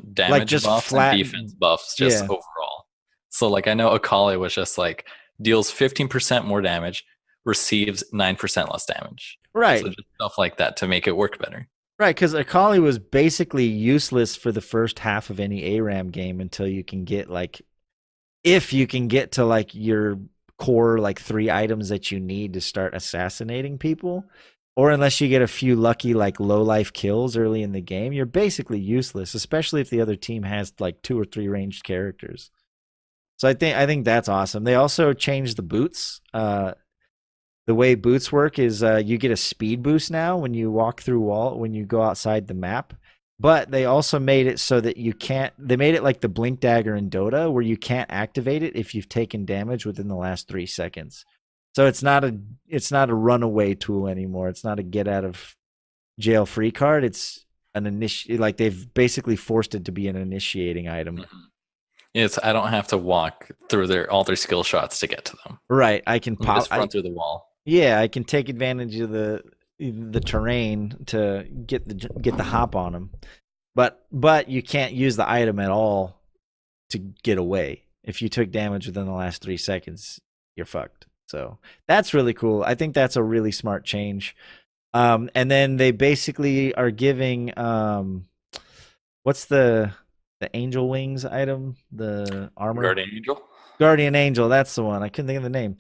just buffs flat, and defense buffs just overall. So like I know Akali was just like deals 15% more damage, receives 9% less damage. Right. So just stuff like that to make it work better. Right, because Akali was basically useless for the first half of any ARAM game until you can get like, if you can get to like your core like 3 items that you need to start assassinating people, or unless you get a few lucky like low life kills early in the game, you're basically useless, especially if the other team has like 2 or 3 ranged characters. So I think that's awesome. They also changed the boots. The way boots work is you get a speed boost now when you walk through when you go outside the map. But they also made it so that you can't. They made it like the blink dagger in Dota, where you can't activate it if you've taken damage within the last 3 seconds. So it's not a runaway tool anymore. It's not a get out of jail free card. It's an like they've basically forced it to be an initiating item. I don't have to walk through all their skill shots to get to them. Right. I can just run through the wall. Yeah, I can take advantage of the terrain to get the hop on them, but you can't use the item at all to get away. If you took damage within the last 3 seconds, you're fucked. So that's really cool. I think that's a really smart change. And then they basically are giving what's the angel wings item, the armor, Guardian Angel. That's the one. I couldn't think of the name.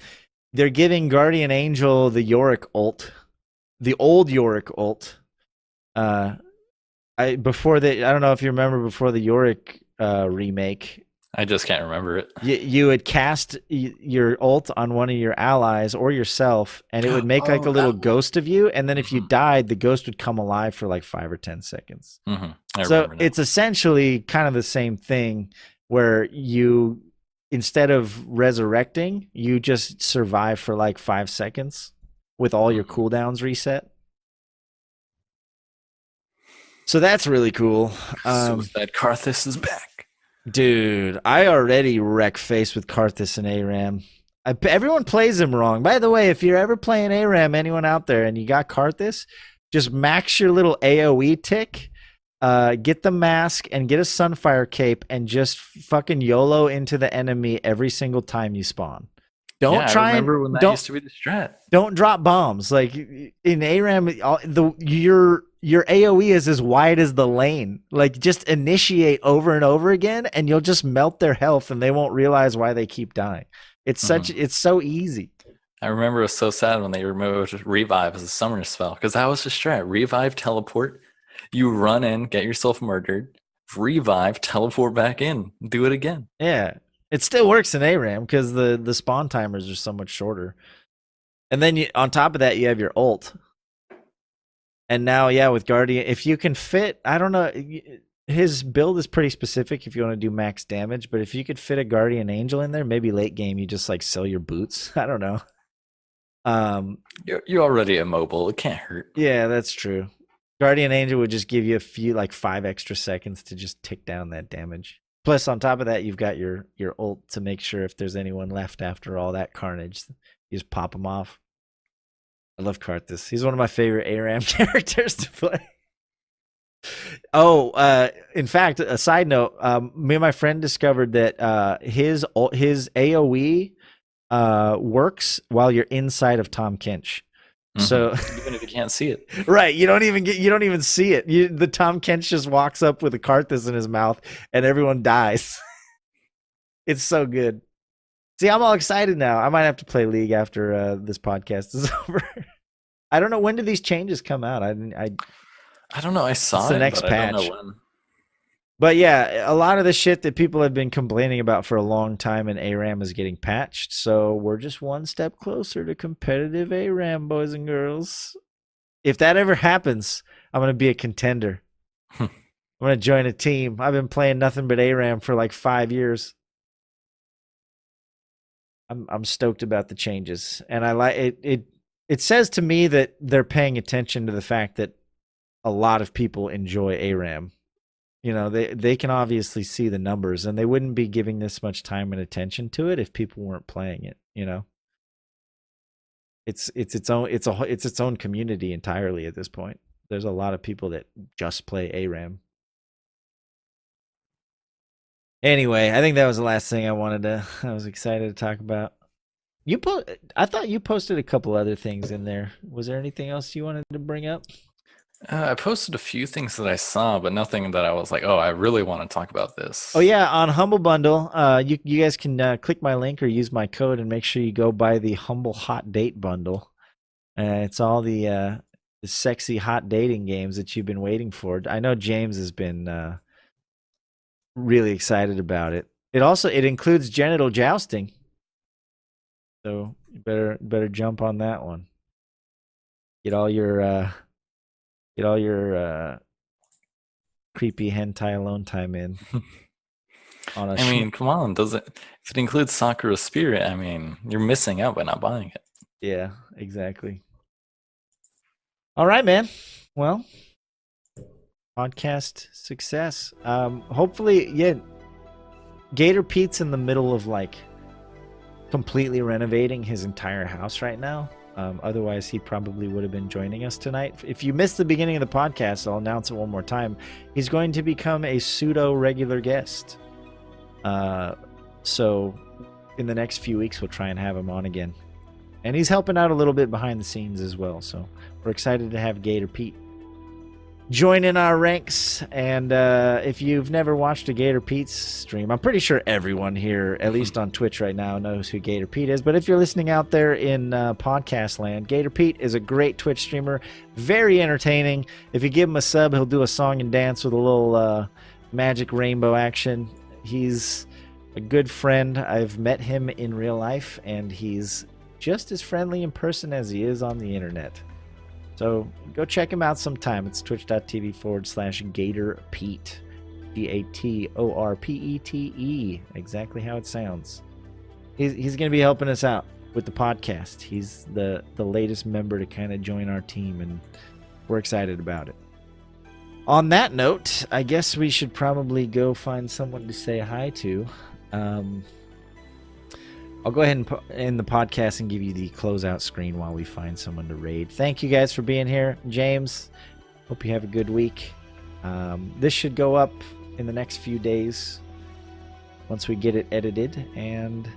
They're giving Guardian Angel the Yorick ult. The old Yorick ult. I don't know if you remember before the Yorick remake. I just can't remember it. You would cast your ult on one of your allies or yourself, and it would make like a little ghost of you. And then if you died, the ghost would come alive for like 5 or 10 seconds. So it's essentially kind of the same thing, where you, instead of resurrecting, you just survive for like 5 seconds with all your cooldowns reset. So that's really cool. Suicide Karthus is back. Dude, I already wreck face with Karthus and ARAM. Everyone plays him wrong. By the way, if you're ever playing ARAM, anyone out there, and you got Karthus, just max your little AoE tick, get the mask, and get a Sunfire cape, and just fucking YOLO into the enemy every single time you spawn. Don't try. I remember when that used to be the strat. Don't drop bombs. Like in ARAM, your AoE is as wide as the lane. Like just initiate over and over again, and you'll just melt their health, and they won't realize why they keep dying. It's so easy. I remember it was so sad when they removed revive as a summoner spell, because that was the strat. Revive, teleport, you run in, get yourself murdered, revive, teleport back in, do it again. Yeah, it still works in ARAM because the spawn timers are so much shorter. And then on top of that, you have your ult. And now, yeah, with Guardian, if you can fit, I don't know, his build is pretty specific if you want to do max damage. But if you could fit a Guardian Angel in there, maybe late game you just like sell your boots. I don't know. You're already immobile. It can't hurt. Yeah, that's true. Guardian Angel would just give you a few, like 5 extra seconds to just tick down that damage. Plus, on top of that, you've got your ult to make sure if there's anyone left after all that carnage, you just pop them off. I love Karthus. He's one of my favorite ARAM characters to play. Oh, in fact, a side note, me and my friend discovered that his AoE works while you're inside of Tom Kench. Mm-hmm. So even if you can't see it, right? You don't even see it. The Tom Kench just walks up with a Karthus in his mouth, and everyone dies. It's so good. See, I'm all excited now. I might have to play League after this podcast is over. I don't know, when do these changes come out? I don't know. I saw it's the it, next but patch. I don't know when. But yeah, a lot of the shit that people have been complaining about for a long time in ARAM is getting patched. So we're just one step closer to competitive ARAM, boys and girls. If that ever happens, I'm going to be a contender. I'm going to join a team. I've been playing nothing but ARAM for like 5 years. I'm stoked about the changes. And I like it. It says to me that they're paying attention to the fact that a lot of people enjoy ARAM. You know, they can obviously see the numbers, and they wouldn't be giving this much time and attention to it if people weren't playing it. You know, it's its own community entirely at this point. There's a lot of people that just play ARAM. Anyway, I think that was the last thing I was excited to talk about. I thought you posted a couple other things in there. Was there anything else you wanted to bring up? I posted a few things that I saw, but nothing that I was like, oh, I really want to talk about this. Oh yeah, on Humble Bundle, you guys can click my link or use my code and make sure you go buy the Humble Hot Date Bundle. It's all the sexy hot dating games that you've been waiting for. I know James has been really excited about it. It includes genital jousting, so you better jump on that one. Get all your creepy hentai alone time in. On I mean, come on, if it includes Sakura Spirit, I mean, you're missing out by not buying it. Yeah, exactly. All right, man. Well, podcast success. Hopefully, yeah. Gator Pete's in the middle of like completely renovating his entire house right now. Otherwise, he probably would have been joining us tonight. If you missed the beginning of the podcast, I'll announce it one more time. He's going to become a pseudo-regular guest. So in the next few weeks, we'll try and have him on again. And he's helping out a little bit behind the scenes as well. So we're excited to have Gator Pete join in our ranks. And if you've never watched a Gator Pete's stream, I'm pretty sure everyone here, at least on Twitch right now, knows who Gator Pete is. But if you're listening out there in podcast land, Gator Pete is a great Twitch streamer, very entertaining. If you give him a sub, he'll do a song and dance with a little magic rainbow action. He's a good friend. I've met him in real life, and he's just as friendly in person as he is on the internet. So go check him out sometime. It's twitch.tv/GatorPete. GatorPete. Exactly how it sounds. He's going to be helping us out with the podcast. He's the latest member to kind of join our team, and we're excited about it. On that note, I guess we should probably go find someone to say hi to. I'll go ahead and end the podcast and give you the closeout screen while we find someone to raid. Thank you guys for being here. James, hope you have a good week. This should go up in the next few days once we get it edited, and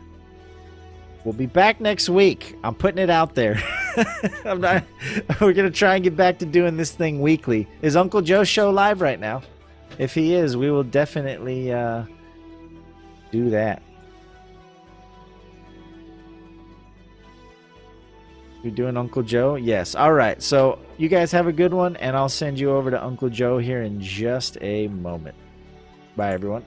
we'll be back next week. I'm putting it out there. We're going to try and get back to doing this thing weekly. Is Uncle Joe's show live right now? If he is, we will definitely do that. You're doing Uncle Joe? Yes. All right. So you guys have a good one, and I'll send you over to Uncle Joe here in just a moment. Bye, everyone.